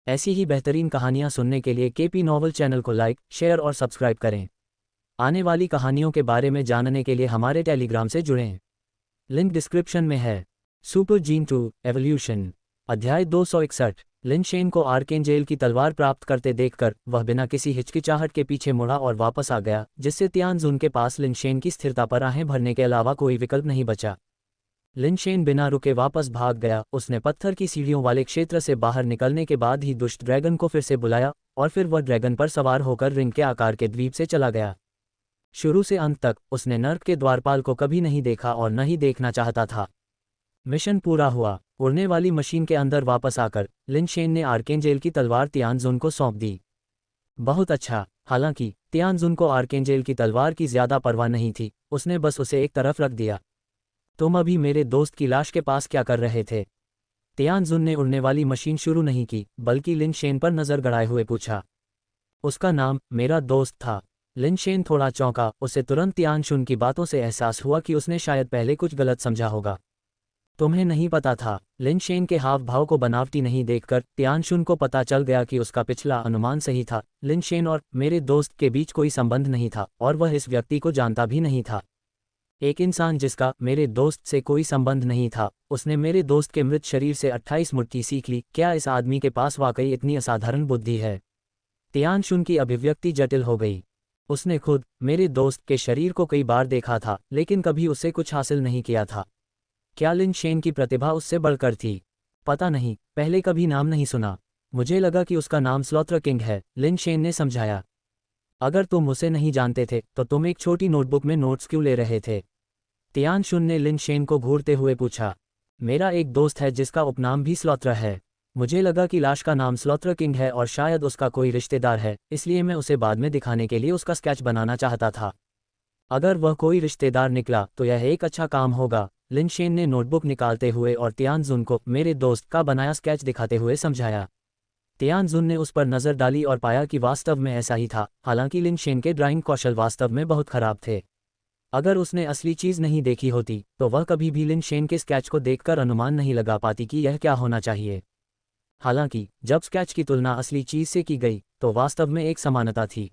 ऐसी ही बेहतरीन कहानियाँ सुनने के लिए केपी नॉवल चैनल को लाइक, शेयर और सब्सक्राइब करें। आने वाली कहानियों के बारे में जानने के लिए हमारे टेलीग्राम से जुड़ें। लिंक डिस्क्रिप्शन में है। सुपर जीन 2 एवोल्यूशन अध्याय 261। लिन शेन को आर्केंजेल की तलवार प्राप्त करते देखकर वह बिना किसी हिचकिचाहट के पीछे मुड़ा और वापस आ गया, जिससे तियानजुन के पास लिन शेन की स्थिरता पर आहें भरने के अलावा कोई विकल्प नहीं बचा। लिन शेन बिना रुके वापस भाग गया। उसने पत्थर की सीढ़ियों वाले क्षेत्र से बाहर निकलने के बाद ही दुष्ट ड्रैगन को फिर से बुलाया और फिर वह ड्रैगन पर सवार होकर रिंग के आकार के द्वीप से चला गया। शुरू से अंत तक उसने नर्क के द्वारपाल को कभी नहीं देखा और न ही देखना चाहता था। मिशन पूरा हुआ। उड़ने वाली मशीन के अंदर वापस आकर लिन शेन ने आर्केंजेल की तलवार तियानजुन को सौंप दी। बहुत अच्छा। हालांकि तियानजुन को आर्केंजेल की तलवार की ज्यादा परवाह नहीं थी, उसने बस उसे एक तरफ रख दिया। तुम अभी मेरे दोस्त की लाश के पास क्या कर रहे थे? तियानजुन ने उड़ने वाली मशीन शुरू नहीं की, बल्कि लिन शेन पर नजर गड़ाए हुए पूछा। उसका नाम मेरा दोस्त था। लिन शेन थोड़ा चौंका। उसे तुरंत तियानजुन की बातों से एहसास हुआ कि उसने शायद पहले कुछ गलत समझा होगा। तुम्हें नहीं पता था? लिन शेन के हाव भाव को बनावटी नहीं देखकर तियानजुन को पता चल गया कि उसका पिछला अनुमान सही था। लिन शेन और मेरे दोस्त के बीच कोई संबंध नहीं था और वह इस व्यक्ति को जानता भी नहीं था। एक इंसान जिसका मेरे दोस्त से कोई संबंध नहीं था, उसने मेरे दोस्त के मृत शरीर से 28 मुट्ठी सीख ली। क्या इस आदमी के पास वाकई इतनी असाधारण बुद्धि है? तियानजुन की अभिव्यक्ति जटिल हो गई। उसने खुद मेरे दोस्त के शरीर को कई बार देखा था, लेकिन कभी उससे कुछ हासिल नहीं किया था। क्या लिन शेन की प्रतिभा उससे बढ़कर थी? पता नहीं, पहले कभी नाम नहीं सुना। मुझे लगा कि उसका नाम स्लॉथर किंग है, लिन शेन ने समझाया। अगर तुम उसे नहीं जानते थे तो तुम एक छोटी नोटबुक में नोट्स क्यों ले रहे थे? तियानजुन ने लिन शेन को घूरते हुए पूछा। मेरा एक दोस्त है जिसका उपनाम भी स्लॉथर है। मुझे लगा कि लाश का नाम स्लॉथर किंग है और शायद उसका कोई रिश्तेदार है, इसलिए मैं उसे बाद में दिखाने के लिए उसका स्केच बनाना चाहता था। अगर वह कोई रिश्तेदार निकला तो यह एक अच्छा काम होगा, लिन शेन ने नोटबुक निकालते हुए और तियानजुन को मेरे दोस्त का बनाया स्केच दिखाते हुए समझाया। तियानजुन ने उस पर नजर डाली और पाया कि वास्तव में ऐसा ही था। हालांकि लिन शेन के ड्राइंग कौशल वास्तव में बहुत खराब थे। अगर उसने असली चीज नहीं देखी होती तो वह कभी भी लिन शेन के स्केच को देखकर अनुमान नहीं लगा पाती कि यह क्या होना चाहिए। हालांकि जब स्केच की तुलना असली चीज से की गई तो वास्तव में एक समानता थी।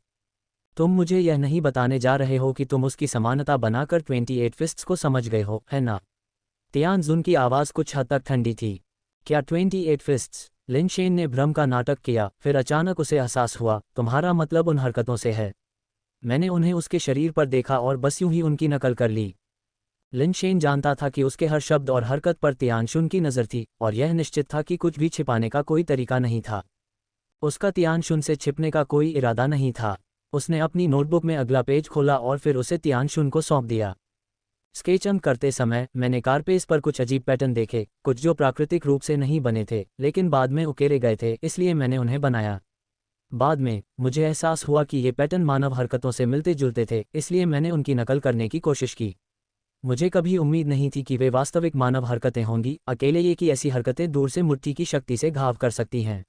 तुम मुझे यह नहीं बताने जा रहे हो कि तुम उसकी समानता बनाकर 28 फिस्ट्स को समझ गए हो, है ना? तियानजुन की आवाज कुछ हद तक ठंडी थी। क्या 28 फिस्ट्स? लिन शेन ने भ्रम का नाटक किया, फिर अचानक उसे एहसास हुआ, तुम्हारा मतलब उन हरकतों से है। मैंने उन्हें उसके शरीर पर देखा और बस यूं ही उनकी नकल कर ली। लिन शेन जानता था कि उसके हर शब्द और हरकत पर तियानजुन की नज़र थी और यह निश्चित था कि कुछ भी छिपाने का कोई तरीका नहीं था। उसका तियानजुन से छिपने का कोई इरादा नहीं था। उसने अपनी नोटबुक में अगला पेज खोला और फिर उसे तियानजुन को सौंप दिया। स्केचिंग करते समय मैंने कारपेज पर कुछ अजीब पैटर्न देखे, कुछ जो प्राकृतिक रूप से नहीं बने थे लेकिन बाद में उकेरे गए थे, इसलिए मैंने उन्हें बनाया। बाद में मुझे एहसास हुआ कि ये पैटर्न मानव हरकतों से मिलते जुलते थे, इसलिए मैंने उनकी नकल करने की कोशिश की। मुझे कभी उम्मीद नहीं थी कि वे वास्तविक मानव हरकतें होंगी, अकेले ये कि ऐसी हरकतें दूर से मुट्ठी की शक्ति से घाव कर सकती हैं।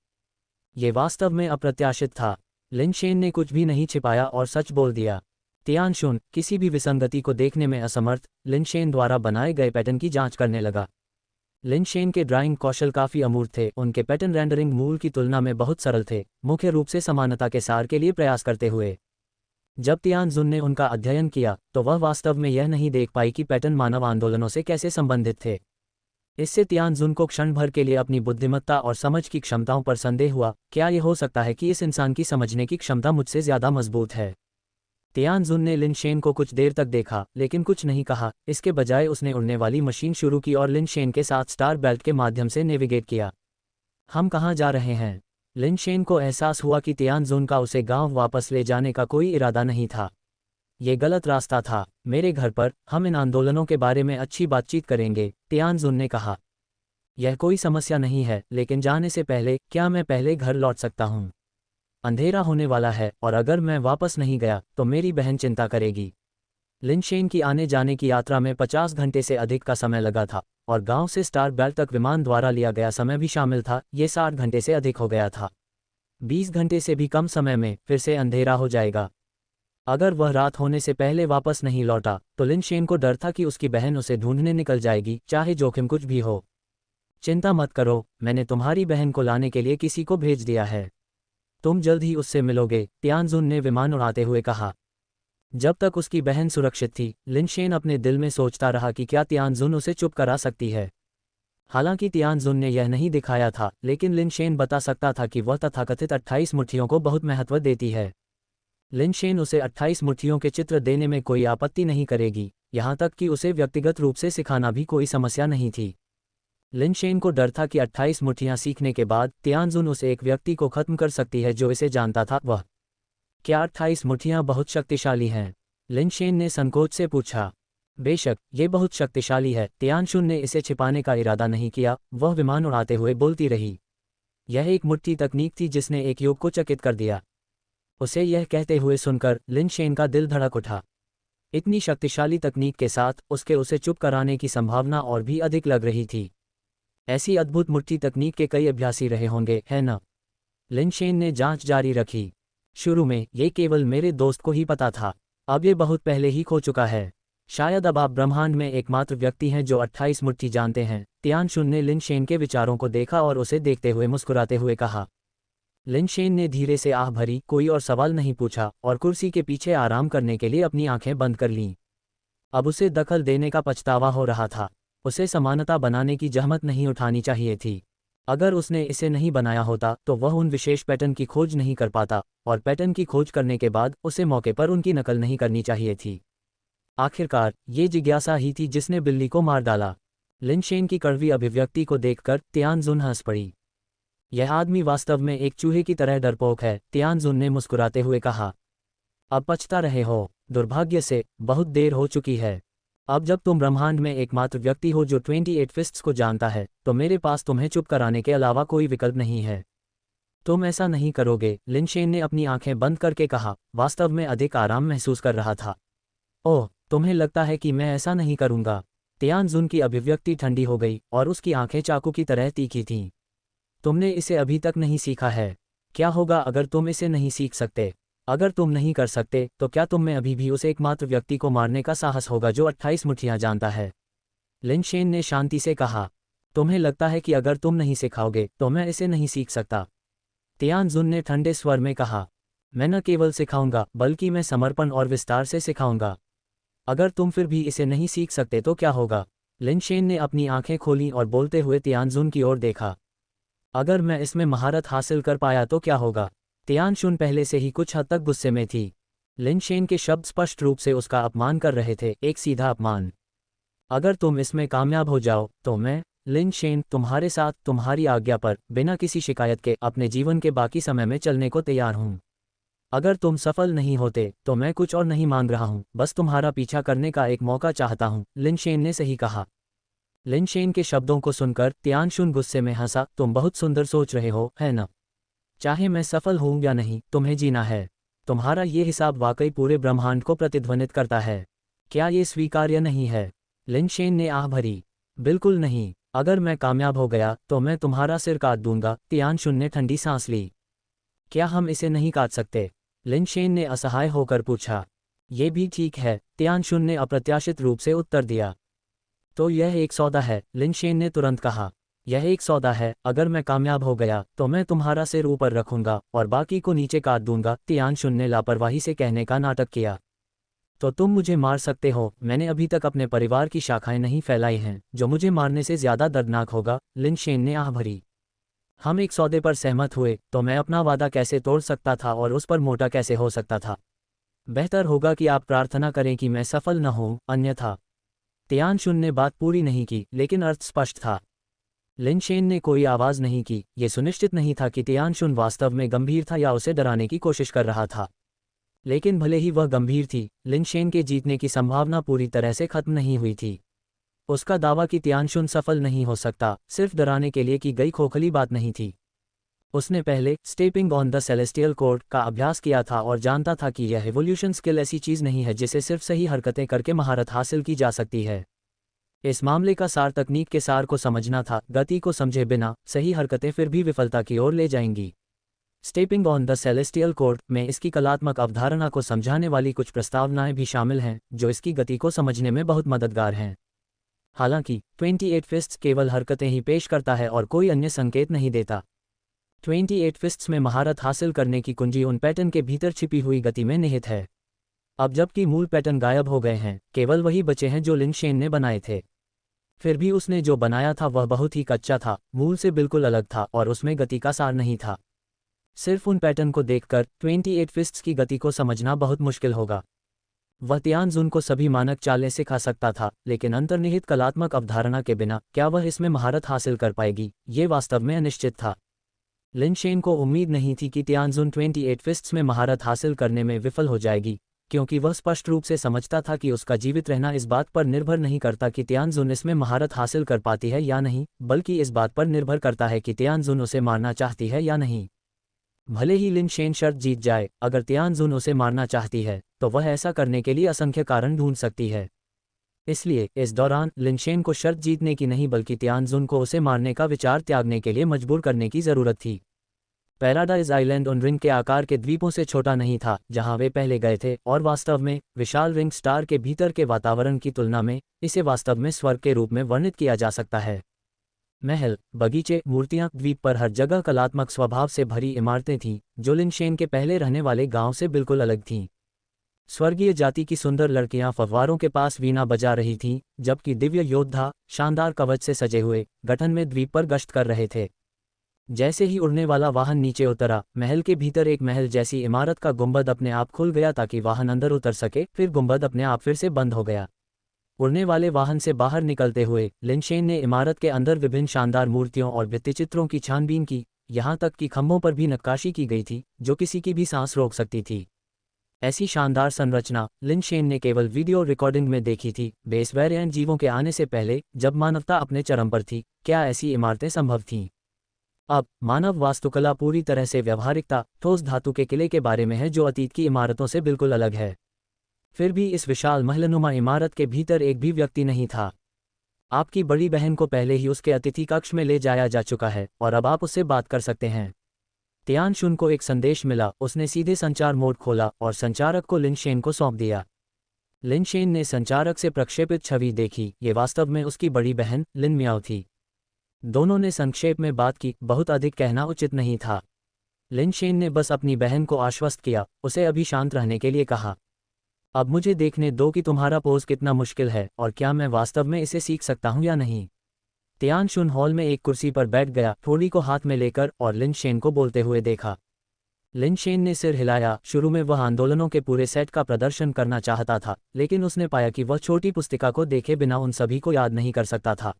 ये वास्तव में अप्रत्याशित था। लिन शेन ने कुछ भी नहीं छिपाया और सच बोल दिया। तियानजुन किसी भी विसंगति को देखने में असमर्थ लिन शेन द्वारा बनाए गए पैटर्न की जांच करने लगा। लिन शेन के ड्राइंग कौशल काफी अमूर्त थे। उनके पैटर्न रेंडरिंग मूल की तुलना में बहुत सरल थे, मुख्य रूप से समानता के सार के लिए प्रयास करते हुए। जब तियानजुन ने उनका अध्ययन किया तो वह वास्तव में यह नहीं देख पाई कि पैटर्न मानव आंदोलनों से कैसे संबंधित थे। इससे तियानजुन को क्षण भर के लिए अपनी बुद्धिमत्ता और समझ की क्षमताओं पर संदेह हुआ। क्या यह हो सकता है कि इस इंसान की समझने की क्षमता मुझसे ज्यादा मजबूत है? तियानजुन ने लिन शेन को कुछ देर तक देखा लेकिन कुछ नहीं कहा। इसके बजाय उसने उड़ने वाली मशीन शुरू की और लिन शेन के साथ स्टार बेल्ट के माध्यम से नेविगेट किया। हम कहाँ जा रहे हैं? लिन शेन को एहसास हुआ कि तियानजुन का उसे गांव वापस ले जाने का कोई इरादा नहीं था। ये गलत रास्ता था। मेरे घर पर हम इन आंदोलनों के बारे में अच्छी बातचीत करेंगे, तियानजुन ने कहा। यह कोई समस्या नहीं है, लेकिन जाने से पहले क्या मैं पहले घर लौट सकता हूँ? अंधेरा होने वाला है और अगर मैं वापस नहीं गया तो मेरी बहन चिंता करेगी। लिन शेन की आने जाने की यात्रा में 50 घंटे से अधिक का समय लगा था और गांव से स्टार बेल्ट तक विमान द्वारा लिया गया समय भी शामिल था। ये 60 घंटे से अधिक हो गया था। 20 घंटे से भी कम समय में फिर से अंधेरा हो जाएगा। अगर वह रात होने से पहले वापस नहीं लौटा तो लिन शेन को डर था कि उसकी बहन उसे ढूंढने निकल जाएगी, चाहे जोखिम कुछ भी हो। चिंता मत करो, मैंने तुम्हारी बहन को लाने के लिए किसी को भेज दिया है। तुम जल्द ही उससे मिलोगे, तियानजुन ने विमान उड़ाते हुए कहा। जब तक उसकी बहन सुरक्षित थी, लिनशेन अपने दिल में सोचता रहा कि क्या तियानजुन उसे चुप करा सकती है। हालांकि तियानजुन ने यह नहीं दिखाया था, लेकिन लिनशेन बता सकता था कि वह तथाकथित 28 मुट्ठियों को बहुत महत्व देती है। लिनशेन उसे 28 मुट्ठियों के चित्र देने में कोई आपत्ति नहीं करेगी, यहाँ तक कि उसे व्यक्तिगत रूप से सिखाना भी कोई समस्या नहीं थी। लिनशेन को डर था कि 28 मुट्ठियाँ सीखने के बाद तियानजुन उस एक व्यक्ति को खत्म कर सकती है जो इसे जानता था। वह क्या 28 मुट्ठियाँ बहुत शक्तिशाली हैं? लिनशेन ने संकोच से पूछा। बेशक, ये बहुत शक्तिशाली है। तियानशुन ने इसे छिपाने का इरादा नहीं किया, वह विमान उड़ाते हुए बोलती रही। यह एक मुट्ठी तकनीक थी जिसने एक युग को चकित कर दिया। उसे यह कहते हुए सुनकर लिनशेन का दिल धड़क उठा। इतनी शक्तिशाली तकनीक के साथ उसे चुप कराने की संभावना और भी अधिक लग रही थी। ऐसी अद्भुत मुट्ठी तकनीक के कई अभ्यासी रहे होंगे, है न? लिनशेन ने जांच जारी रखी। शुरू में ये केवल मेरे दोस्त को ही पता था, अब ये बहुत पहले ही खो चुका है। शायद अब आप ब्रह्मांड में एकमात्र व्यक्ति हैं जो 28 मुट्ठी जानते हैं। तियानशुन ने लिनशेन के विचारों को देखा और उसे देखते हुए मुस्कुराते हुए कहा। लिनशेन ने धीरे से आह भरी, कोई और सवाल नहीं पूछा और कुर्सी के पीछे आराम करने के लिए अपनी आंखें बंद कर लीं। अब उसे दखल देने का पछतावा हो रहा था। उसे समानता बनाने की जहमत नहीं उठानी चाहिए थी। अगर उसने इसे नहीं बनाया होता तो वह उन विशेष पैटर्न की खोज नहीं कर पाता, और पैटर्न की खोज करने के बाद उसे मौके पर उनकी नकल नहीं करनी चाहिए थी। आखिरकार ये जिज्ञासा ही थी जिसने बिल्ली को मार डाला। लिनशेन की कड़वी अभिव्यक्ति को देखकर तियानजुन हंस पड़ी। यह आदमी वास्तव में एक चूहे की तरह डरपोक है, तियानजुन ने मुस्कुराते हुए कहा। अब पछता रहे हो? दुर्भाग्य से बहुत देर हो चुकी है। अब जब तुम ब्रह्मांड में एकमात्र व्यक्ति हो जो 28 फिस्ट्स को जानता है, तो मेरे पास तुम्हें चुप कराने के अलावा कोई विकल्प नहीं है। तुम ऐसा नहीं करोगे, लिनशेन ने अपनी आंखें बंद करके कहा, वास्तव में अधिक आराम महसूस कर रहा था। ओह, तुम्हें लगता है कि मैं ऐसा नहीं करूंगा? तियानजुन की अभिव्यक्ति ठंडी हो गई और उसकी आंखें चाकू की तरह तीखी थीं। तुमने इसे अभी तक नहीं सीखा है। क्या होगा अगर तुम इसे नहीं सीख सकते? अगर तुम नहीं कर सकते तो क्या तुम में अभी भी उस एकमात्र व्यक्ति को मारने का साहस होगा जो 28 मुट्ठियां जानता है? लिनशेन ने शांति से कहा। तुम्हें लगता है कि अगर तुम नहीं सिखाओगे तो मैं इसे नहीं सीख सकता? तियानजुन ने ठंडे स्वर में कहा। मैं न केवल सिखाऊंगा बल्कि मैं समर्पण और विस्तार से सिखाऊंगा। अगर तुम फिर भी इसे नहीं सीख सकते तो क्या होगा? लिनशेन ने अपनी आंखें खोलीं और बोलते हुए तियानजुन की ओर देखा। अगर मैं इसमें महारत हासिल कर पाया तो क्या होगा? तियानशुन पहले से ही कुछ हद तक गुस्से में थी। लिनशेन के शब्द स्पष्ट रूप से उसका अपमान कर रहे थे, एक सीधा अपमान। अगर तुम इसमें कामयाब हो जाओ तो मैं, लिनशेन, तुम्हारे साथ तुम्हारी आज्ञा पर बिना किसी शिकायत के अपने जीवन के बाकी समय में चलने को तैयार हूं। अगर तुम सफल नहीं होते तो मैं कुछ और नहीं मांग रहा हूं, बस तुम्हारा पीछा करने का एक मौका चाहता हूं, लिनशेन ने सही कहा। लिनशेन के शब्दों को सुनकर तियानशुन गुस्से में हंसा। तुम बहुत सुंदर सोच रहे हो, है न? चाहे मैं सफल हूं या नहीं, तुम्हें जीना है। तुम्हारा ये हिसाब वाकई पूरे ब्रह्मांड को प्रतिध्वनित करता है। क्या ये स्वीकार्य नहीं है? लिनशेन ने आह भरी। बिल्कुल नहीं। अगर मैं कामयाब हो गया तो मैं तुम्हारा सिर काट दूंगा, तियानशुन ने ठंडी सांस ली। क्या हम इसे नहीं काट सकते? लिनशेन ने असहाय होकर पूछा। ये भी ठीक है, तियानशुन ने अप्रत्याशित रूप से उत्तर दिया। तो यह एक सौदा है, लिनशेन ने तुरंत कहा। यह एक सौदा है, अगर मैं कामयाब हो गया तो मैं तुम्हारा सिर ऊपर रखूंगा और बाकी को नीचे काट दूंगा, तियानशुन ने लापरवाही से कहने का नाटक किया। तो तुम मुझे मार सकते हो, मैंने अभी तक अपने परिवार की शाखाएं नहीं फैलाई हैं, जो मुझे मारने से ज्यादा दर्दनाक होगा, लिनशेन ने आह भरी। हम एक सौदे पर सहमत हुए, तो मैं अपना वादा कैसे तोड़ सकता था और उस पर मोटा कैसे हो सकता था? बेहतर होगा कि आप प्रार्थना करें कि मैं सफल न हूं, अन्यथा। तियानशुन ने बात पूरी नहीं की, लेकिन अर्थ स्पष्ट था। लिनशेन ने कोई आवाज नहीं की। ये सुनिश्चित नहीं था कि तियानशुन वास्तव में गंभीर था या उसे डराने की कोशिश कर रहा था। लेकिन भले ही वह गंभीर थी, लिनशेन के जीतने की संभावना पूरी तरह से खत्म नहीं हुई थी। उसका दावा कि तियानशुन सफल नहीं हो सकता सिर्फ डराने के लिए की गई खोखली बात नहीं थी। उसने पहले stepping on the celestial code का अभ्यास किया था और जानता था कि यह एवोल्यूशन स्किल ऐसी चीज नहीं है जिसे सिर्फ सही हरकतें करके महारत हासिल की जा सकती है। इस मामले का सार तकनीक के सार को समझना था। गति को समझे बिना सही हरकतें फिर भी विफलता की ओर ले जाएंगी। Stepping on the celestial code में इसकी कलात्मक अवधारणा को समझाने वाली कुछ प्रस्तावनाएं भी शामिल हैं जो इसकी गति को समझने में बहुत मददगार हैं। हालांकि 28 फिस्ट्स केवल हरकतें ही पेश करता है और कोई अन्य संकेत नहीं देता। 28 फिस्ट्स में महारत हासिल करने की कुंजी उन पैटर्न के भीतर छिपी हुई गति में निहित है। अब जबकि मूल पैटर्न गायब हो गए हैं, केवल वही बचे हैं जो लिन शेन ने बनाए थे। फिर भी उसने जो बनाया था वह बहुत ही कच्चा था, मूल से बिल्कुल अलग था और उसमें गति का सार नहीं था। सिर्फ उन पैटर्न को देखकर 28 फिस्ट्स की गति को समझना बहुत मुश्किल होगा। वह तियानजुन को सभी मानक चालें सिखा सकता था, लेकिन अंतर्निहित कलात्मक अवधारणा के बिना क्या वह इसमें महारत हासिल कर पाएगी, ये वास्तव में अनिश्चित था। लिन शेन को उम्मीद नहीं थी कि तियानजुन 28 फिस्ट्स में महारत हासिल करने में विफल हो जाएगी, क्योंकि वह स्पष्ट रूप से समझता था कि उसका जीवित रहना इस बात पर निर्भर नहीं करता कि तियानजुन इसमें महारत हासिल कर पाती है या नहीं, बल्कि इस बात पर निर्भर करता है कि तियानजुन उसे मारना चाहती है या नहीं। भले ही लिन शेन शर्त जीत जाए, अगर तियानजुन उसे मारना चाहती है तो वह ऐसा करने के लिए असंख्य कारण ढूंढ सकती है। इसलिए इस दौरान लिन शेन को शर्त जीतने की नहीं बल्कि तियानजुन को उसे मारने का विचार त्यागने के लिए मजबूर करने की जरूरत थी। पैराडाइज आइलैंड उन रिंग के आकार के द्वीपों से छोटा नहीं था जहां वे पहले गए थे, और वास्तव में विशाल रिंग स्टार के भीतर के वातावरण की तुलना में इसे वास्तव में स्वर्ग के रूप में वर्णित किया जा सकता है। महल, बगीचे, मूर्तियां, द्वीप पर हर जगह कलात्मक स्वभाव से भरी इमारतें थीं, जो लिन शेन के पहले रहने वाले गांव से बिल्कुल अलग थीं। स्वर्गीय जाति की सुंदर लड़कियां फव्वारों के पास वीणा बजा रही थीं, जबकि दिव्य योद्धा शानदार कवच से सजे हुए गठन में द्वीप पर गश्त कर रहे थे। जैसे ही उड़ने वाला वाहन नीचे उतरा, महल के भीतर एक महल जैसी इमारत का गुंबद अपने आप खुल गया ताकि वाहन अंदर उतर सके, फिर गुंबद अपने आप फिर से बंद हो गया। उड़ने वाले वाहन से बाहर निकलते हुए लिन शेन ने इमारत के अंदर विभिन्न शानदार मूर्तियों और भित्तिचित्रों की छानबीन की, यहाँ तक कि खंभों पर भी नक्काशी की गई थी जो किसी की भी सांस रोक सकती थी। ऐसी शानदार संरचना लिन शेन ने केवल वीडियो रिकॉर्डिंग में देखी थी। बेसवेरियन जीवों के आने से पहले, जब मानवता अपने चरम पर थी, क्या ऐसी इमारतें संभव थीं? अब मानव वास्तुकला पूरी तरह से व्यावहारिकता, ठोस धातु के किले के बारे में है जो अतीत की इमारतों से बिल्कुल अलग है। फिर भी इस विशाल महलनुमा इमारत के भीतर एक भी व्यक्ति नहीं था। आपकी बड़ी बहन को पहले ही उसके अतिथि कक्ष में ले जाया जा चुका है और अब आप उससे बात कर सकते हैं। तियानशुन को एक संदेश मिला, उसने सीधे संचार मोड खोला और संचारक को लिन शेन को सौंप दिया। लिन शेन ने संचारक से प्रक्षेपित छवि देखी, ये वास्तव में उसकी बड़ी बहन लिन मियाओ थी। दोनों ने संक्षेप में बात की, बहुत अधिक कहना उचित नहीं था। लिन शेन ने बस अपनी बहन को आश्वस्त किया, उसे अभी शांत रहने के लिए कहा। अब मुझे देखने दो कि तुम्हारा पोज कितना मुश्किल है और क्या मैं वास्तव में इसे सीख सकता हूं या नहीं। तियानशुन हॉल में एक कुर्सी पर बैठ गया, थोड़ी को हाथ में लेकर, और लिन शेन को बोलते हुए देखा। लिन शेन ने सिर हिलाया। शुरू में वह आंदोलनों के पूरे सेट का प्रदर्शन करना चाहता था, लेकिन उसने पाया कि वह छोटी पुस्तिका को देखे बिना उन सभी को याद नहीं कर सकता था।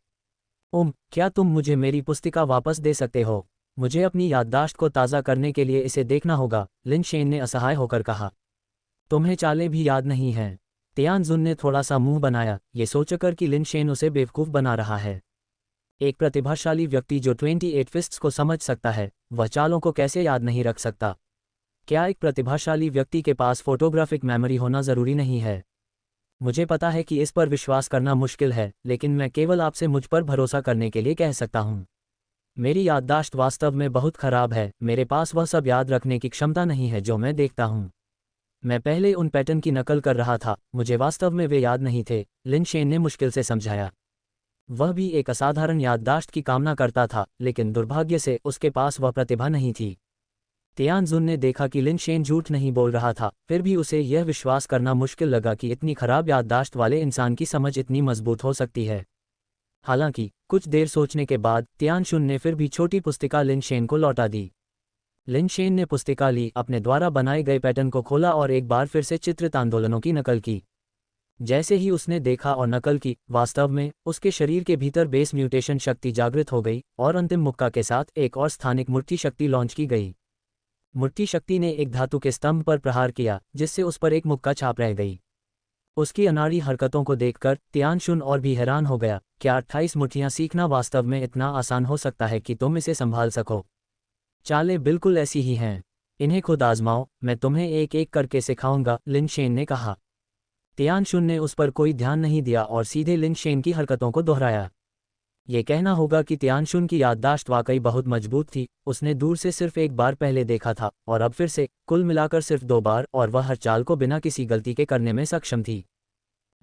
क्या तुम मुझे मेरी पुस्तिका वापस दे सकते हो? मुझे अपनी याददाश्त को ताज़ा करने के लिए इसे देखना होगा, लिन शेन ने असहाय होकर कहा। तुम्हें चालें भी याद नहीं हैं? तियानजुन ने थोड़ा सा मुंह बनाया, ये सोचकर कि लिन शेन उसे बेवकूफ़ बना रहा है। एक प्रतिभाशाली व्यक्ति जो 28 फिस्ट्स को समझ सकता है, वह चालों को कैसे याद नहीं रख सकता? क्या एक प्रतिभाशाली व्यक्ति के पास फोटोग्राफिक मेमोरी होना ज़रूरी नहीं है? मुझे पता है कि इस पर विश्वास करना मुश्किल है, लेकिन मैं केवल आपसे मुझ पर भरोसा करने के लिए कह सकता हूँ। मेरी याददाश्त वास्तव में बहुत खराब है, मेरे पास वह सब याद रखने की क्षमता नहीं है जो मैं देखता हूँ। मैं पहले उन पैटर्न की नकल कर रहा था, मुझे वास्तव में वे याद नहीं थे, लिन शेन ने मुश्किल से समझाया। वह भी एक असाधारण याददाश्त की कामना करता था, लेकिन दुर्भाग्य से उसके पास वह प्रतिभा नहीं थी। तियानजुन ने देखा कि लिन शेन झूठ नहीं बोल रहा था, फिर भी उसे यह विश्वास करना मुश्किल लगा कि इतनी खराब याददाश्त वाले इंसान की समझ इतनी मजबूत हो सकती है। हालांकि कुछ देर सोचने के बाद तियानशुन ने फिर भी छोटी पुस्तिका लिन शेन को लौटा दी। लिन शेन ने पुस्तिका ली, अपने द्वारा बनाए गए पैटर्न को खोला और एक बार फिर से चित्रित आंदोलनों की नकल की। जैसे ही उसने देखा और नकल की, वास्तव में उसके शरीर के भीतर बेस म्यूटेशन शक्ति जागृत हो गई और अंतिम मुक्का के साथ एक और स्थानिक मूर्ति शक्ति लॉन्च की गई। मूर्ति शक्ति ने एक धातु के स्तंभ पर प्रहार किया, जिससे उस पर एक मुक्का छाप रह गई। उसकी अनाड़ी हरकतों को देखकर तियानशुन और भी हैरान हो गया। क्या 28 मूर्तियां सीखना वास्तव में इतना आसान हो सकता है कि तुम इसे संभाल सको? चालें बिल्कुल ऐसी ही हैं, इन्हें खुद आजमाओ, मैं तुम्हें एक एक करके सिखाऊंगा, लिन शेन ने कहा। तियानशुन ने उस पर कोई ध्यान नहीं दिया और सीधे लिन शेन की हरकतों को दोहराया। ये कहना होगा कि तियानशुन की याददाश्त वाकई बहुत मजबूत थी, उसने दूर से सिर्फ एक बार पहले देखा था और अब फिर से, कुल मिलाकर सिर्फ 2 बार, और वह हर चाल को बिना किसी गलती के करने में सक्षम थी।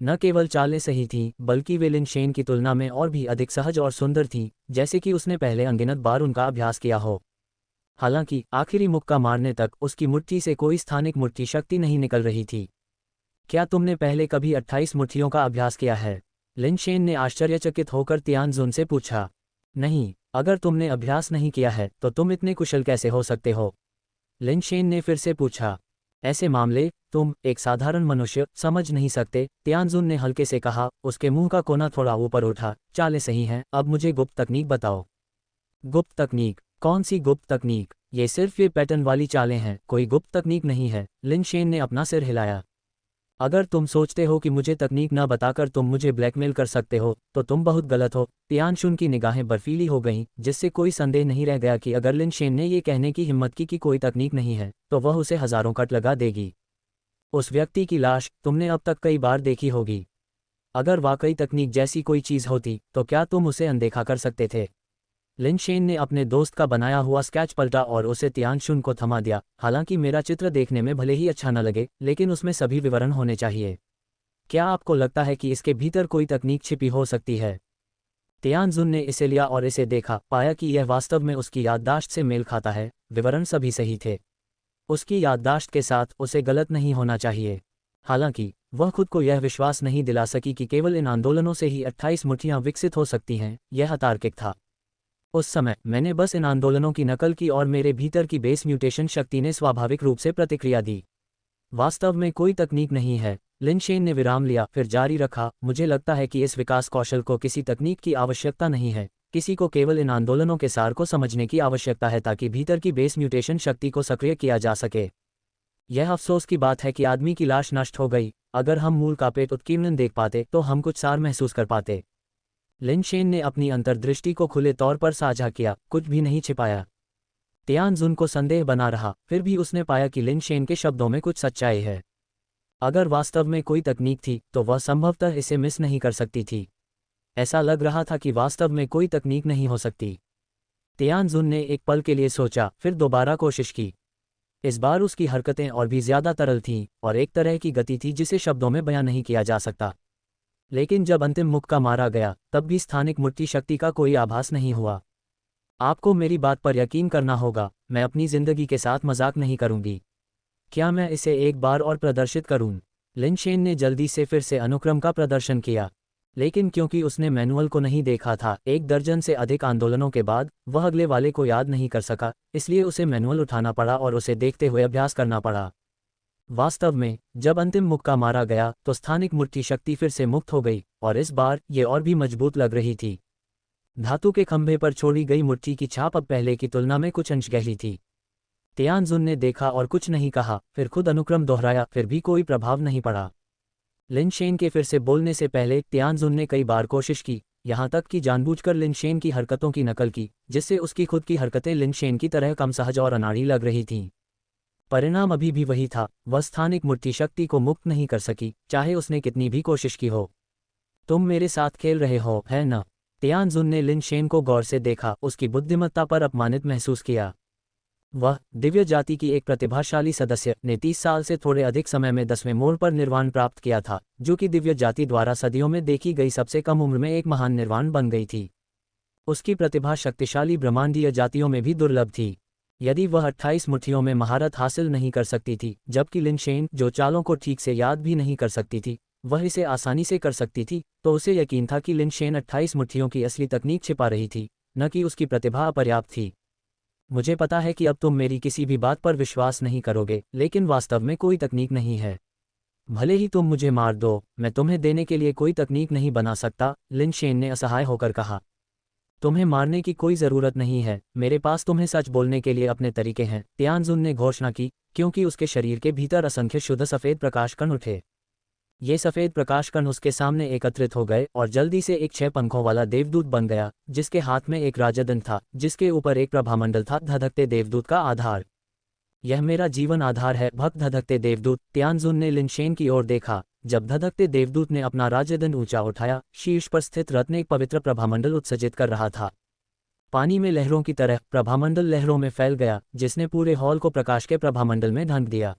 न केवल चालें सही थीं, बल्कि वे लिन शेन की तुलना में और भी अधिक सहज और सुंदर थीं, जैसे कि उसने पहले अनगिनत बार उनका अभ्यास किया हो। हालांकि आखिरी मुक्का मारने तक उसकी मुट्ठी से कोई स्थानिक मुट्ठी शक्ति नहीं निकल रही थी। क्या तुमने पहले कभी 28 मुट्ठियों का अभ्यास किया है? लिन शेन ने आश्चर्यचकित होकर तियानजुन से पूछा। नहीं, अगर तुमने अभ्यास नहीं किया है तो तुम इतने कुशल कैसे हो सकते हो? लिन शेन ने फिर से पूछा। ऐसे मामले तुम, एक साधारण मनुष्य, समझ नहीं सकते, तियानजुन ने हल्के से कहा। उसके मुंह का कोना थोड़ा ऊपर उठा। चालें सही हैं, अब मुझे गुप्त तकनीक बताओ। गुप्त तकनीक? कौन सी गुप्त तकनीक? ये सिर्फ ये पैटर्न वाली चालें हैं, कोई गुप्त तकनीक नहीं है। लिन शेन ने अपना सिर हिलाया। अगर तुम सोचते हो कि मुझे तकनीक न बताकर तुम मुझे ब्लैकमेल कर सकते हो तो तुम बहुत गलत हो। तियानशुन की निगाहें बर्फीली हो गईं, जिससे कोई संदेह नहीं रह गया कि अगर लिन शेन ने ये कहने की हिम्मत की कि कोई तकनीक नहीं है तो वह उसे हजारों कट लगा देगी। उस व्यक्ति की लाश तुमने अब तक कई बार देखी होगी। अगर वाकई तकनीक जैसी कोई चीज़ होती तो क्या तुम उसे अनदेखा कर सकते थे? लिन शेन ने अपने दोस्त का बनाया हुआ स्केच पलटा और उसे तियानशुन को थमा दिया। हालांकि मेरा चित्र देखने में भले ही अच्छा न लगे, लेकिन उसमें सभी विवरण होने चाहिए। क्या आपको लगता है कि इसके भीतर कोई तकनीक छिपी हो सकती है? तियानजुन ने इसे लिया और इसे देखा, पाया कि यह वास्तव में उसकी याददाश्त से मेल खाता है। विवरण सभी सही थे। उसकी याददाश्त के साथ उसे गलत नहीं होना चाहिए। हालांकि वह खुद को यह विश्वास नहीं दिला सकी कि केवल इन आंदोलनों से ही 28 मुट्ठियां विकसित हो सकती हैं। यह अतार्किक था। उस समय मैंने बस इन आंदोलनों की नकल की और मेरे भीतर की बेस म्यूटेशन शक्ति ने स्वाभाविक रूप से प्रतिक्रिया दी। वास्तव में कोई तकनीक नहीं है। लिन शेन ने विराम लिया, फिर जारी रखा। मुझे लगता है कि इस विकास कौशल को किसी तकनीक की आवश्यकता नहीं है। किसी को केवल इन आंदोलनों के सार को समझने की आवश्यकता है ताकि भीतर की बेस म्यूटेशन शक्ति को सक्रिय किया जा सके। यह अफसोस की बात है कि आदमी की लाश नष्ट हो गई। अगर हम मूल का पेट उत्कीर्णन देख पाते तो हम कुछ सार महसूस कर पाते। लिन शेन ने अपनी अंतर्दृष्टि को खुले तौर पर साझा किया, कुछ भी नहीं छिपाया। तियानजुन को संदेह बना रहा, फिर भी उसने पाया कि लिन शेन के शब्दों में कुछ सच्चाई है। अगर वास्तव में कोई तकनीक थी तो वह संभवतः इसे मिस नहीं कर सकती थी। ऐसा लग रहा था कि वास्तव में कोई तकनीक नहीं हो सकती। तियानजुन ने एक पल के लिए सोचा, फिर दोबारा कोशिश की। इस बार उसकी हरकतें और भी ज्यादा तरल थीं और एक तरह की गति थी जिसे शब्दों में बयां नहीं किया जा सकता। लेकिन जब अंतिम मुक्का मारा गया तब भी स्थानिक मुट्ठी शक्ति का कोई आभास नहीं हुआ। आपको मेरी बात पर यकीन करना होगा, मैं अपनी जिंदगी के साथ मजाक नहीं करूंगी। क्या मैं इसे एक बार और प्रदर्शित करूं? लिन शेन ने जल्दी से फिर से अनुक्रम का प्रदर्शन किया। लेकिन क्योंकि उसने मैनुअल को नहीं देखा था, 1 दर्जन से अधिक आंदोलनों के बाद वह अगले वाले को याद नहीं कर सका, इसलिए उसे मैनुअल उठाना पड़ा और उसे देखते हुए अभ्यास करना पड़ा। वास्तव में जब अंतिम मुक्का मारा गया तो स्थानिक मुट्ठी शक्ति फिर से मुक्त हो गई और इस बार ये और भी मजबूत लग रही थी। धातु के खंभे पर छोड़ी गई मुट्ठी की छाप अब पहले की तुलना में कुछ अंश गहरी थी। तियानजुन ने देखा और कुछ नहीं कहा, फिर खुद अनुक्रम दोहराया, फिर भी कोई प्रभाव नहीं पड़ा। लिन शेन के फिर से बोलने से पहले तियानजुन ने कई बार कोशिश की, यहाँ तक कि जानबूझकर लिन शेन की हरकतों की नकल की, जिससे उसकी खुद की हरकतें लिन शेन की तरह कम सहज और अनाड़ी लग रही थीं। परिणाम अभी भी वही था, वह स्थानिक मुट्ठी शक्ति को मुक्त नहीं कर सकी, चाहे उसने कितनी भी कोशिश की हो। तुम मेरे साथ खेल रहे हो, है न? तियानजुन ने लिन शेन को गौर से देखा, उसकी बुद्धिमत्ता पर अपमानित महसूस किया। वह दिव्य जाति की एक प्रतिभाशाली सदस्य ने 30 साल से थोड़े अधिक समय में 10वें मोड़ पर निर्वाण प्राप्त किया था, जो कि दिव्य जाति द्वारा सदियों में देखी गई सबसे कम उम्र में एक महान निर्वाण बन गई थी। उसकी प्रतिभा शक्तिशाली ब्रह्मांडीय जातियों में भी दुर्लभ थी। यदि वह 28 मुट्ठियों में महारत हासिल नहीं कर सकती थी, जबकि लिन शेन, जो चालों को ठीक से याद भी नहीं कर सकती थी, वह इसे आसानी से कर सकती थी, तो उसे यकीन था कि लिन शेन 28 मुट्ठियों की असली तकनीक छिपा रही थी, न कि उसकी प्रतिभा अपर्याप्त थी। मुझे पता है कि अब तुम मेरी किसी भी बात पर विश्वास नहीं करोगे, लेकिन वास्तव में कोई तकनीक नहीं है। भले ही तुम मुझे मार दो, मैं तुम्हें देने के लिए कोई तकनीक नहीं बना सकता, लिन शेन ने असहाय होकर कहा। तुम्हें मारने की कोई ज़रूरत नहीं है, मेरे पास तुम्हें सच बोलने के लिए अपने तरीके हैं, तियानजुन ने घोषणा की, क्योंकि उसके शरीर के भीतर असंख्य शुद्ध सफ़ेद प्रकाश कण उठे। ये सफ़ेद प्रकाश कण उसके सामने एकत्रित हो गए और जल्दी से एक 6 पंखों वाला देवदूत बन गया, जिसके हाथ में एक राजदंड था, जिसके ऊपर एक प्रभामंडल था, धधकते देवदूत का आधार। यह मेरा जीवन आधार है, भक्त धधकते देवदूत। तियानजुन ने लिन शेन की ओर देखा। जब धधकते देवदूत ने अपना राजदंड ऊंचा उठाया, शीर्ष पर स्थित रत्न एक पवित्र प्रभामंडल उत्सर्जित कर रहा था। पानी में लहरों की तरह प्रभामंडल लहरों में फैल गया, जिसने पूरे हॉल को प्रकाश के प्रभामंडल में ढक दिया।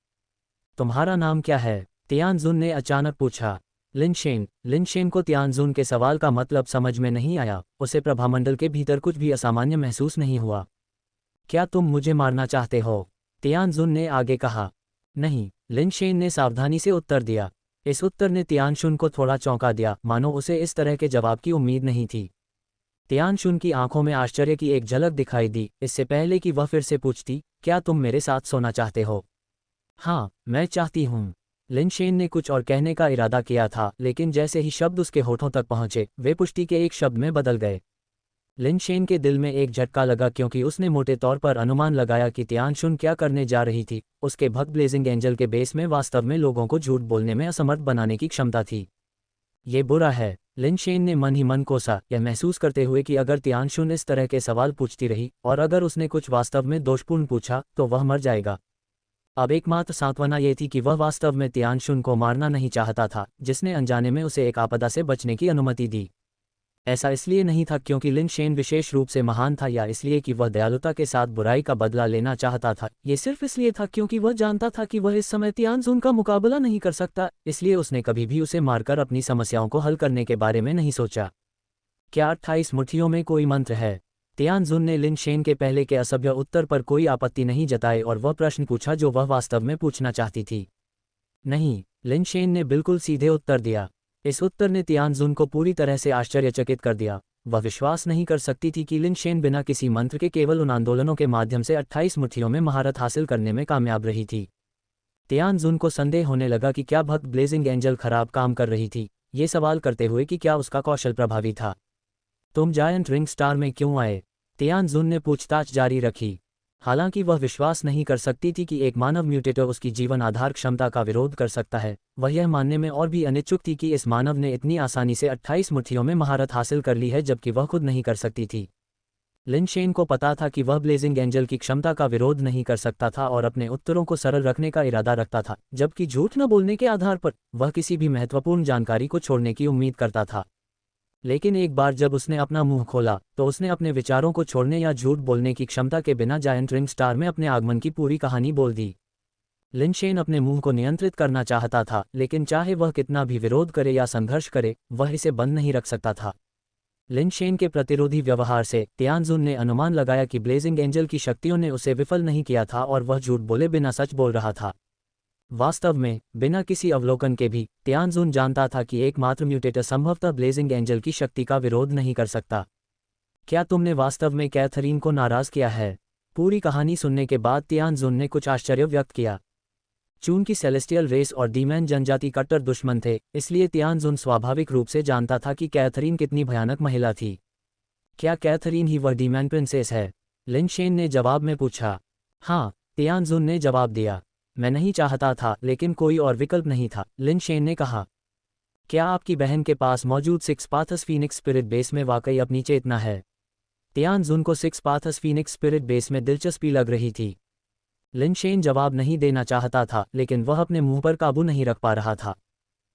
तुम्हारा नाम क्या है? तियानजुन ने अचानक पूछा। लिन शेन को तियानजुन के सवाल का मतलब समझ में नहीं आया, उसे प्रभामंडल के भीतर कुछ भी असामान्य महसूस नहीं हुआ। क्या तुम मुझे मारना चाहते हो? तियानजुन ने आगे कहा। नहीं, लिन शेन ने सावधानी से उत्तर दिया। इस उत्तर ने तियानशुन को थोड़ा चौंका दिया, मानो उसे इस तरह के जवाब की उम्मीद नहीं थी। तियानशुन की आंखों में आश्चर्य की एक झलक दिखाई दी, इससे पहले कि वह फिर से पूछती, क्या तुम मेरे साथ सोना चाहते हो? हाँ, मैं चाहती हूँ। लिन शेन ने कुछ और कहने का इरादा किया था, लेकिन जैसे ही शब्द उसके होठों तक पहुंचे, वे पुष्टि के एक शब्द में बदल गए। लिन शेन के दिल में एक झटका लगा, क्योंकि उसने मोटे तौर पर अनुमान लगाया कि तियानशुन क्या करने जा रही थी। उसके भक्त ब्लेजिंग एंजल के बेस में वास्तव में लोगों को झूठ बोलने में असमर्थ बनाने की क्षमता थी। ये बुरा है, लिन शेन ने मन ही मन कोसा, यह महसूस करते हुए कि अगर तियानशुन इस तरह के सवाल पूछती रही और अगर उसने कुछ वास्तव में दोषपूर्ण पूछा तो वह मर जाएगा। अब एकमात्र सांत्वना ये थी कि वह वास्तव में तियानशुन को मारना नहीं चाहता था, जिसने अनजाने में उसे एक आपदा से बचने की अनुमति दी। ऐसा इसलिए नहीं था क्योंकि लिन शेन विशेष रूप से महान था या इसलिए कि वह दयालुता के साथ बुराई का बदला लेना चाहता था। ये सिर्फ इसलिए था क्योंकि वह जानता था कि वह इस समय तियानजुन का मुकाबला नहीं कर सकता, इसलिए उसने कभी भी उसे मारकर अपनी समस्याओं को हल करने के बारे में नहीं सोचा। क्या 28 मुट्ठियों में कोई मंत्र है? तियानजुन ने लिन शेन के पहले के असभ्य उत्तर पर कोई आपत्ति नहीं जताई और वह प्रश्न पूछा जो वह वास्तव में पूछना चाहती थी। नहीं, लिन शेन ने बिल्कुल सीधे उत्तर दिया। इस उत्तर ने तियानजुन को पूरी तरह से आश्चर्यचकित कर दिया। वह विश्वास नहीं कर सकती थी कि लिन शेन बिना किसी मंत्र के केवल उन आंदोलनों के माध्यम से 28 मुट्ठियों में महारत हासिल करने में कामयाब रही थी। तियानजुन को संदेह होने लगा कि क्या भक्त ब्लेजिंग एंजल खराब काम कर रही थी, ये सवाल करते हुए कि क्या उसका कौशल प्रभावी था। तुम जायंट रिंग स्टार में क्यों आए? तियानजुन ने पूछताछ जारी रखी। हालांकि वह विश्वास नहीं कर सकती थी कि एक मानव म्यूटेटर उसकी जीवन आधार क्षमता का विरोध कर सकता है, वह यह मानने में और भी अनिच्छुक थी कि इस मानव ने इतनी आसानी से 28 मुट्ठियों में महारत हासिल कर ली है जबकि वह खुद नहीं कर सकती थी। लिन शेन को पता था कि वह ब्लेजिंग एंजल की क्षमता का विरोध नहीं कर सकता था और अपने उत्तरों को सरल रखने का इरादा रखता था, जबकि झूठ न बोलने के आधार पर वह किसी भी महत्वपूर्ण जानकारी को छोड़ने की उम्मीद करता था। लेकिन एक बार जब उसने अपना मुंह खोला तो उसने अपने विचारों को छोड़ने या झूठ बोलने की क्षमता के बिना जायंट रिंग स्टार में अपने आगमन की पूरी कहानी बोल दी। लिन शेन अपने मुंह को नियंत्रित करना चाहता था, लेकिन चाहे वह कितना भी विरोध करे या संघर्ष करे, वह इसे बंद नहीं रख सकता था। लिन शेन के प्रतिरोधी व्यवहार से तियानजुन ने अनुमान लगाया कि ब्लेजिंग एंजल की शक्तियों ने उसे विफल नहीं किया था और वह झूठ बोले बिना सच बोल रहा था। वास्तव में बिना किसी अवलोकन के भी तियानजुन जानता था कि एकमात्र म्यूटेटर संभवतः ब्लेजिंग एंजल की शक्ति का विरोध नहीं कर सकता। क्या तुमने वास्तव में कैथरीन को नाराज किया है? पूरी कहानी सुनने के बाद तियानजुन ने कुछ आश्चर्य व्यक्त किया। चूंकि सेलेस्टियल रेस और डीमैन जनजाति कट्टर दुश्मन थे, इसलिए तियानजुन स्वाभाविक रूप से जानता था कि कैथरीन कितनी भयानक महिला थी। क्या कैथरीन ही वह डीमैन प्रिंसेस है? लिन शेन ने जवाब में पूछा। हाँ, तियानजुन ने जवाब दिया। मैं नहीं चाहता था, लेकिन कोई और विकल्प नहीं था, लिन शेन ने कहा। क्या आपकी बहन के पास मौजूद six paths Phoenix spirit base में वाकई अपनी चेतना है? तियानजुन को six paths Phoenix spirit base में दिलचस्पी लग रही थी। लिन शेन जवाब नहीं देना चाहता था, लेकिन वह अपने मुंह पर काबू नहीं रख पा रहा था।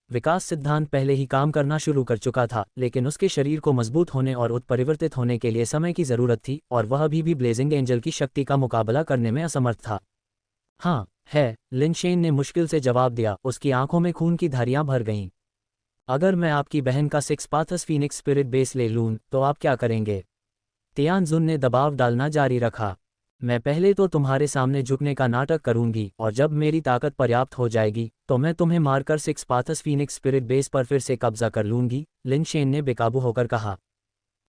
विकास सिद्धांत पहले ही काम करना शुरू कर चुका था, लेकिन उसके शरीर को मजबूत होने और उत्परिवर्तित होने के लिए समय की जरूरत थी और वह अभी भी ब्लेजिंग एंजल की शक्ति का मुकाबला करने में असमर्थ था। हाँ, है, लिन शेन ने मुश्किल से जवाब दिया। उसकी आंखों में खून की धारियां भर गईं। अगर मैं आपकी बहन का six paths Phoenix spirit base ले लूं तो आप क्या करेंगे? तियानजुन ने दबाव डालना जारी रखा। मैं पहले तो तुम्हारे सामने झुकने का नाटक करूंगी और जब मेरी ताकत पर्याप्त हो जाएगी तो मैं तुम्हें मारकर six paths Phoenix spirit base पर फिर से कब्जा कर लूंगी, लिन शेन ने बेकाबू होकर कहा।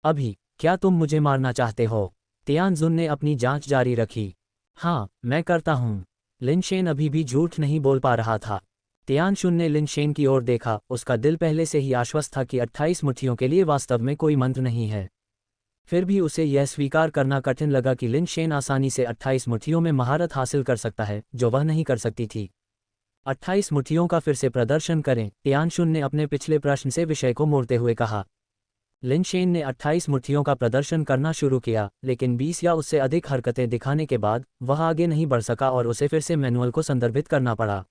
अभी क्या तुम मुझे मारना चाहते हो? तियानजुन ने अपनी जांच जारी रखी। हाँ, मैं करता हूँ। लिन शेन अभी भी झूठ नहीं बोल पा रहा था। तियानशुन ने लिन शेन की ओर देखा, उसका दिल पहले से ही आश्वस्त था कि 28 मुट्ठियों के लिए वास्तव में कोई मंत्र नहीं है। फिर भी उसे यह स्वीकार करना कठिन लगा कि लिन शेन आसानी से 28 मुट्ठियों में महारत हासिल कर सकता है, जो वह नहीं कर सकती थी। 28 मुट्ठियों का फिर से प्रदर्शन करें, तियानशुन ने अपने पिछले प्रश्न से विषय को मोड़ते हुए कहा। लिन शेन ने 28 मुट्ठियों का प्रदर्शन करना शुरू किया, लेकिन 20 या उससे अधिक हरकतें दिखाने के बाद वह आगे नहीं बढ़ सका और उसे फिर से मैनुअल को संदर्भित करना पड़ा।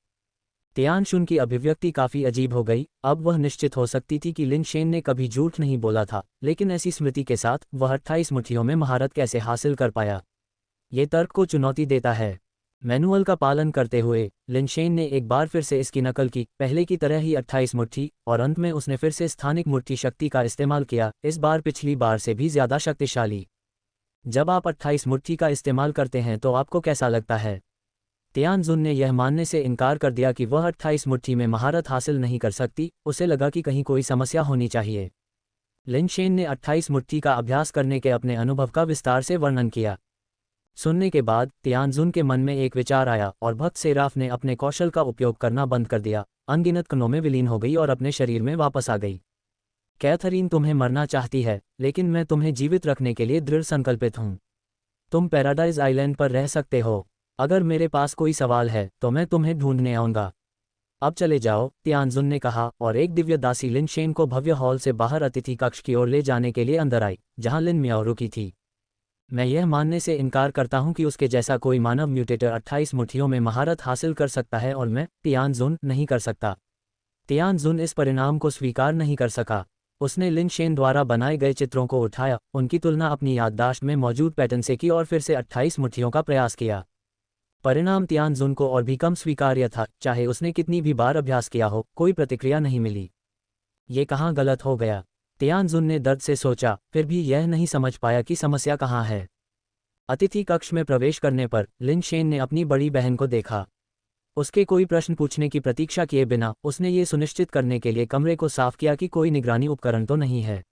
तियानशुन की अभिव्यक्ति काफ़ी अजीब हो गई। अब वह निश्चित हो सकती थी कि लिन शेन ने कभी झूठ नहीं बोला था, लेकिन ऐसी स्मृति के साथ वह 28 मुट्ठियों में महारत कैसे हासिल कर पाया? ये तर्क को चुनौती देता है। मैनुअल का पालन करते हुए लिनशेन ने एक बार फिर से इसकी नकल की, पहले की तरह ही 28 मुट्ठी, और अंत में उसने फिर से स्थानिक मुट्ठी शक्ति का इस्तेमाल किया, इस बार पिछली बार से भी ज़्यादा शक्तिशाली। जब आप 28 मुट्ठी का इस्तेमाल करते हैं तो आपको कैसा लगता है? तियानजुन ने यह मानने से इनकार कर दिया कि वह 28 मुट्ठी में महारत हासिल नहीं कर सकती, उसे लगा कि कहीं कोई समस्या होनी चाहिए। लिनशेन ने 28 मुट्ठी का अभ्यास करने के अपने अनुभव का विस्तार से वर्णन किया। सुनने के बाद तियानजुन के मन में एक विचार आया और भक्त सेराफ ने अपने कौशल का उपयोग करना बंद कर दिया, अनगिनत कणों में विलीन हो गई और अपने शरीर में वापस आ गई। कैथरीन तुम्हें मरना चाहती है, लेकिन मैं तुम्हें जीवित रखने के लिए दृढ़ संकल्पित हूँ। तुम पैराडाइज आइलैंड पर रह सकते हो। अगर मेरे पास कोई सवाल है तो मैं तुम्हें ढूंढने आऊँगा। अब चले जाओ, तियानजुन ने कहा, और एक दिव्य दासी लिनशेन को भव्य हॉल से बाहर अतिथि कक्ष की ओर ले जाने के लिए अंदर आई, जहां लिन मियाओ रुकी थी। मैं यह मानने से इनकार करता हूं कि उसके जैसा कोई मानव म्यूटेटर 28 मुट्ठियों में महारत हासिल कर सकता है और मैं, तियानजुन, नहीं कर सकता। तियानजुन इस परिणाम को स्वीकार नहीं कर सका। उसने लिनशेन द्वारा बनाए गए चित्रों को उठाया, उनकी तुलना अपनी याददाश्त में मौजूद पैटर्न से की और फिर से 28 मुट्ठियों का प्रयास किया। परिणाम तियानजुन को और भी कम स्वीकार्य था, चाहे उसने कितनी भी बार अभ्यास किया हो, कोई प्रतिक्रिया नहीं मिली। ये कहाँ गलत हो गया? तियानजुन ने दर्द से सोचा, फिर भी यह नहीं समझ पाया कि समस्या कहाँ है। अतिथि कक्ष में प्रवेश करने पर लिनशेन ने अपनी बड़ी बहन को देखा। उसके कोई प्रश्न पूछने की प्रतीक्षा किए बिना उसने ये सुनिश्चित करने के लिए कमरे को साफ किया कि कोई निगरानी उपकरण तो नहीं है।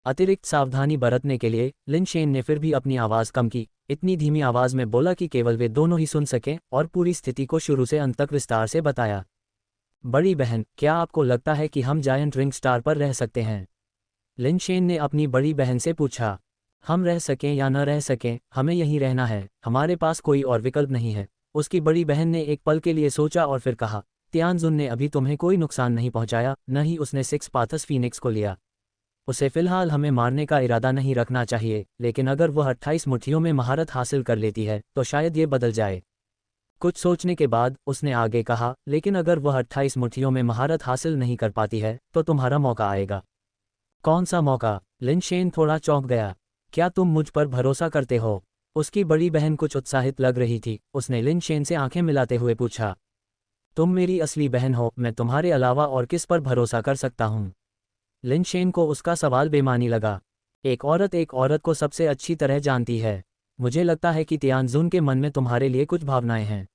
अतिरिक्त सावधानी बरतने के लिए लिनशेन ने फिर भी अपनी आवाज़ कम की, इतनी धीमी आवाज़ में बोला कि केवल वे दोनों ही सुन सकें, और पूरी स्थिति को शुरू से अंत तक विस्तार से बताया। बड़ी बहन, क्या आपको लगता है कि हम जायंट रिंग स्टार पर रह सकते हैं? लिनशेन ने अपनी बड़ी बहन से पूछा। हम रह सकें या न रह सकें, हमें यहीं रहना है, हमारे पास कोई और विकल्प नहीं है। उसकी बड़ी बहन ने एक पल के लिए सोचा और फिर कहा, तियानजुन ने अभी तुम्हें कोई नुकसान नहीं पहुंचाया, न ही उसने सिक्स पाथस फीनिक्स को लिया। उसे फिलहाल हमें मारने का इरादा नहीं रखना चाहिए, लेकिन अगर वह 28 मुट्ठियों में महारत हासिल कर लेती है तो शायद ये बदल जाए। कुछ सोचने के बाद उसने आगे कहा, लेकिन अगर वह 28 मुट्ठियों में महारत हासिल नहीं कर पाती है तो तुम्हारा मौका आएगा। कौन सा मौका? लिनशेन थोड़ा चौंक गया। क्या तुम मुझ पर भरोसा करते हो? उसकी बड़ी बहन कुछ उत्साहित लग रही थी, उसने लिनशेन से आंखें मिलाते हुए पूछा। तुम मेरी असली बहन हो, मैं तुम्हारे अलावा और किस पर भरोसा कर सकता हूँ? लिनशेन को उसका सवाल बेमानी लगा। एक औरत को सबसे अच्छी तरह जानती है। मुझे लगता है कि तियानजुन के मन में तुम्हारे लिए कुछ भावनाएं हैं।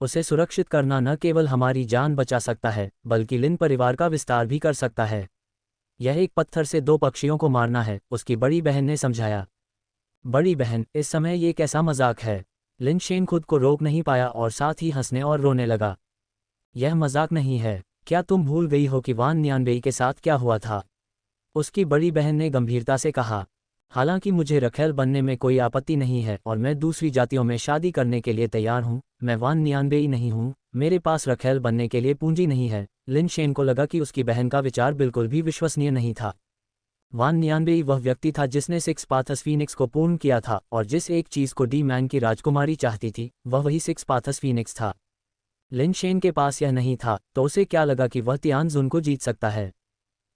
उसे सुरक्षित करना न केवल हमारी जान बचा सकता है, बल्कि लिन परिवार का विस्तार भी कर सकता है। यह एक पत्थर से दो पक्षियों को मारना है, उसकी बड़ी बहन ने समझाया। बड़ी बहन, इस समय ये कैसा मजाक है? लिनशेन खुद को रोक नहीं पाया और साथ ही हंसने और रोने लगा। यह मजाक नहीं है। क्या तुम भूल गई हो कि वान नियानबेई के साथ क्या हुआ था? उसकी बड़ी बहन ने गंभीरता से कहा। हालांकि मुझे रखेल बनने में कोई आपत्ति नहीं है और मैं दूसरी जातियों में शादी करने के लिए तैयार हूं, मैं वान नियानबेई नहीं हूं, मेरे पास रखेल बनने के लिए पूंजी नहीं है। लिनशेन को लगा कि उसकी बहन का विचार बिल्कुल भी विश्वसनीय नहीं था। वान नियानबेई वह व्यक्ति था जिसने सिक्स पाथस फीनिक्स को पूर्ण किया था, और जिस एक चीज़ को डी मैन की राजकुमारी चाहती थी वह वही सिक्स पाथस फीनिक्स था। लिनशेन के पास यह नहीं था, तो उसे क्या लगा कि वह तियानजुन को जीत सकता है।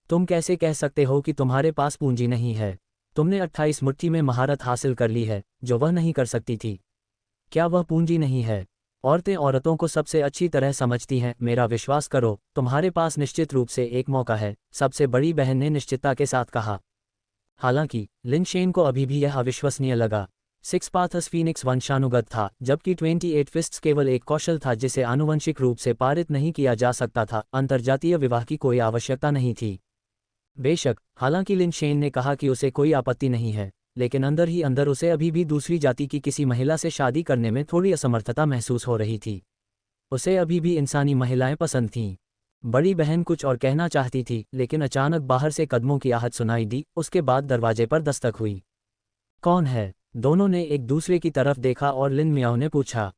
तुम कैसे कह सकते हो कि तुम्हारे पास पूंजी नहीं है? तुमने 28 मुट्ठी में महारत हासिल कर ली है, जो वह नहीं कर सकती थी। क्या वह पूंजी नहीं है? औरतें औरतों को सबसे अच्छी तरह समझती हैं, मेरा विश्वास करो, तुम्हारे पास निश्चित रूप से एक मौका है, सबसे बड़ी बहन ने निश्चितता के साथ कहा। हालांकि लिनशेन को अभी भी यह अविश्वसनीय लगा। सिक्स पाथस फीनिक्स वंशानुगत था, जबकि 28 फिस्ट्स केवल एक कौशल था जिसे आनुवंशिक रूप से पारित नहीं किया जा सकता था। अंतर्जातीय विवाह की कोई आवश्यकता नहीं थी। बेशक, हालांकि लिनशेन ने कहा कि उसे कोई आपत्ति नहीं है, लेकिन अंदर ही अंदर उसे अभी भी दूसरी जाति की किसी महिला से शादी करने में थोड़ी असमर्थता महसूस हो रही थी। उसे अभी भी इंसानी महिलाएं पसंद थीं। बड़ी बहन कुछ और कहना चाहती थी, लेकिन अचानक बाहर से कदमों की आहट सुनाई दी, उसके बाद दरवाजे पर दस्तक हुई। कौन है? दोनों ने एक दूसरे की तरफ देखा और लिन मियाओ ने पूछा।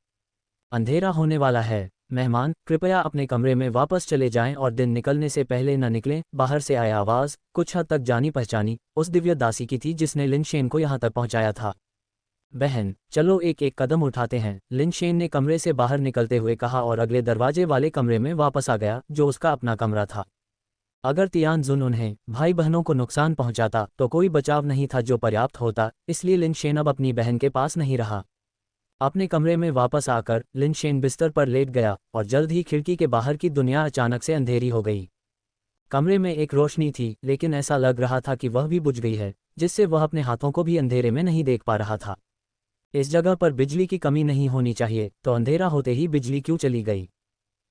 अंधेरा होने वाला है, मेहमान, कृपया अपने कमरे में वापस चले जाएं और दिन निकलने से पहले न निकलें। बाहर से आया आवाज़, कुछ हद तक जानी पहचानी, उस दिव्य दासी की थी जिसने लिनशेन को यहाँ तक पहुँचाया था। बहन, चलो एक एक कदम उठाते हैं, लिनशेन ने कमरे से बाहर निकलते हुए कहा और अगले दरवाजे वाले कमरे में वापस आ गया, जो उसका अपना कमरा था। अगर तियानजुन उन्हें, भाई बहनों को नुकसान पहुंचाता तो कोई बचाव नहीं था जो पर्याप्त होता, इसलिए लिनशेन अब अपनी बहन के पास नहीं रहा। अपने कमरे में वापस आकर लिन शेन बिस्तर पर लेट गया और जल्द ही खिड़की के बाहर की दुनिया अचानक से अंधेरी हो गई। कमरे में एक रोशनी थी, लेकिन ऐसा लग रहा था कि वह भी बुझ गई है, जिससे वह अपने हाथों को भी अंधेरे में नहीं देख पा रहा था। इस जगह पर बिजली की कमी नहीं होनी चाहिए, तो अंधेरा होते ही बिजली क्यों चली गई?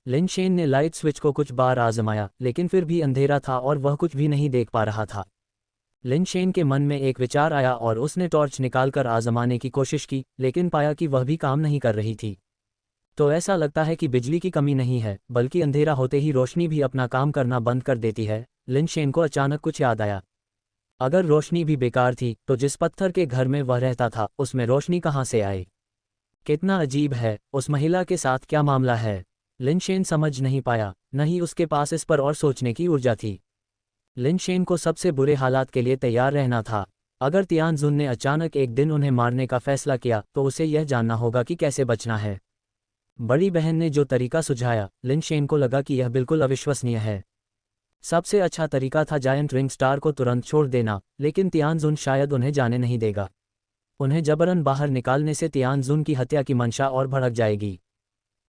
लिन शेन ने लाइट स्विच को कुछ बार आजमाया, लेकिन फिर भी अंधेरा था और वह कुछ भी नहीं देख पा रहा था। लिन शेन के मन में एक विचार आया और उसने टॉर्च निकालकर आजमाने की कोशिश की, लेकिन पाया कि वह भी काम नहीं कर रही थी। तो ऐसा लगता है कि बिजली की कमी नहीं है, बल्कि अंधेरा होते ही रोशनी भी अपना काम करना बंद कर देती है। लिन शेन को अचानक कुछ याद आया। अगर रोशनी भी बेकार थी, तो जिस पत्थर के घर में वह रहता था उसमें रोशनी कहाँ से आई? कितना अजीब है, उस महिला के साथ क्या मामला है? लिन शेन समझ नहीं पाया, न ही उसके पास इस पर और सोचने की ऊर्जा थी। लिन शेन को सबसे बुरे हालात के लिए तैयार रहना था। अगर तियानजुन ने अचानक एक दिन उन्हें मारने का फैसला किया, तो उसे यह जानना होगा कि कैसे बचना है। बड़ी बहन ने जो तरीका सुझाया, लिन शेन को लगा कि यह बिल्कुल अविश्वसनीय है। सबसे अच्छा तरीका था जायंट रिंग स्टार को तुरंत छोड़ देना, लेकिन तियानजुन शायद उन्हें जाने नहीं देगा। उन्हें जबरन बाहर निकालने से तियानजुन की हत्या की मंशा और भड़क जाएगी।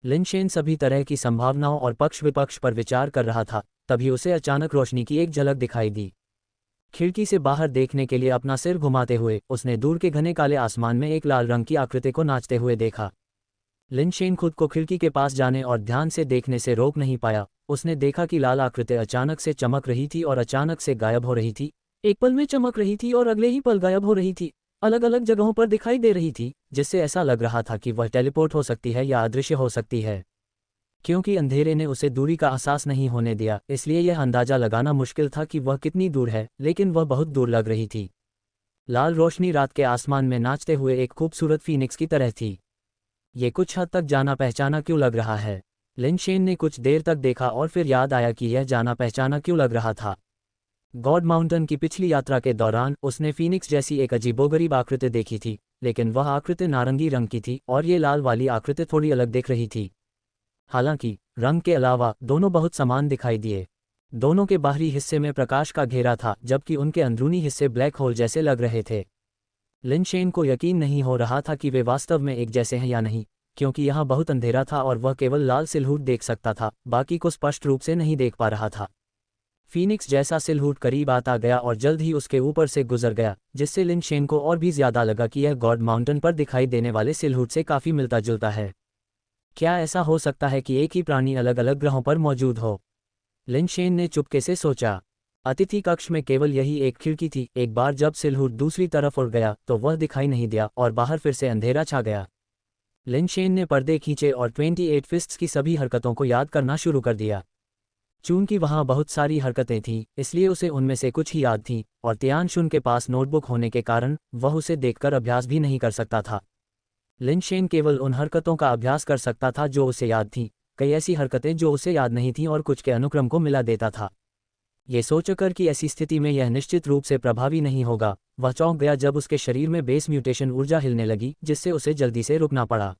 लिन शेन सभी तरह की संभावनाओं और पक्ष विपक्ष पर विचार कर रहा था, तभी उसे अचानक रोशनी की एक झलक दिखाई दी। खिड़की से बाहर देखने के लिए अपना सिर घुमाते हुए उसने दूर के घने काले आसमान में एक लाल रंग की आकृति को नाचते हुए देखा। लिन शेन खुद को खिड़की के पास जाने और ध्यान से देखने से रोक नहीं पाया। उसने देखा कि लाल आकृति अचानक से चमक रही थी और अचानक से गायब हो रही थी। एक पल में चमक रही थी और अगले ही पल गायब हो रही थी। अलग अलग जगहों पर दिखाई दे रही थी, जिससे ऐसा लग रहा था कि वह टेलीपोर्ट हो सकती है या अदृश्य हो सकती है। क्योंकि अंधेरे ने उसे दूरी का एहसास नहीं होने दिया, इसलिए यह अंदाजा लगाना मुश्किल था कि वह कितनी दूर है, लेकिन वह बहुत दूर लग रही थी। लाल रोशनी रात के आसमान में नाचते हुए एक खूबसूरत फीनिक्स की तरह थी। ये कुछ हद तक जाना पहचाना क्यों लग रहा है? लिन शेन ने कुछ देर तक देखा और फिर याद आया कि यह जाना पहचाना क्यों लग रहा था। गॉड माउंटेन की पिछली यात्रा के दौरान उसने फीनिक्स जैसी एक अजीबोगरीब आकृति देखी थी, लेकिन वह आकृति नारंगी रंग की थी और ये लाल वाली आकृति थोड़ी अलग दिख रही थी। हालांकि रंग के अलावा दोनों बहुत समान दिखाई दिए। दोनों के बाहरी हिस्से में प्रकाश का घेरा था, जबकि उनके अंदरूनी हिस्से ब्लैक होल जैसे लग रहे थे। लिन शेन को यकीन नहीं हो रहा था कि वे वास्तव में एक जैसे हैं या नहीं, क्योंकि यहाँ बहुत अंधेरा था और वह केवल लाल सिलहूट देख सकता था, बाकी को स्पष्ट रूप से नहीं देख पा रहा था। फीनिक्स जैसा सिलहूट करीब आता गया और जल्द ही उसके ऊपर से गुजर गया, जिससे लिन शेन को और भी ज्यादा लगा कि यह गॉड माउंटेन पर दिखाई देने वाले सिलहूट से काफी मिलता जुलता है। क्या ऐसा हो सकता है कि एक ही प्राणी अलग अलग ग्रहों पर मौजूद हो? लिन शेन ने चुपके से सोचा। अतिथि कक्ष में केवल यही एक खिड़की थी। एक बार जब सिलहूट दूसरी तरफ उड़ गया तो वह दिखाई नहीं दिया और बाहर फिर से अंधेरा छा गया। लिन शेन ने पर्दे खींचे और 28 फिस्ट्स की सभी हरकतों को याद करना शुरू कर दिया। चूंकि वहां बहुत सारी हरकतें थीं, इसलिए उसे उनमें से कुछ ही याद थीं, और तियानशुन के पास नोटबुक होने के कारण वह उसे देखकर अभ्यास भी नहीं कर सकता था। लिन शेन केवल उन हरकतों का अभ्यास कर सकता था जो उसे याद थीं, कई ऐसी हरकतें जो उसे याद नहीं थीं और कुछ के अनुक्रम को मिला देता था। ये सोचकर कि ऐसी स्थिति में यह निश्चित रूप से प्रभावी नहीं होगा, वह चौंक गया जब उसके शरीर में बेस म्यूटेशन ऊर्जा हिलने लगी, जिससे उसे जल्दी से रुकना पड़ा।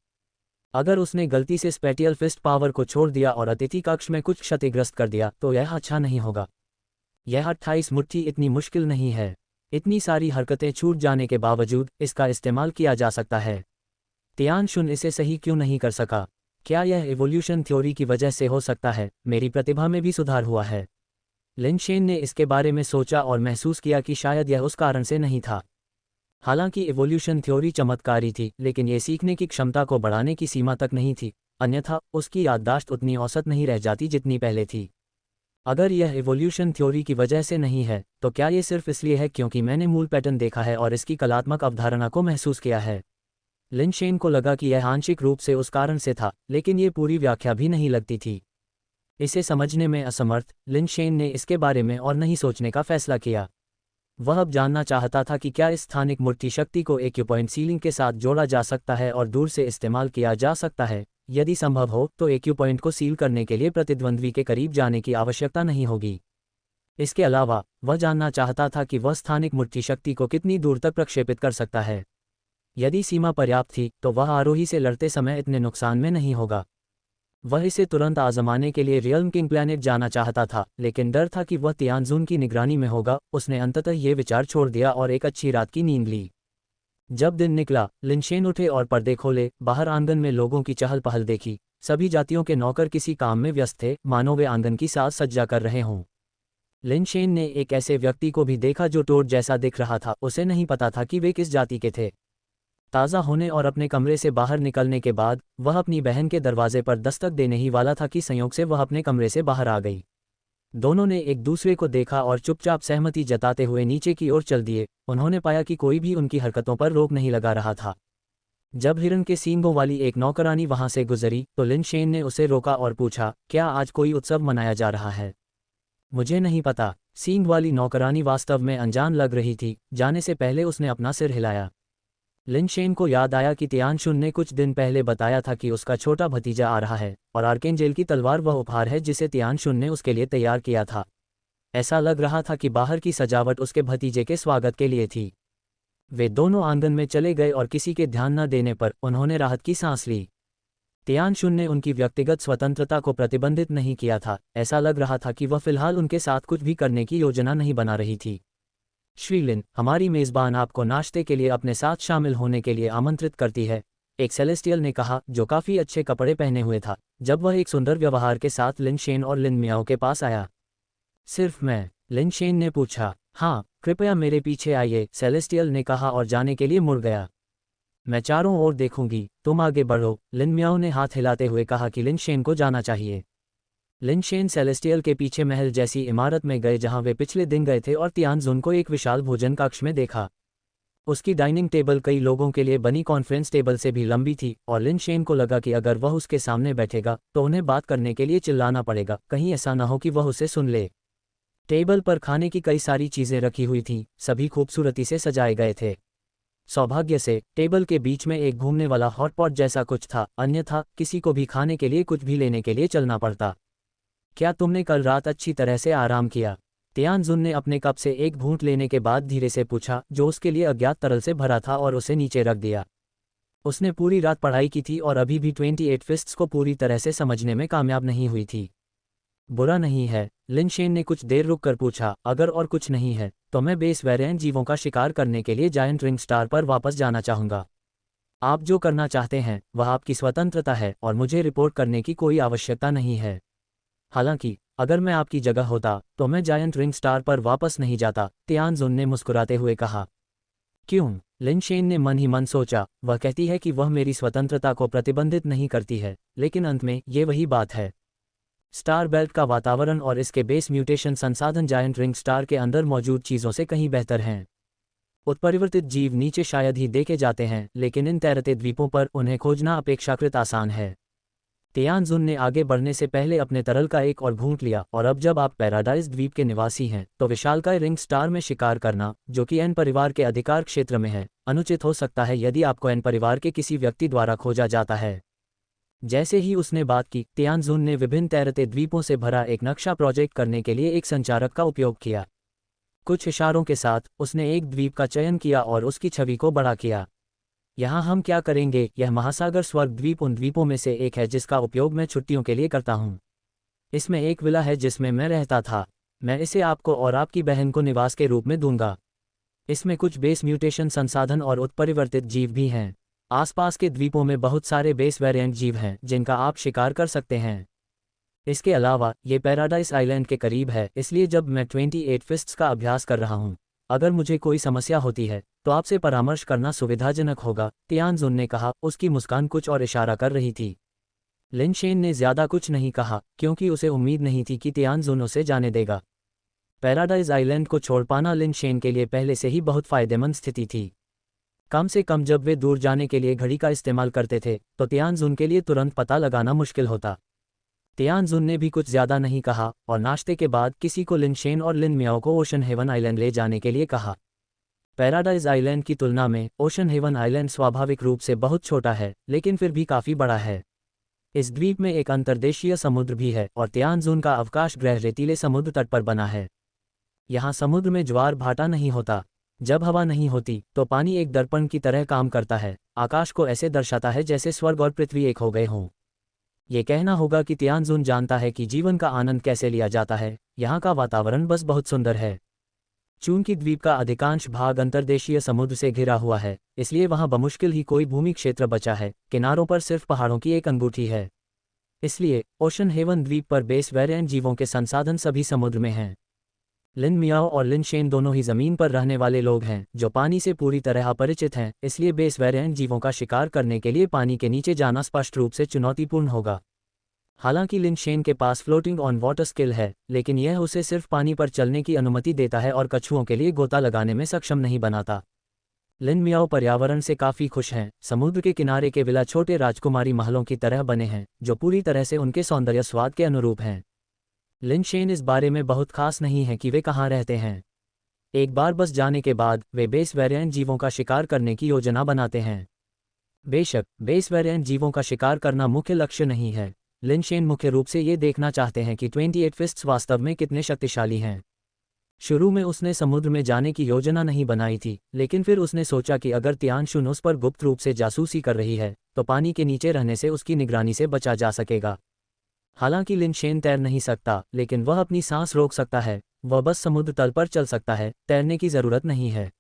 अगर उसने गलती से स्पेटियल फिस्ट पावर को छोड़ दिया और अतिथि कक्ष में कुछ क्षतिग्रस्त कर दिया तो यह अच्छा नहीं होगा। यह 28 मुट्ठी इतनी मुश्किल नहीं है। इतनी सारी हरकतें छूट जाने के बावजूद इसका इस्तेमाल किया जा सकता है। तियानशुन इसे सही क्यों नहीं कर सका? क्या यह इवोल्यूशन थ्योरी की वजह से हो सकता है? मेरी प्रतिभा में भी सुधार हुआ है। लिन शेन ने इसके बारे में सोचा और महसूस किया कि शायद यह उस कारण से नहीं था। हालांकि इवोल्यूशन थ्योरी चमत्कारी थी, लेकिन ये सीखने की क्षमता को बढ़ाने की सीमा तक नहीं थी, अन्यथा उसकी याददाश्त उतनी औसत नहीं रह जाती जितनी पहले थी। अगर यह इवोल्यूशन थ्योरी की वजह से नहीं है, तो क्या ये सिर्फ इसलिए है क्योंकि मैंने मूल पैटर्न देखा है और इसकी कलात्मक अवधारणा को महसूस किया है? लिन शेन को लगा कि यह आंशिक रूप से उस कारण से था, लेकिन ये पूरी व्याख्या भी नहीं लगती थी। इसे समझने में असमर्थ, लिन शेन ने इसके बारे में और नहीं सोचने का फैसला किया। वह अब जानना चाहता था कि क्या इस स्थानिक मूर्ति शक्ति को एक्यूपॉइंट सीलिंग के साथ जोड़ा जा सकता है और दूर से इस्तेमाल किया जा सकता है। यदि संभव हो तो एक्यूपॉइंट को सील करने के लिए प्रतिद्वंद्वी के करीब जाने की आवश्यकता नहीं होगी। इसके अलावा वह जानना चाहता था कि वह स्थानिक मूर्ति शक्ति को कितनी दूर तक प्रक्षेपित कर सकता है। यदि सीमा पर्याप्त थी तो वह आरोही से लड़ते समय इतने नुकसान में नहीं होगा। वह इसे तुरंत आजमाने के लिए रियल्म किंग प्लैनेट जाना चाहता था, लेकिन डर था कि वह तियानजुन की निगरानी में होगा। उसने अंततः ये विचार छोड़ दिया और एक अच्छी रात की नींद ली। जब दिन निकला, लिनशेन उठे और पर्दे खोले, बाहर आंगन में लोगों की चहल पहल देखी। सभी जातियों के नौकर किसी काम में व्यस्त थे, मानो वे आंगन की साज सज्जा कर रहे हों। लिनशेन ने एक ऐसे व्यक्ति को भी देखा जो टोड जैसा दिख रहा था, उसे नहीं पता था कि वे किस जाति के थे। ताज़ा होने और अपने कमरे से बाहर निकलने के बाद वह अपनी बहन के दरवाजे पर दस्तक देने ही वाला था कि संयोग से वह अपने कमरे से बाहर आ गई। दोनों ने एक दूसरे को देखा और चुपचाप सहमति जताते हुए नीचे की ओर चल दिए। उन्होंने पाया कि कोई भी उनकी हरकतों पर रोक नहीं लगा रहा था। जब हिरन के सींगों वाली एक नौकरानी वहां से गुजरी तो लिनशेन ने उसे रोका और पूछा, क्या आज कोई उत्सव मनाया जा रहा है? मुझे नहीं पता। सींग वाली नौकरानी वास्तव में अनजान लग रही थी। जाने से पहले उसने अपना सिर हिलाया। लिनशेन को याद आया कि तियानशुन ने कुछ दिन पहले बताया था कि उसका छोटा भतीजा आ रहा है और आर्केंजेल की तलवार वह उपहार है जिसे तियानशुन ने उसके लिए तैयार किया था। ऐसा लग रहा था कि बाहर की सजावट उसके भतीजे के स्वागत के लिए थी। वे दोनों आंगन में चले गए और किसी के ध्यान न देने पर उन्होंने राहत की सांस ली। तियानशुन ने उनकी व्यक्तिगत स्वतंत्रता को प्रतिबंधित नहीं किया था। ऐसा लग रहा था कि वह फिलहाल उनके साथ कुछ भी करने की योजना नहीं बना रही थी। श्री लिन, हमारी मेज़बान आपको नाश्ते के लिए अपने साथ शामिल होने के लिए आमंत्रित करती है, एक सेलेस्टियल ने कहा जो काफ़ी अच्छे कपड़े पहने हुए था, जब वह एक सुंदर व्यवहार के साथ लिनशेन और लिन मियाओ के पास आया। सिर्फ मैं? लिनशेन ने पूछा। हाँ, कृपया मेरे पीछे आइए, सेलेस्टियल ने कहा और जाने के लिए मुड़ गया। मैं चारों ओर देखूंगी, तुम आगे बढ़ो, लिन मियाओ ने हाथ हिलाते हुए कहा कि लिनशेन को जाना चाहिए। लिनशेन सेलेस्टियल के पीछे महल जैसी इमारत में गए जहां वे पिछले दिन गए थे और तियानजुन को एक विशाल भोजन कक्ष में देखा। उसकी डाइनिंग टेबल कई लोगों के लिए बनी कॉन्फ्रेंस टेबल से भी लंबी थी और लिनशेन को लगा कि अगर वह उसके सामने बैठेगा तो उन्हें बात करने के लिए चिल्लाना पड़ेगा, कहीं ऐसा न हो कि वह उसे सुन ले। टेबल पर खाने की कई सारी चीज़ें रखी हुई थीं, सभी खूबसूरती से सजाए गए थे। सौभाग्य से टेबल के बीच में एक घूमने वाला हॉटपॉट जैसा कुछ था, अन्यथा किसी को भी खाने के लिए कुछ भी लेने के लिए चलना पड़ता। क्या तुमने कल रात अच्छी तरह से आराम किया? तियानजुन ने अपने कप से एक घूंट लेने के बाद धीरे से पूछा, जो उसके लिए अज्ञात तरल से भरा था, और उसे नीचे रख दिया। उसने पूरी रात पढ़ाई की थी और अभी भी 28 फिस्ट्स को पूरी तरह से समझने में कामयाब नहीं हुई थी। बुरा नहीं है, लिनशेन ने कुछ देर रुक कर पूछा। अगर और कुछ नहीं है तो मैं बेस वेरिएंट जीवों का शिकार करने के लिए जायंट रिंग स्टार पर वापस जाना चाहूँगा। आप जो करना चाहते हैं वह आपकी स्वतंत्रता है और मुझे रिपोर्ट करने की कोई आवश्यकता नहीं है। हालांकि अगर मैं आपकी जगह होता तो मैं जायंट रिंग स्टार पर वापस नहीं जाता, तियानजुन ने मुस्कुराते हुए कहा। क्यों? लिनशेन ने मन ही मन सोचा। वह कहती है कि वह मेरी स्वतंत्रता को प्रतिबंधित नहीं करती है, लेकिन अंत में ये वही बात है। स्टार बेल्ट का वातावरण और इसके बेस म्यूटेशन संसाधन जायंट रिंग स्टार के अंदर मौजूद चीज़ों से कहीं बेहतर हैं। उत्परिवर्तित जीव नीचे शायद ही देखे जाते हैं, लेकिन इन तैरते द्वीपों पर उन्हें खोजना अपेक्षाकृत आसान है। तियानजुन ने आगे बढ़ने से पहले अपने तरल का एक और घूंट लिया। और अब जब आप पैराडाइज द्वीप के निवासी हैं तो विशालकाय रिंग स्टार में शिकार करना, जो कि एन परिवार के अधिकार क्षेत्र में है, अनुचित हो सकता है यदि आपको एन परिवार के किसी व्यक्ति द्वारा खोजा जाता है। जैसे ही उसने बात की, तियानजुन ने विभिन्न तैरते द्वीपों से भरा एक नक्शा प्रोजेक्ट करने के लिए एक संचारक का उपयोग किया। कुछ इशारों के साथ उसने एक द्वीप का चयन किया और उसकी छवि को बड़ा किया। यहाँ हम क्या करेंगे? यह महासागर स्वर्ग द्वीप उन द्वीपों में से एक है जिसका उपयोग मैं छुट्टियों के लिए करता हूँ। इसमें एक विला है जिसमें मैं रहता था। मैं इसे आपको और आपकी बहन को निवास के रूप में दूंगा। इसमें कुछ बेस म्यूटेशन संसाधन और उत्परिवर्तित जीव भी हैं। आसपास के द्वीपों में बहुत सारे बेस वेरिएंट जीव हैं जिनका आप शिकार कर सकते हैं। इसके अलावा ये पैराडाइज आइलैंड के करीब है, इसलिए जब मैं 28 फिस्ट्स का अभ्यास कर रहा हूँ, अगर मुझे कोई समस्या होती है तो आपसे परामर्श करना सुविधाजनक होगा, तियानजुन ने कहा। उसकी मुस्कान कुछ और इशारा कर रही थी। लिनशेन ने ज्यादा कुछ नहीं कहा क्योंकि उसे उम्मीद नहीं थी कि तियानजुन उसे जाने देगा। पैराडाइज आइलैंड को छोड़ पाना लिनशेन के लिए पहले से ही बहुत फायदेमंद स्थिति थी। कम से कम जब वे दूर जाने के लिए घड़ी का इस्तेमाल करते थे तो तियानजुन के लिए तुरंत पता लगाना मुश्किल होता। तियानजुन ने भी कुछ ज्यादा नहीं कहा और नाश्ते के बाद किसी को लिनशेन और लिन मियाओ को ओशन हेवन आइलैंड ले जाने के लिए कहा। पैराडाइज आइलैंड की तुलना में ओशन हेवन आइलैंड स्वाभाविक रूप से बहुत छोटा है, लेकिन फिर भी काफ़ी बड़ा है। इस द्वीप में एक अंतर्देशीय समुद्र भी है और तियानजुन का अवकाश गृह रेतीले समुद्र तट पर बना है। यहाँ समुद्र में ज्वार भाटा नहीं होता। जब हवा नहीं होती तो पानी एक दर्पण की तरह काम करता है, आकाश को ऐसे दर्शाता है जैसे स्वर्ग और पृथ्वी एक हो गए हों। ये कहना होगा कि तियानजुन जानता है कि जीवन का आनंद कैसे लिया जाता है। यहाँ का वातावरण बस बहुत सुंदर है। चूंकि द्वीप का अधिकांश भाग अंतर्देशीय समुद्र से घिरा हुआ है, इसलिए वहां बमुश्किल ही कोई भूमि क्षेत्र बचा है, किनारों पर सिर्फ पहाड़ों की एक अंगूठी है। इसलिए ओशन हेवन द्वीप पर बेस वेरिएंट जीवों के संसाधन सभी समुद्र में हैं। लिन मियाओ और लिन शेन दोनों ही जमीन पर रहने वाले लोग हैं जो पानी से पूरी तरह अपरिचित हैं, इसलिए बेस वेरिएंट जीवों का शिकार करने के लिए पानी के नीचे जाना स्पष्ट रूप से चुनौतीपूर्ण होगा। हालांकि लिन शेन के पास फ्लोटिंग ऑन वाटर स्किल है, लेकिन यह उसे सिर्फ पानी पर चलने की अनुमति देता है और कछुओं के लिए गोता लगाने में सक्षम नहीं बनाता। लिन मियाओ पर्यावरण से काफ़ी खुश हैं। समुद्र के किनारे के विला छोटे राजकुमारी महलों की तरह बने हैं जो पूरी तरह से उनके सौंदर्य स्वाद के अनुरूप हैं। लिन शेन इस बारे में बहुत खास नहीं है कि वे कहाँ रहते हैं। एक बार बस जाने के बाद वे बेस वेरिएंट जीवों का शिकार करने की योजना बनाते हैं। बेशक बेस वेरिएंट जीवों का शिकार करना मुख्य लक्ष्य नहीं है। लिन शेन मुख्य रूप से ये देखना चाहते हैं कि 28 फिस्ट्स वास्तव में कितने शक्तिशाली हैं। शुरू में उसने समुद्र में जाने की योजना नहीं बनाई थी, लेकिन फिर उसने सोचा कि अगर तियानशुन उस पर गुप्त रूप से जासूसी कर रही है तो पानी के नीचे रहने से उसकी निगरानी से बचा जा सकेगा। हालांकि लिन शेन तैर नहीं सकता, लेकिन वह अपनी सांस रोक सकता है। वह बस समुद्र तल पर चल सकता है, तैरने की जरूरत नहीं है।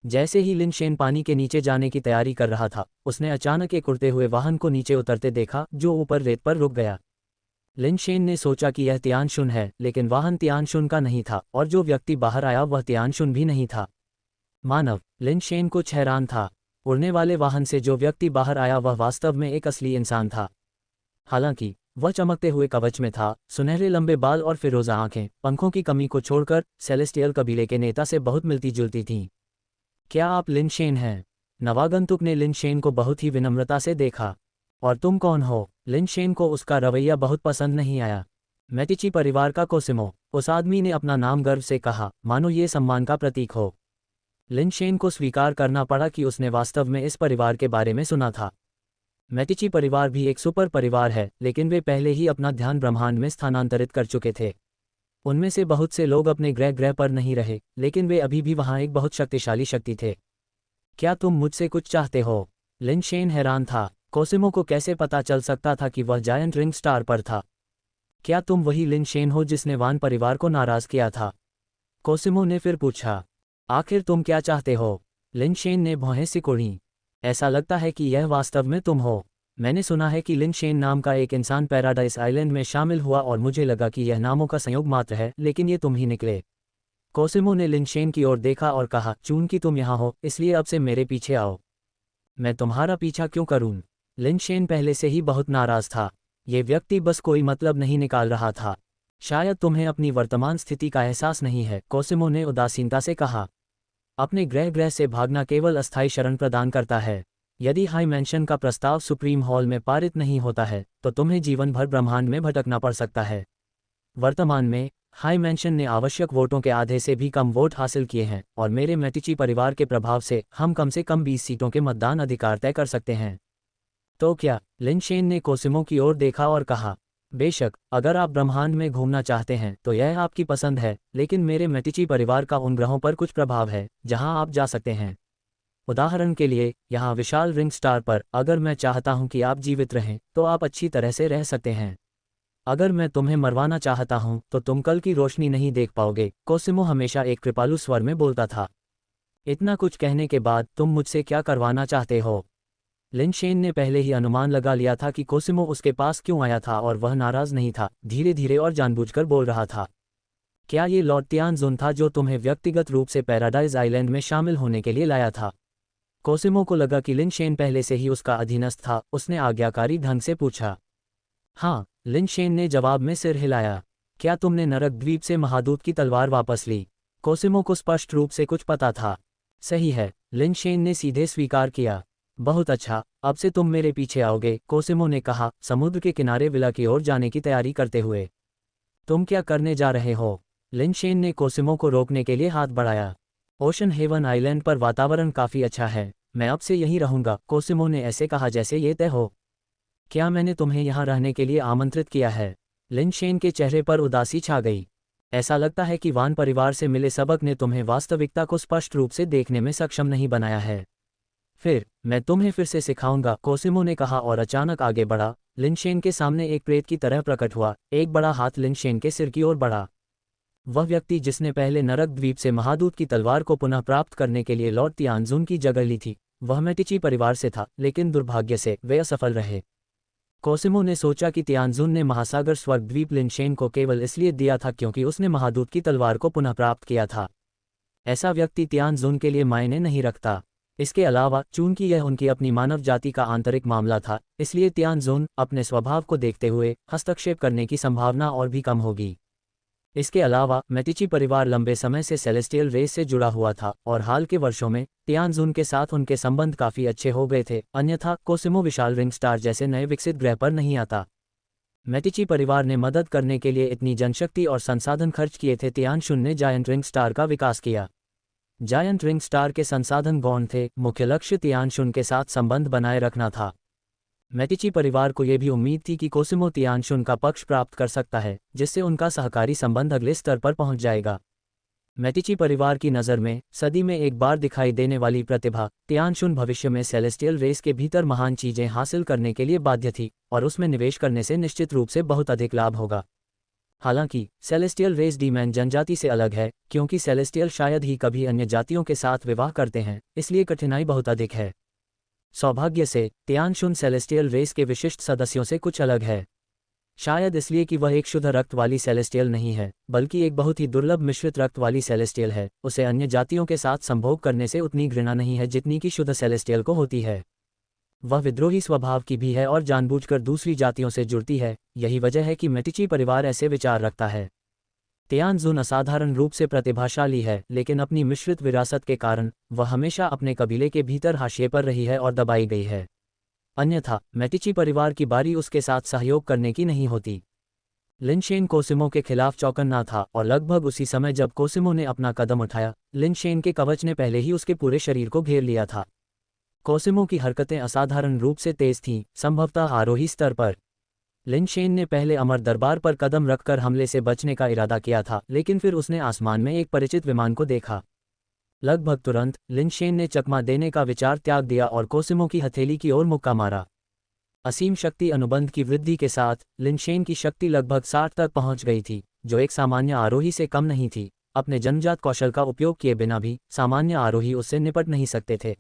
जैसे ही लिन शेन पानी के नीचे जाने की तैयारी कर रहा था, उसने अचानक एक उड़ते हुए वाहन को नीचे उतरते देखा जो ऊपर रेत पर रुक गया। लिन शेन ने सोचा कि यह तियानशुन है, लेकिन वाहन तियानशुन का नहीं था और जो व्यक्ति बाहर आया वह तियानशुन भी नहीं था। मानव। लिन शेन कुछ हैरान था। उड़ने वाले वाहन से जो व्यक्ति बाहर आया वह वास्तव में एक असली इंसान था। हालांकि वह चमकते हुए कवच में था, सुनहरे लंबे बाल और फिरोजा आंखें पंखों की कमी को छोड़कर सेलेस्टियल कबीले के नेता से बहुत मिलती जुलती थीं। क्या आप लिन शेन हैं? नवागंतुक ने लिन शेन को बहुत ही विनम्रता से देखा। और तुम कौन हो? लिन शेन को उसका रवैया बहुत पसंद नहीं आया। मेटिची परिवार का कोसिमो, उस आदमी ने अपना नाम गर्व से कहा, मानो ये सम्मान का प्रतीक हो। लिन शेन को स्वीकार करना पड़ा कि उसने वास्तव में इस परिवार के बारे में सुना था। मेटिची परिवार भी एक सुपर परिवार है, लेकिन वे पहले ही अपना ध्यान ब्रह्मांड में स्थानांतरित कर चुके थे। उनमें से बहुत से लोग अपने ग्रह पर नहीं रहे, लेकिन वे अभी भी वहां एक बहुत शक्तिशाली शक्ति थे। क्या तुम मुझसे कुछ चाहते हो? लिन शेन हैरान था। कोसिमो को कैसे पता चल सकता था कि वह जायंट रिंग स्टार पर था? क्या तुम वही लिन शेन हो जिसने वान परिवार को नाराज किया था? कोसिमो ने फिर पूछा। आखिर तुम क्या चाहते हो? लिन शेन ने भौहें सिकोड़ी। ऐसा लगता है कि यह वास्तव में तुम हो। मैंने सुना है कि लिन शेन नाम का एक इंसान पैराडाइस आइलैंड में शामिल हुआ और मुझे लगा कि यह नामों का संयोग मात्र है, लेकिन ये तुम ही निकले। कोसिमो ने लिन शेन की ओर देखा और कहा, चूंकि तुम यहाँ हो इसलिए अब से मेरे पीछे आओ। मैं तुम्हारा पीछा क्यों करूं? लिन शेन पहले से ही बहुत नाराज था। ये व्यक्ति बस कोई मतलब नहीं निकाल रहा था। शायद तुम्हें अपनी वर्तमान स्थिति का एहसास नहीं है, कोसिमो ने उदासीनता से कहा। अपने ग्रह से भागना केवल अस्थायी शरण प्रदान करता है। यदि हाई मैंशन का प्रस्ताव सुप्रीम हॉल में पारित नहीं होता है तो तुम्हें जीवन भर ब्रह्मांड में भटकना पड़ सकता है। वर्तमान में हाई मैंशन ने आवश्यक वोटों के आधे से भी कम वोट हासिल किए हैं और मेरे मेटिची परिवार के प्रभाव से हम कम 20 सीटों के मतदान अधिकार तय कर सकते हैं। तो क्या? लिन शेन ने कोसिमो की ओर देखा और कहा, बेशक अगर आप ब्रह्मांड में घूमना चाहते हैं तो यह आपकी पसंद है, लेकिन मेरे मेटिची परिवार का उन ग्रहों पर कुछ प्रभाव है जहां आप जा सकते हैं। उदाहरण के लिए यहाँ विशाल रिंग स्टार पर अगर मैं चाहता हूं कि आप जीवित रहें तो आप अच्छी तरह से रह सकते हैं। अगर मैं तुम्हें मरवाना चाहता हूं तो तुम कल की रोशनी नहीं देख पाओगे। कोसिमो हमेशा एक कृपालु स्वर में बोलता था। इतना कुछ कहने के बाद तुम मुझसे क्या करवाना चाहते हो? लिन शेन ने पहले ही अनुमान लगा लिया था कि कोसिमो उसके पास क्यों आया था और वह नाराज नहीं था, धीरे धीरे और जानबूझकर बोल रहा था। क्या ये लॉर्ड तियानजुन था जो तुम्हें व्यक्तिगत रूप से पैराडाइज आइलैंड में शामिल होने के लिए लाया था? कोसिमो को लगा कि लिन शेन पहले से ही उसका अधीनस्थ था। उसने आज्ञाकारी ढंग से पूछा। हाँ, लिन शेन ने जवाब में सिर हिलाया। क्या तुमने नरक द्वीप से महादूत की तलवार वापस ली? कोसिमो को स्पष्ट रूप से कुछ पता था। सही है, लिन शेन ने सीधे स्वीकार किया। बहुत अच्छा, अब से तुम मेरे पीछे आओगे, कोसिमो ने कहा, समुद्र के किनारे विला की ओर जाने की तैयारी करते हुए। तुम क्या करने जा रहे हो? लिन शेन ने कोसिमो को रोकने के लिए हाथ बढ़ाया। ओशन हेवन आइलैंड पर वातावरण काफ़ी अच्छा है, मैं अब से यहीं रहूंगा, कोसिमो ने ऐसे कहा जैसे ये तय हो। क्या मैंने तुम्हें यहाँ रहने के लिए आमंत्रित किया है? लिन शेन के चेहरे पर उदासी छा गई। ऐसा लगता है कि वान परिवार से मिले सबक ने तुम्हें वास्तविकता को स्पष्ट रूप से देखने में सक्षम नहीं बनाया है। फिर मैं तुम्हें फिर से सिखाऊंगा, कोसिमो ने कहा और अचानक आगे बढ़ा। लिन शेन के सामने एक प्रेत की तरह प्रकट हुआ। एक बड़ा हाथ लिन शेन के सिर की ओर बढ़ा। वह व्यक्ति जिसने पहले नरक द्वीप से महादूत की तलवार को पुनः प्राप्त करने के लिए लॉर्ड तियानजुन की जगह ली थी, वह मेटिची परिवार से था, लेकिन दुर्भाग्य से वे असफल रहे। कोसिमो ने सोचा कि तियानजुन ने महासागर स्वर्गद्वीप लिनशेन को केवल इसलिए दिया था क्योंकि उसने महादूत की तलवार को पुनः प्राप्त किया था। ऐसा व्यक्ति तियानजुन के लिए मायने नहीं रखता। इसके अलावा चूंकि यह उनकी अपनी मानव जाति का आंतरिक मामला था, इसलिए तियानजुन अपने स्वभाव को देखते हुए हस्तक्षेप करने की संभावना और भी कम होगी। इसके अलावा मेटिची परिवार लंबे समय से सेलेस्टियल रेस से जुड़ा हुआ था और हाल के वर्षों में तियानजुन के साथ उनके संबंध काफी अच्छे हो गए थे, अन्यथा कोसिमो विशाल रिंग स्टार जैसे नए विकसित ग्रह पर नहीं आता। मेटिची परिवार ने मदद करने के लिए इतनी जनशक्ति और संसाधन खर्च किए थे। तियानजुन ने जायंट रिंग स्टार का विकास किया। जायंट रिंग स्टार के संसाधन गौण थे, मुख्य लक्ष्य तियानजुन के साथ संबंध बनाए रखना था। मेटिची परिवार को यह भी उम्मीद थी कि कोसिमो तियानजुन का पक्ष प्राप्त कर सकता है, जिससे उनका सहकारी संबंध अगले स्तर पर पहुंच जाएगा। मेटिची परिवार की नज़र में सदी में एक बार दिखाई देने वाली प्रतिभा तियानजुन भविष्य में सेलेस्टियल रेस के भीतर महान चीजें हासिल करने के लिए बाध्य थी और उसमें निवेश करने से निश्चित रूप से बहुत अधिक लाभ होगा। हालांकि सेलेस्टियल रेस डीमैन जनजाति से अलग है, क्योंकि सेलेस्टियल शायद ही कभी अन्य जातियों के साथ विवाह करते हैं, इसलिए कठिनाई बहुत अधिक है। सौभाग्य से तियानजुन सेलेस्टियल रेस के विशिष्ट सदस्यों से कुछ अलग है। शायद इसलिए कि वह एक शुद्ध रक्त वाली सेलेस्टियल नहीं है, बल्कि एक बहुत ही दुर्लभ मिश्रित रक्त वाली सेलेस्टियल है। उसे अन्य जातियों के साथ संभोग करने से उतनी घृणा नहीं है जितनी कि शुद्ध सेलेस्टियल को होती है। वह विद्रोही स्वभाव की भी है और जानबूझकर दूसरी जातियों से जुड़ती है। यही वजह है कि मेटिची परिवार ऐसे विचार रखता है। तियानजुन असाधारण रूप से प्रतिभाशाली है, लेकिन अपनी मिश्रित विरासत के कारण वह हमेशा अपने कबीले के भीतर हाशिए पर रही है और दबाई गई है। अन्यथा मेटिची परिवार की बारी उसके साथ सहयोग करने की नहीं होती। लिनशेन कोसिमो के खिलाफ चौकन्ना था और लगभग उसी समय जब कोसिमो ने अपना कदम उठाया, लिनशेन के कवच ने पहले ही उसके पूरे शरीर को घेर लिया था। कोसिमो की हरकतें असाधारण रूप से तेज थीं, संभवतः आरोही स्तर पर। लिनशेन ने पहले अमर दरबार पर कदम रखकर हमले से बचने का इरादा किया था, लेकिन फिर उसने आसमान में एक परिचित विमान को देखा। लगभग तुरंत लिनशेन ने चकमा देने का विचार त्याग दिया और कोसिमो की हथेली की ओर मुक्का मारा। असीम शक्ति अनुबंध की वृद्धि के साथ लिनशेन की शक्ति लगभग 60 तक पहुंच गई थी, जो एक सामान्य आरोही से कम नहीं थी। अपने जन्मजात कौशल का उपयोग किए बिना भी सामान्य आरोही उससे निपट नहीं सकते थे।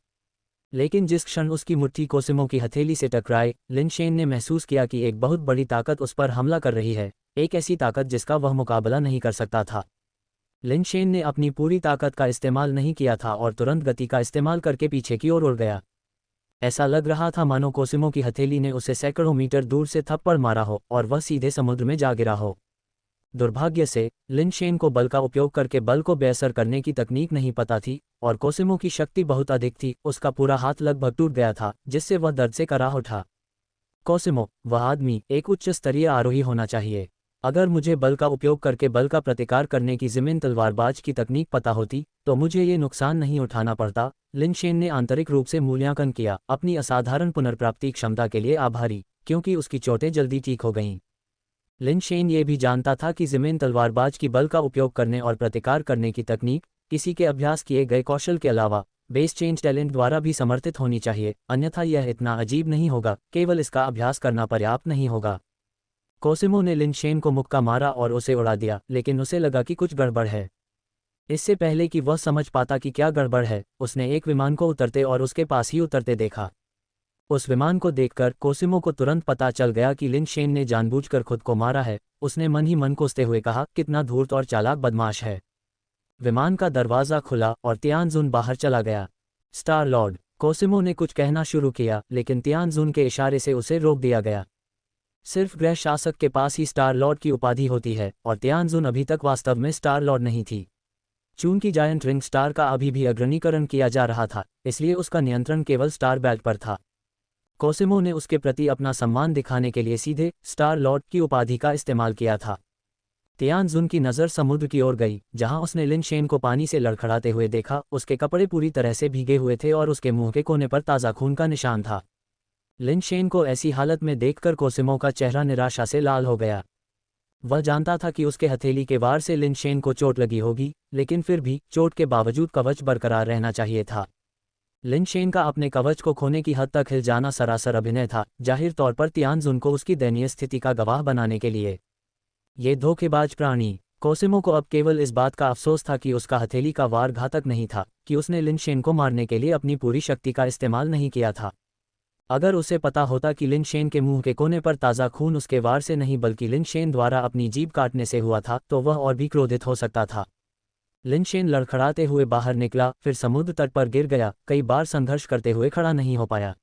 लेकिन जिस क्षण उसकी मुट्ठी कोसिमो की हथेली से टकराई, लिनशेन ने महसूस किया कि एक बहुत बड़ी ताकत उस पर हमला कर रही है, एक ऐसी ताकत जिसका वह मुकाबला नहीं कर सकता था। लिनशेन ने अपनी पूरी ताकत का इस्तेमाल नहीं किया था और तुरंत गति का इस्तेमाल करके पीछे की ओर उड़ गया। ऐसा लग रहा था मानो कोसिमो की हथेली ने उसे सैकड़ों मीटर दूर से थप्पड़ मारा हो और वह सीधे समुद्र में जा गिरा हो। दुर्भाग्य से लिनशेन को बल का उपयोग करके बल को बेअसर करने की तकनीक नहीं पता थी और कोसिमो की शक्ति बहुत अधिक थी। उसका पूरा हाथ लगभग टूट गया था, जिससे वह दर्द से कराह उठा। कोसिमो, वह आदमी एक उच्च स्तरीय आरोही होना चाहिए। अगर मुझे बल का उपयोग करके बल का प्रतिकार करने की ज़मीन तलवारबाज की तकनीक पता होती तो मुझे ये नुकसान नहीं उठाना पड़ता। लिनशेन ने आंतरिक रूप से मूल्यांकन किया, अपनी असाधारण पुनर्प्राप्ति क्षमता के लिए आभारी, क्योंकि उसकी चोटें जल्दी ठीक हो गईं। लिनशेन ये भी जानता था कि ज़मीन तलवारबाज की बल का उपयोग करने और प्रतिकार करने की तकनीक किसी के अभ्यास किए गए कौशल के अलावा बेस चेंज टैलेंट द्वारा भी समर्थित होनी चाहिए, अन्यथा यह इतना अजीब नहीं होगा। केवल इसका अभ्यास करना पर्याप्त नहीं होगा। कोसिमो ने लिनशेन को मुक्का मारा और उसे उड़ा दिया, लेकिन उसे लगा कि कुछ गड़बड़ है। इससे पहले कि वह समझ पाता कि क्या गड़बड़ है, उसने एक विमान को उतरते और उसके पास ही उतरते देखा। उस विमान को देखकर कोसिमो को तुरंत पता चल गया कि लिनशेन ने जानबूझकर खुद को मारा है। उसने मन ही मन कोसते हुए कहा, कितना धूर्त और चालाक बदमाश है। विमान का दरवाज़ा खुला और तियानजुन बाहर चला गया। स्टार लॉर्ड, कोसिमो ने कुछ कहना शुरू किया, लेकिन तियानजुन के इशारे से उसे रोक दिया गया। सिर्फ ग्रह शासक के पास ही स्टार लॉर्ड की उपाधि होती है और तियानजुन अभी तक वास्तव में स्टार लॉर्ड नहीं थी। चूंकि जायंट रिंग स्टार का अभी भी अग्रनीकरण किया जा रहा था, इसलिए उसका नियंत्रण केवल स्टार बेल्ट पर था। कोसिमो ने उसके प्रति अपना सम्मान दिखाने के लिए सीधे स्टार लॉर्ड की उपाधि का इस्तेमाल किया था। तियानजुन की नज़र समुद्र की ओर गई, जहां उसने लिनशेन को पानी से लड़खड़ाते हुए देखा। उसके कपड़े पूरी तरह से भीगे हुए थे और उसके मुंह के कोने पर ताज़ा खून का निशान था। लिनशेन को ऐसी हालत में देखकर कोसिमो का चेहरा निराशा से लाल हो गया। वह जानता था कि उसके हथेली के वार से लिनशेन को चोट लगी होगी, लेकिन फिर भी चोट के बावजूद कवच बरकरार रहना चाहिए था। लिनशेन का अपने कवच को खोने की हद तक हिल जाना सरासर अभिनय था, जाहिर तौर पर तियानजुन को उसकी दयनीय स्थिति का गवाह बनाने के लिए। ये धोखेबाज प्राणी, कोसिमो को अब केवल इस बात का अफसोस था कि उसका हथेली का वार घातक नहीं था, कि उसने लिन शेन को मारने के लिए अपनी पूरी शक्ति का इस्तेमाल नहीं किया था। अगर उसे पता होता कि लिन शेन के मुंह के कोने पर ताज़ा खून उसके वार से नहीं बल्कि लिन शेन द्वारा अपनी जीभ काटने से हुआ था, तो वह और भी क्रोधित हो सकता था। लिन शेन लड़खड़ाते हुए बाहर निकला, फिर समुद्र तट पर गिर गया, कई बार संघर्ष करते हुए खड़ा नहीं हो पाया।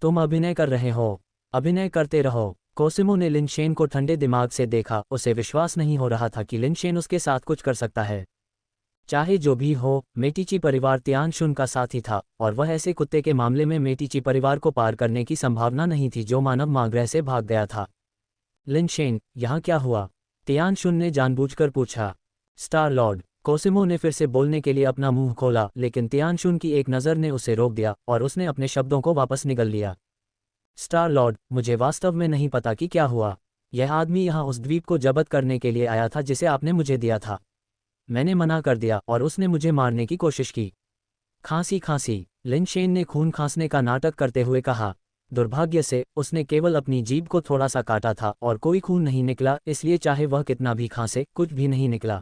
तुम अभिनय कर रहे हो, अभिनय करते रहो। कोसिमो ने लिन शेन को ठंडे दिमाग से देखा, उसे विश्वास नहीं हो रहा था कि लिन शेन उसके साथ कुछ कर सकता है। चाहे जो भी हो, मेटिची परिवार तियानशुन का साथी था, और वह ऐसे कुत्ते के मामले में मेटिची परिवार को पार करने की संभावना नहीं थी जो मानव मांगग्रह से भाग गया था। लिन शेन, यहाँ क्या हुआ? तियानशुन ने जानबूझकर पूछा। स्टार लॉर्ड, कोसिमो ने फिर से बोलने के लिए अपना मुंह खोला, लेकिन तियानशुन की एक नज़र ने उसे रोक दिया और उसने अपने शब्दों को वापस निगल लिया। स्टार लॉर्ड, मुझे वास्तव में नहीं पता कि क्या हुआ। यह आदमी यहाँ उस द्वीप को जब्त करने के लिए आया था जिसे आपने मुझे दिया था। मैंने मना कर दिया और उसने मुझे मारने की कोशिश की। खांसी खांसी, लिन शेन ने खून खांसने का नाटक करते हुए कहा। दुर्भाग्य से उसने केवल अपनी जीभ को थोड़ा सा काटा था और कोई खून नहीं निकला, इसलिए चाहे वह कितना भी खांसे, कुछ भी नहीं निकला।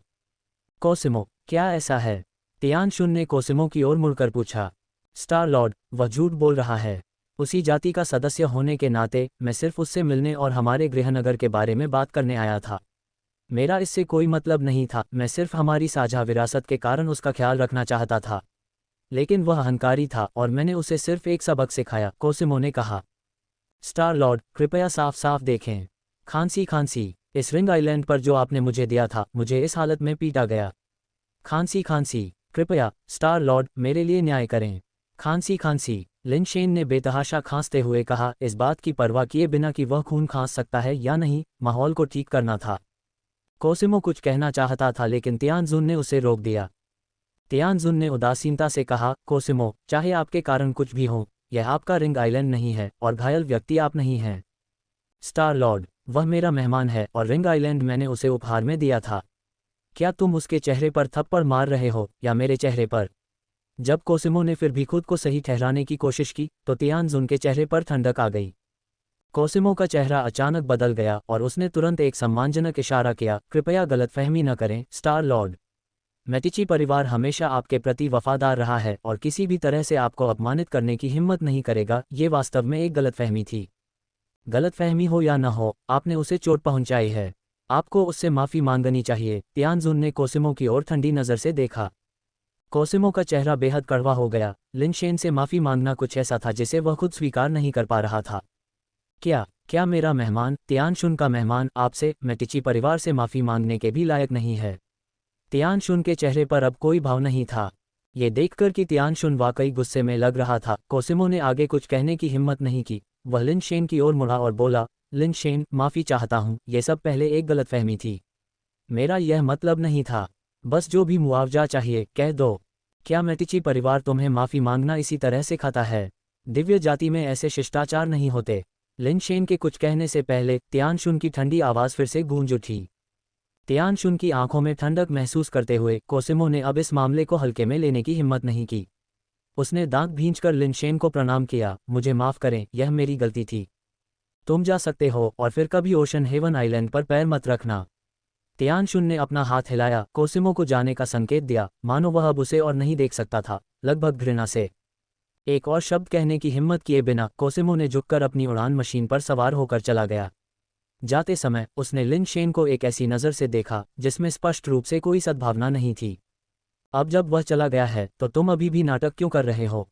कोसिमो, क्या ऐसा है? तियानशुन ने कोसिमो की ओर मुड़कर पूछा। स्टार लॉर्ड, वह झूठ बोल रहा है। उसी जाति का सदस्य होने के नाते मैं सिर्फ उससे मिलने और हमारे गृहनगर के बारे में बात करने आया था। मेरा इससे कोई मतलब नहीं था, मैं सिर्फ हमारी साझा विरासत के कारण उसका ख्याल रखना चाहता था। लेकिन वह अहंकारी था और मैंने उसे सिर्फ एक सबक सिखाया, कोसिमो ने कहा। स्टार लॉर्ड, कृपया साफ साफ देखें। खांसी खांसी, इस रिंग आइलैंड पर जो आपने मुझे दिया था, मुझे इस हालत में पीटा गया। खांसी खांसी, कृपया स्टार लॉर्ड मेरे लिए न्याय करें। खांसी खांसी, लिन शेन ने बेतहाशा खांसते हुए कहा, इस बात की परवाह किए बिना कि वह खून खांस सकता है या नहीं, माहौल को ठीक करना था। कोसिमो कुछ कहना चाहता था लेकिन तियानजुन ने उसे रोक दिया। तियानजुन ने उदासीनता से कहा, कोसिमो, चाहे आपके कारण कुछ भी हो, यह आपका रिंग आइलैंड नहीं है और घायल व्यक्ति आप नहीं हैं। स्टार लॉर्ड, वह मेरा मेहमान है और रिंग आइलैंड मैंने उसे उपहार में दिया था। क्या तुम उसके चेहरे पर थप्पड़ मार रहे हो या मेरे चेहरे पर? जब कोसिमो ने फिर भी खुद को सही ठहराने की कोशिश की तो तियानजुन के चेहरे पर ठंडक आ गई। कोसिमो का चेहरा अचानक बदल गया और उसने तुरंत एक सम्मानजनक इशारा किया, कृपया गलतफहमी न करें स्टार लॉर्ड। मेटिची परिवार हमेशा आपके प्रति वफादार रहा है और किसी भी तरह से आपको अपमानित करने की हिम्मत नहीं करेगा। ये वास्तव में एक गलतफहमी थी। गलतफहमी हो या न हो, आपने उसे चोट पहुंचाई है। आपको उससे माफ़ी मांगनी चाहिए। तियानजुन ने कोसिमो की ओर ठंडी नज़र से देखा। कोसिमो का चेहरा बेहद कड़वा हो गया। लिन शेन से माफ़ी मांगना कुछ ऐसा था जिसे वह खुद स्वीकार नहीं कर पा रहा था। क्या मेरा मेहमान, तियानशुन का मेहमान, आपसे, मेटिची परिवार से माफ़ी मांगने के भी लायक नहीं है? तियानशुन के चेहरे पर अब कोई भाव नहीं था। ये देखकर कि तियानशुन वाकई गुस्से में लग रहा था, कोसिमो ने आगे कुछ कहने की हिम्मत नहीं की। वह लिन शेन की ओर मुड़ा और बोला, लिन शेन, माफ़ी चाहता हूँ, ये सब पहले एक गलतफहमी थी। मेरा यह मतलब नहीं था। बस जो भी मुआवजा चाहिए कह दो। क्या मेटिची परिवार तुम्हें माफ़ी मांगना इसी तरह से खाता है? दिव्य जाति में ऐसे शिष्टाचार नहीं होते। लिन शेन के कुछ कहने से पहले तियानशुन की ठंडी आवाज़ फिर से गूंज उठी। तियानशुन की आंखों में ठंडक महसूस करते हुए कोसिमो ने अब इस मामले को हल्के में लेने की हिम्मत नहीं की। उसने दांत भींचकर लिन शेन को प्रणाम किया, मुझे माफ़ करें, यह मेरी गलती थी। तुम जा सकते हो और फिर कभी ओशन हेवन आइलैंड पर पैर मत रखना। तियानशुन ने अपना हाथ हिलाया, कोसिमो को जाने का संकेत दिया, मानो वह अब उसे और नहीं देख सकता था, लगभग घृणा से। एक और शब्द कहने की हिम्मत किए बिना कोसिमो ने झुककर अपनी उड़ान मशीन पर सवार होकर चला गया। जाते समय उसने लिन शेन को एक ऐसी नज़र से देखा जिसमें स्पष्ट रूप से कोई सद्भावना नहीं थी। अब जब वह चला गया है तो तुम अभी भी नाटक क्यों कर रहे हो?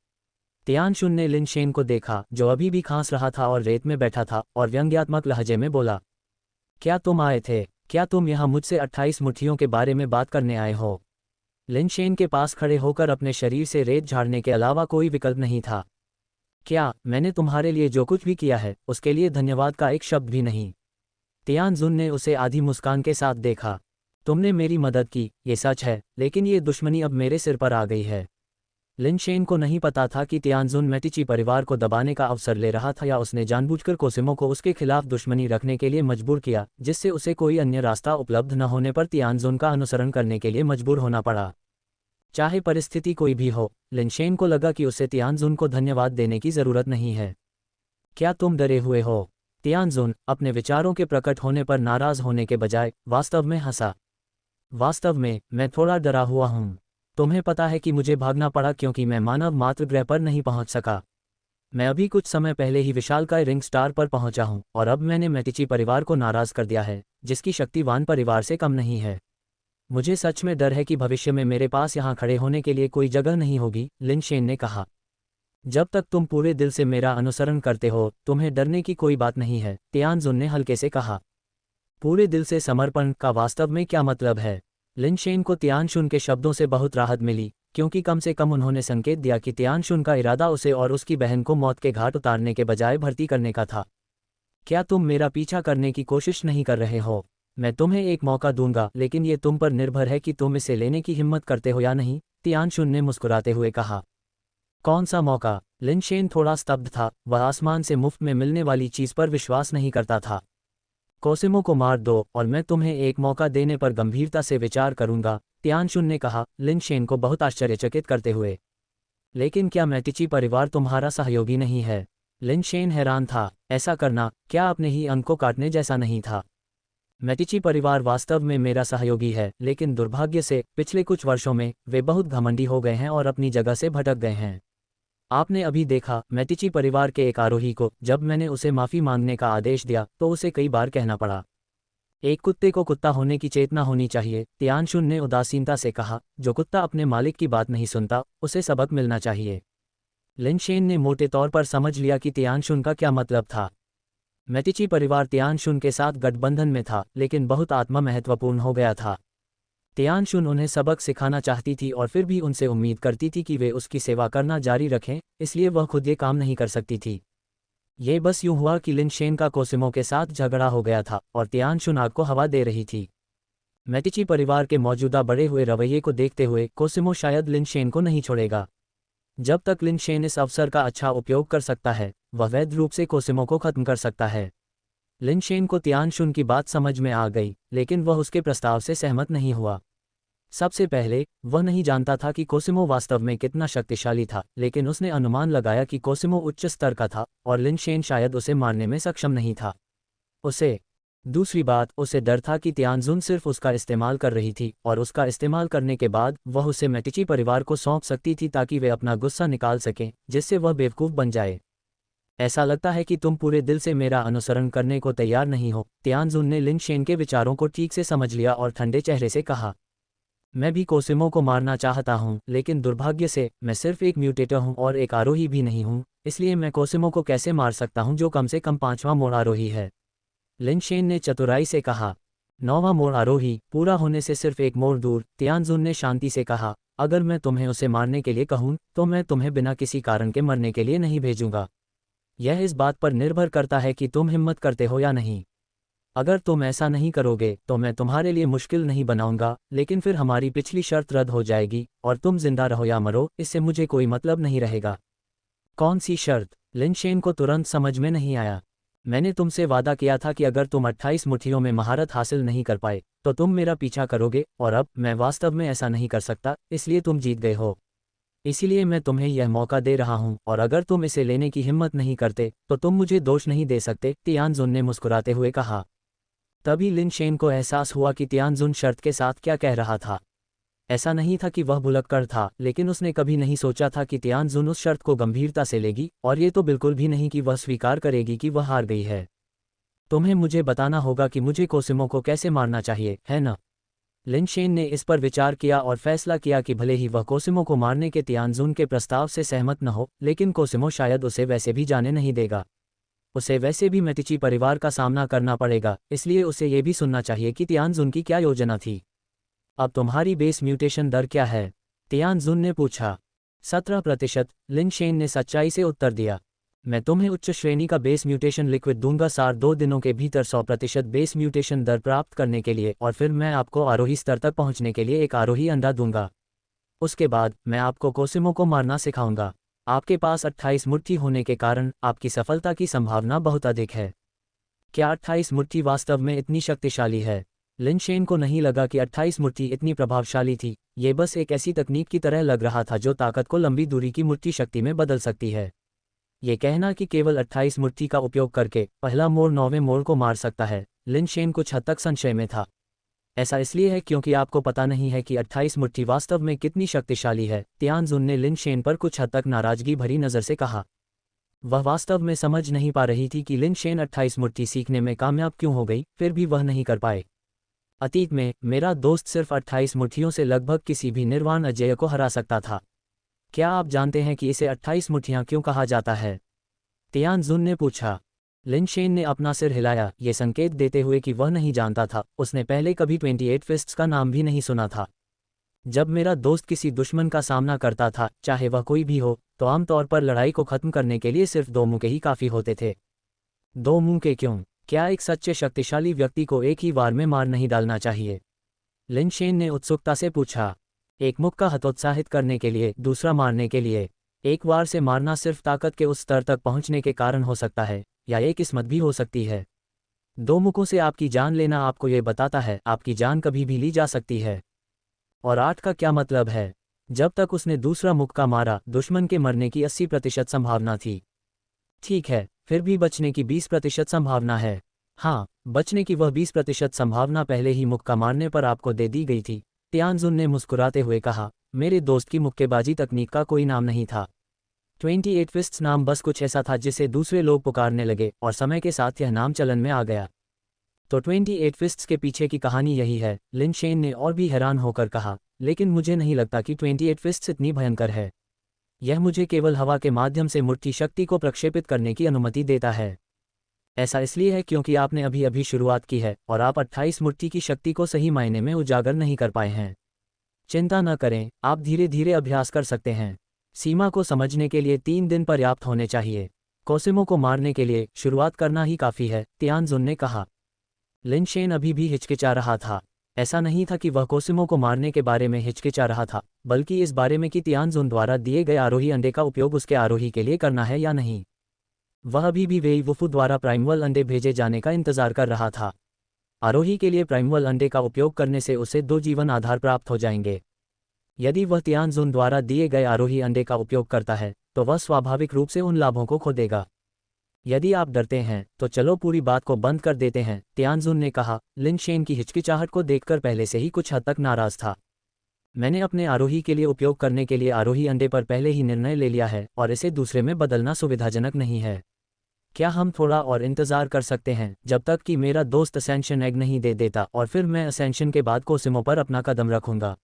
तियानशुन ने लिन शेन को देखा जो अभी भी खांस रहा था और रेत में बैठा था, और व्यंग्यात्मक लहजे में बोला, क्या तुम आए थे? क्या तुम यहाँ मुझसे 28 मुट्ठियों के बारे में बात करने आए हो? लिन शेन के पास खड़े होकर अपने शरीर से रेत झाड़ने के अलावा कोई विकल्प नहीं था। क्या मैंने तुम्हारे लिए जो कुछ भी किया है उसके लिए धन्यवाद का एक शब्द भी नहीं? तियानजुन ने उसे आधी मुस्कान के साथ देखा। तुमने मेरी मदद की, ये सच है, लेकिन ये दुश्मनी अब मेरे सिर पर आ गई है। लिन शेन को नहीं पता था कि तियानजुन मेटिची परिवार को दबाने का अवसर ले रहा था या उसने जानबूझकर कोसिमो को उसके खिलाफ दुश्मनी रखने के लिए मजबूर किया, जिससे उसे कोई अन्य रास्ता उपलब्ध न होने पर तियानजुन का अनुसरण करने के लिए मजबूर होना पड़ा। चाहे परिस्थिति कोई भी हो, लिन शेन को लगा कि उसे तियानजुन को धन्यवाद देने की ज़रूरत नहीं है। क्या तुम डरे हुए हो? तियानजुन अपने विचारों के प्रकट होने पर नाराज़ होने के बजाय वास्तव में हंसा। वास्तव में मैं थोड़ा डरा हुआ हूँ। तुम्हें पता है कि मुझे भागना पड़ा क्योंकि मैं मानव मातृ ग्रह पर नहीं पहुँच सका। मैं अभी कुछ समय पहले ही विशालकाय रिंग स्टार पर पहुंचा हूं और अब मैंने मेटिची परिवार को नाराज कर दिया है, जिसकी शक्तिवान परिवार से कम नहीं है। मुझे सच में डर है कि भविष्य में मेरे पास यहां खड़े होने के लिए कोई जगह नहीं होगी, लिन शेन ने कहा। जब तक तुम पूरे दिल से मेरा अनुसरण करते हो, तुम्हें डरने की कोई बात नहीं है, तियानजुन ने हल्के से कहा। पूरे दिल से समर्पण का वास्तव में क्या मतलब है? लिन शेन को तियानशुन के शब्दों से बहुत राहत मिली, क्योंकि कम से कम उन्होंने संकेत दिया कि तियानशुन का इरादा उसे और उसकी बहन को मौत के घाट उतारने के बजाय भर्ती करने का था। क्या तुम मेरा पीछा करने की कोशिश नहीं कर रहे हो? मैं तुम्हें एक मौका दूंगा, लेकिन ये तुम पर निर्भर है कि तुम इसे लेने की हिम्मत करते हो या नहीं, तियानशुन ने मुस्कुराते हुए कहा। कौन सा मौका? लिन शेन थोड़ा स्तब्ध था, वह आसमान से मुफ्त में मिलने वाली चीज पर विश्वास नहीं करता था। कोसिमो को मार दो और मैं तुम्हें एक मौका देने पर गंभीरता से विचार करूंगा, तियानशुन ने कहा, लिन शेन को बहुत आश्चर्यचकित करते हुए। लेकिन क्या मेटिची परिवार तुम्हारा सहयोगी नहीं है? लिन शेन हैरान था। ऐसा करना क्या अपने ही अंक को काटने जैसा नहीं था? मेटिची परिवार वास्तव में मेरा सहयोगी है, लेकिन दुर्भाग्य से पिछले कुछ वर्षों में वे बहुत घमंडी हो गए हैं और अपनी जगह से भटक गए हैं। आपने अभी देखा मेटिची परिवार के एक आरोही को, जब मैंने उसे माफी मांगने का आदेश दिया तो उसे कई बार कहना पड़ा। एक कुत्ते को कुत्ता होने की चेतना होनी चाहिए, तियानशुन ने उदासीनता से कहा। जो कुत्ता अपने मालिक की बात नहीं सुनता, उसे सबक मिलना चाहिए। लिन शेन ने मोटे तौर पर समझ लिया कि तियानशुन का क्या मतलब था। मेटिची परिवार तियानशुन के साथ गठबंधन में था, लेकिन बहुत आत्मा महत्वपूर्ण हो गया था। तियानशुन उन्हें सबक सिखाना चाहती थी और फिर भी उनसे उम्मीद करती थी कि वे उसकी सेवा करना जारी रखें, इसलिए वह खुद ये काम नहीं कर सकती थी। ये बस यूं हुआ कि लिन शेन का कोसिमो के साथ झगड़ा हो गया था और तियानशुन आग को हवा दे रही थी। मेटिची परिवार के मौजूदा बढ़े हुए रवैये को देखते हुए कोसिमो शायद लिन शेन को नहीं छोड़ेगा। जब तक लिन शेन इस अवसर का अच्छा उपयोग कर सकता है, वह वैध रूप से कोसिमो को खत्म कर सकता है। लिन शेन को तियानशुन की बात समझ में आ गई, लेकिन वह उसके प्रस्ताव से सहमत नहीं हुआ। सबसे पहले, वह नहीं जानता था कि कोसिमो वास्तव में कितना शक्तिशाली था, लेकिन उसने अनुमान लगाया कि कोसिमो उच्च स्तर का था और लिन शेन शायद उसे मारने में सक्षम नहीं था। दूसरी बात, उसे डर था कि तियानजुन सिर्फ उसका इस्तेमाल कर रही थी और उसका इस्तेमाल करने के बाद वह उसे मेटिची परिवार को सौंप सकती थी ताकि वे अपना गुस्सा निकाल सकें, जिससे वह बेवकूफ़ बन जाए। ऐसा लगता है कि तुम पूरे दिल से मेरा अनुसरण करने को तैयार नहीं हो, तियानजुन ने लिन शेन के विचारों को ठीक से समझ लिया और ठंडे चेहरे से कहा। मैं भी कोसिमो को मारना चाहता हूँ, लेकिन दुर्भाग्य से मैं सिर्फ एक म्यूटेटर हूँ और एक आरोही भी नहीं हूँ, इसलिए मैं कोसिमो को कैसे मार सकता हूँ जो कम से कम 5वां मोड़ आरोही है? लिन शेन ने चतुराई से कहा। 9वां मोड़ आरोही पूरा होने से सिर्फ एक मोड़ दूर, तियानजुन ने शांति से कहा। अगर मैं तुम्हें उसे मारने के लिए कहूँ तो मैं तुम्हें बिना किसी कारण के मरने के लिए नहीं भेजूंगा। यह इस बात पर निर्भर करता है कि तुम हिम्मत करते हो या नहीं। अगर तुम ऐसा नहीं करोगे तो मैं तुम्हारे लिए मुश्किल नहीं बनाऊंगा, लेकिन फिर हमारी पिछली शर्त रद्द हो जाएगी और तुम जिंदा रहो या मरो, इससे मुझे कोई मतलब नहीं रहेगा। कौन सी शर्त? लिन शेन को तुरंत समझ में नहीं आया। मैंने तुमसे वादा किया था कि अगर तुम 28 मुट्ठियों में महारत हासिल नहीं कर पाए तो तुम मेरा पीछा करोगे, और अब मैं वास्तव में ऐसा नहीं कर सकता, इसलिए तुम जीत गए हो। इसीलिए मैं तुम्हें यह मौका दे रहा हूं, और अगर तुम इसे लेने की हिम्मत नहीं करते तो तुम मुझे दोष नहीं दे सकते, तियानजुन ने मुस्कुराते हुए कहा। तभी लिन शेन को एहसास हुआ कि तियानजुन शर्त के साथ क्या कह रहा था। ऐसा नहीं था कि वह भुलक्कड़ था, लेकिन उसने कभी नहीं सोचा था कि तियानजुन उस शर्त को गंभीरता से लेगी, और ये तो बिल्कुल भी नहीं कि वह स्वीकार करेगी कि वह हार गई है। तुम्हें मुझे बताना होगा कि मुझे कोसिमो को कैसे मारना चाहिए, है न? लिन शेन ने इस पर विचार किया और फैसला किया कि भले ही वह कोसिमो को मारने के तियानजुन के प्रस्ताव से सहमत न हो, लेकिन कोसिमो शायद उसे वैसे भी जाने नहीं देगा। उसे वैसे भी मेटिची परिवार का सामना करना पड़ेगा, इसलिए उसे ये भी सुनना चाहिए कि तियानजुन की क्या योजना थी। अब तुम्हारी बेस म्यूटेशन दर क्या है? तियानजुन ने पूछा। 17%, लिन शेन ने सच्चाई से उत्तर दिया। मैं तुम्हें उच्च श्रेणी का बेस म्यूटेशन लिक्विड दूंगा सार 2 दिनों के भीतर 100% बेस म्यूटेशन दर प्राप्त करने के लिए, और फिर मैं आपको आरोही स्तर तक पहुंचने के लिए एक आरोही अंडा दूंगा। उसके बाद मैं आपको कोसिमो को मारना सिखाऊंगा। आपके पास 28 मुट्ठी होने के कारण आपकी सफलता की संभावना बहुत अधिक है। क्या 28 मुट्ठी वास्तव में इतनी शक्तिशाली है? लिन शेन को नहीं लगा कि 28 मुट्ठी इतनी प्रभावशाली थी, ये बस एक ऐसी तकनीक की तरह लग रहा था जो ताकत को लंबी दूरी की मुट्ठी शक्ति में बदल सकती है। ये कहना कि केवल 28 मुट्ठी का उपयोग करके पहला मोड़ 9वें मोड़ को मार सकता है, लिन शेन कुछ हद तक संशय में था। ऐसा इसलिए है क्योंकि आपको पता नहीं है कि 28 मुट्ठी वास्तव में कितनी शक्तिशाली है, तियानजुन ने लिन शेन पर कुछ हद तक नाराजगी भरी नज़र से कहा। वह वास्तव में समझ नहीं पा रही थी कि लिन शेन 28 मुट्ठी सीखने में कामयाब क्यों हो गई, फिर भी वह नहीं कर पाए। अतीत में मेरा दोस्त सिर्फ 28 मुट्ठियों से लगभग किसी भी निर्वाण अजेय को हरा सकता था। क्या आप जानते हैं कि इसे 28 मुट्ठियां क्यों कहा जाता है? तियानजुन ने पूछा। लिन शेन ने अपना सिर हिलाया, ये संकेत देते हुए कि वह नहीं जानता था। उसने पहले कभी 28 फिस्ट्स का नाम भी नहीं सुना था। जब मेरा दोस्त किसी दुश्मन का सामना करता था, चाहे वह कोई भी हो, तो आमतौर पर लड़ाई को खत्म करने के लिए सिर्फ 2 मुक्के ही काफ़ी होते थे। 2 मुक्के क्यों? क्या एक सच्चे शक्तिशाली व्यक्ति को एक ही वार में मार नहीं डालना चाहिए? लिन शेन ने उत्सुकता से पूछा। एक मुक्का हतोत्साहित करने के लिए, दूसरा मारने के लिए। एक वार से मारना सिर्फ ताकत के उस स्तर तक पहुंचने के कारण हो सकता है, या एक किस्मत भी हो सकती है। 2 मुक्कों से आपकी जान लेना आपको ये बताता है आपकी जान कभी भी ली जा सकती है। और 8 का क्या मतलब है? जब तक उसने दूसरा मुक्का मारा, दुश्मन के मरने की 80% संभावना थी। ठीक है, फिर भी बचने की 20% संभावना है। हाँ, बचने की वह 20% संभावना पहले ही मुक्का मारने पर आपको दे दी गई थी, तियानजुन ने मुस्कुराते हुए कहा। मेरे दोस्त की मुक्केबाजी तकनीक का कोई नाम नहीं था। 28 फिस्ट्स नाम बस कुछ ऐसा था जिसे दूसरे लोग पुकारने लगे, और समय के साथ यह नाम चलन में आ गया। तो 28 फिस्ट्स के पीछे की कहानी यही है, लिन शेन ने और भी हैरान होकर कहा। लेकिन मुझे नहीं लगता कि 28 फिस्ट्स इतनी भयंकर है। यह मुझे केवल हवा के माध्यम से मुट्ठी शक्ति को प्रक्षेपित करने की अनुमति देता है। ऐसा इसलिए है क्योंकि आपने अभी अभी शुरुआत की है, और आप 28 मुट्ठी की शक्ति को सही मायने में उजागर नहीं कर पाए हैं। चिंता न करें, आप धीरे धीरे अभ्यास कर सकते हैं। सीमा को समझने के लिए 3 दिन पर्याप्त होने चाहिए। कोसिमो को मारने के लिए शुरुआत करना ही काफ़ी है, तियानजुन ने कहा। लिन शेन अभी भी हिचकिचा रहा था। ऐसा नहीं था कि वह कोसिमो को मारने के बारे में हिचकिचा रहा था, बल्कि इस बारे में कि तियानजुन द्वारा दिए गए आरोही अंडे का उपयोग उसके आरोही के लिए करना है या नहीं। वह अभी भी वेई वुफू द्वारा प्राइमवल अंडे भेजे जाने का इंतजार कर रहा था। आरोही के लिए प्राइमवल अंडे का उपयोग करने से उसे 2 जीवन आधार प्राप्त हो जाएंगे। यदि वह तियानजुन द्वारा दिए गए आरोही अंडे का उपयोग करता है, तो वह स्वाभाविक रूप से उन लाभों को खो देगा। यदि आप डरते हैं, तो चलो पूरी बात को बंद कर देते हैं, तियानजुन ने कहा। लिन शेन की हिचकिचाहट को देखकर पहले से ही कुछ हद तक नाराज था। मैंने अपने आरोही के लिए उपयोग करने के लिए आरोही अंडे पर पहले ही निर्णय ले लिया है, और इसे दूसरे में बदलना सुविधाजनक नहीं है। क्या हम थोड़ा और इंतजार कर सकते हैं, जब तक कि मेरा दोस्त असेंशन एग नहीं दे देता, और फिर मैं असेंशन के बाद कोसिमो पर अपना कदम रखूंगा?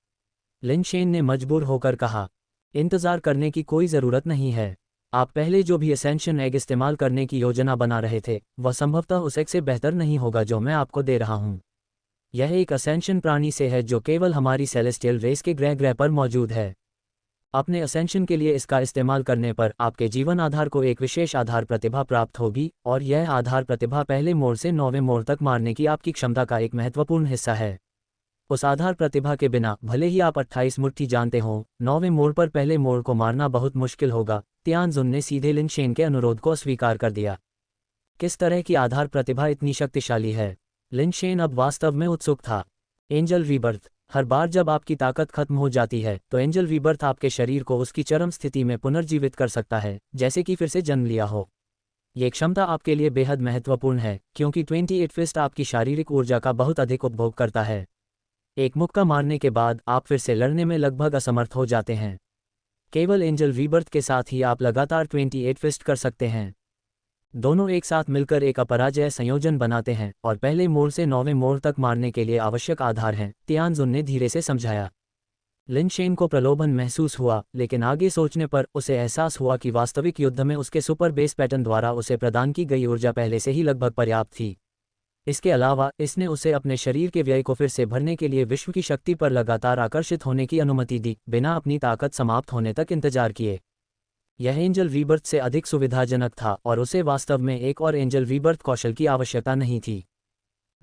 लिन शेन ने मजबूर होकर कहा। इंतजार करने की कोई ज़रूरत नहीं है। आप पहले जो भी असेंशन एग इस्तेमाल करने की योजना बना रहे थे, वह संभवतः उस एग से बेहतर नहीं होगा जो मैं आपको दे रहा हूं। यह एक असेंशन प्राणी से है जो केवल हमारी सेलेस्टियल रेस के ग्रह पर मौजूद है। अपने असेंशन के लिए इसका इस्तेमाल करने पर आपके जीवन आधार को एक विशेष आधार प्रतिभा प्राप्त होगी, और यह आधार प्रतिभा पहले मोड़ से 9वें मोड़ तक मारने की आपकी क्षमता का एक महत्वपूर्ण हिस्सा है। उस आधार प्रतिभा के बिना भले ही आप 28 मुट्ठी जानते हो, 9वें मोड़ पर पहले मोड़ को मारना बहुत मुश्किल होगा। तियानजुन ने सीधे लिन शेन के अनुरोध को अस्वीकार कर दिया। किस तरह की आधार प्रतिभा इतनी शक्तिशाली है? लिन शेन अब वास्तव में उत्सुक था। Angel rebirth. हर बार जब आपकी ताकत खत्म हो जाती है, तो एंजल रीबर्थ आपके शरीर को उसकी चरम स्थिति में पुनर्जीवित कर सकता है, जैसे कि फिर से जन्म लिया हो। ये क्षमता आपके लिए बेहद महत्वपूर्ण है, क्योंकि 28 फिस्ट आपकी शारीरिक ऊर्जा का बहुत अधिक उपभोग करता है। एक मुक्का मारने के बाद आप फिर से लड़ने में लगभग असमर्थ हो जाते हैं। केवल एंजल रीबर्थ के साथ ही आप लगातार 28 फिस्ट कर सकते हैं। दोनों एक साथ मिलकर एक अपराजय संयोजन बनाते हैं, और पहले मोड़ से 9वें मोड़ तक मारने के लिए आवश्यक आधार हैं, तियानजुन ने धीरे से समझाया। लिन शेन को प्रलोभन महसूस हुआ, लेकिन आगे सोचने पर उसे एहसास हुआ कि वास्तविक युद्ध में उसके सुपर बेस पैटर्न द्वारा उसे प्रदान की गई ऊर्जा पहले से ही लगभग पर्याप्त थी। इसके अलावा इसने उसे अपने शरीर के व्यय को फिर से भरने के लिए विश्व की शक्ति पर लगातार आकर्षित होने की अनुमति दी, बिना अपनी ताकत समाप्त होने तक इंतजार किए। यह एंजल रीबर्थ से अधिक सुविधाजनक था, और उसे वास्तव में एक और एंजल रीबर्थ कौशल की आवश्यकता नहीं थी।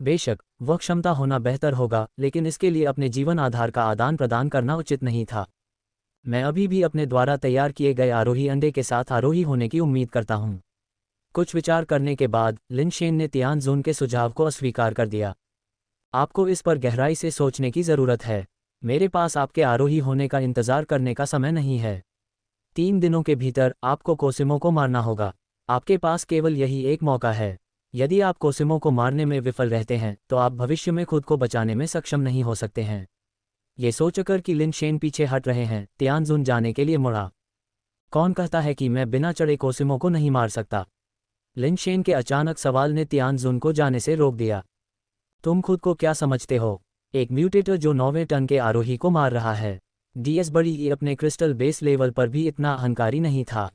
बेशक वह क्षमता होना बेहतर होगा, लेकिन इसके लिए अपने जीवन आधार का आदान प्रदान करना उचित नहीं था। मैं अभी भी अपने द्वारा तैयार किए गए आरोही अंडे के साथ आरोही होने की उम्मीद करता हूँ। कुछ विचार करने के बाद लिन शेन ने तियानजुन के सुझाव को अस्वीकार कर दिया। आपको इस पर गहराई से सोचने की ज़रूरत है। मेरे पास आपके आरोही होने का इंतज़ार करने का समय नहीं है। 3 दिनों के भीतर आपको कोसिमो को मारना होगा। आपके पास केवल यही एक मौका है। यदि आप कोसिमो को मारने में विफल रहते हैं तो आप भविष्य में खुद को बचाने में सक्षम नहीं हो सकते हैं। ये सोचकर कि लिन शेन पीछे हट रहे हैं, तियानजुन जाने के लिए मुड़ा। कौन कहता है कि मैं बिना चढ़े कोसिमो को नहीं मार सकता? लिन शेन के अचानक सवाल ने तियानजुन को जाने से रोक दिया। तुम खुद को क्या समझते हो? एक म्यूटेटर जो 9वें टन के आरोही को मार रहा है। डीएस बड़ी अपने क्रिस्टल बेस लेवल पर भी इतना अहंकारी नहीं था।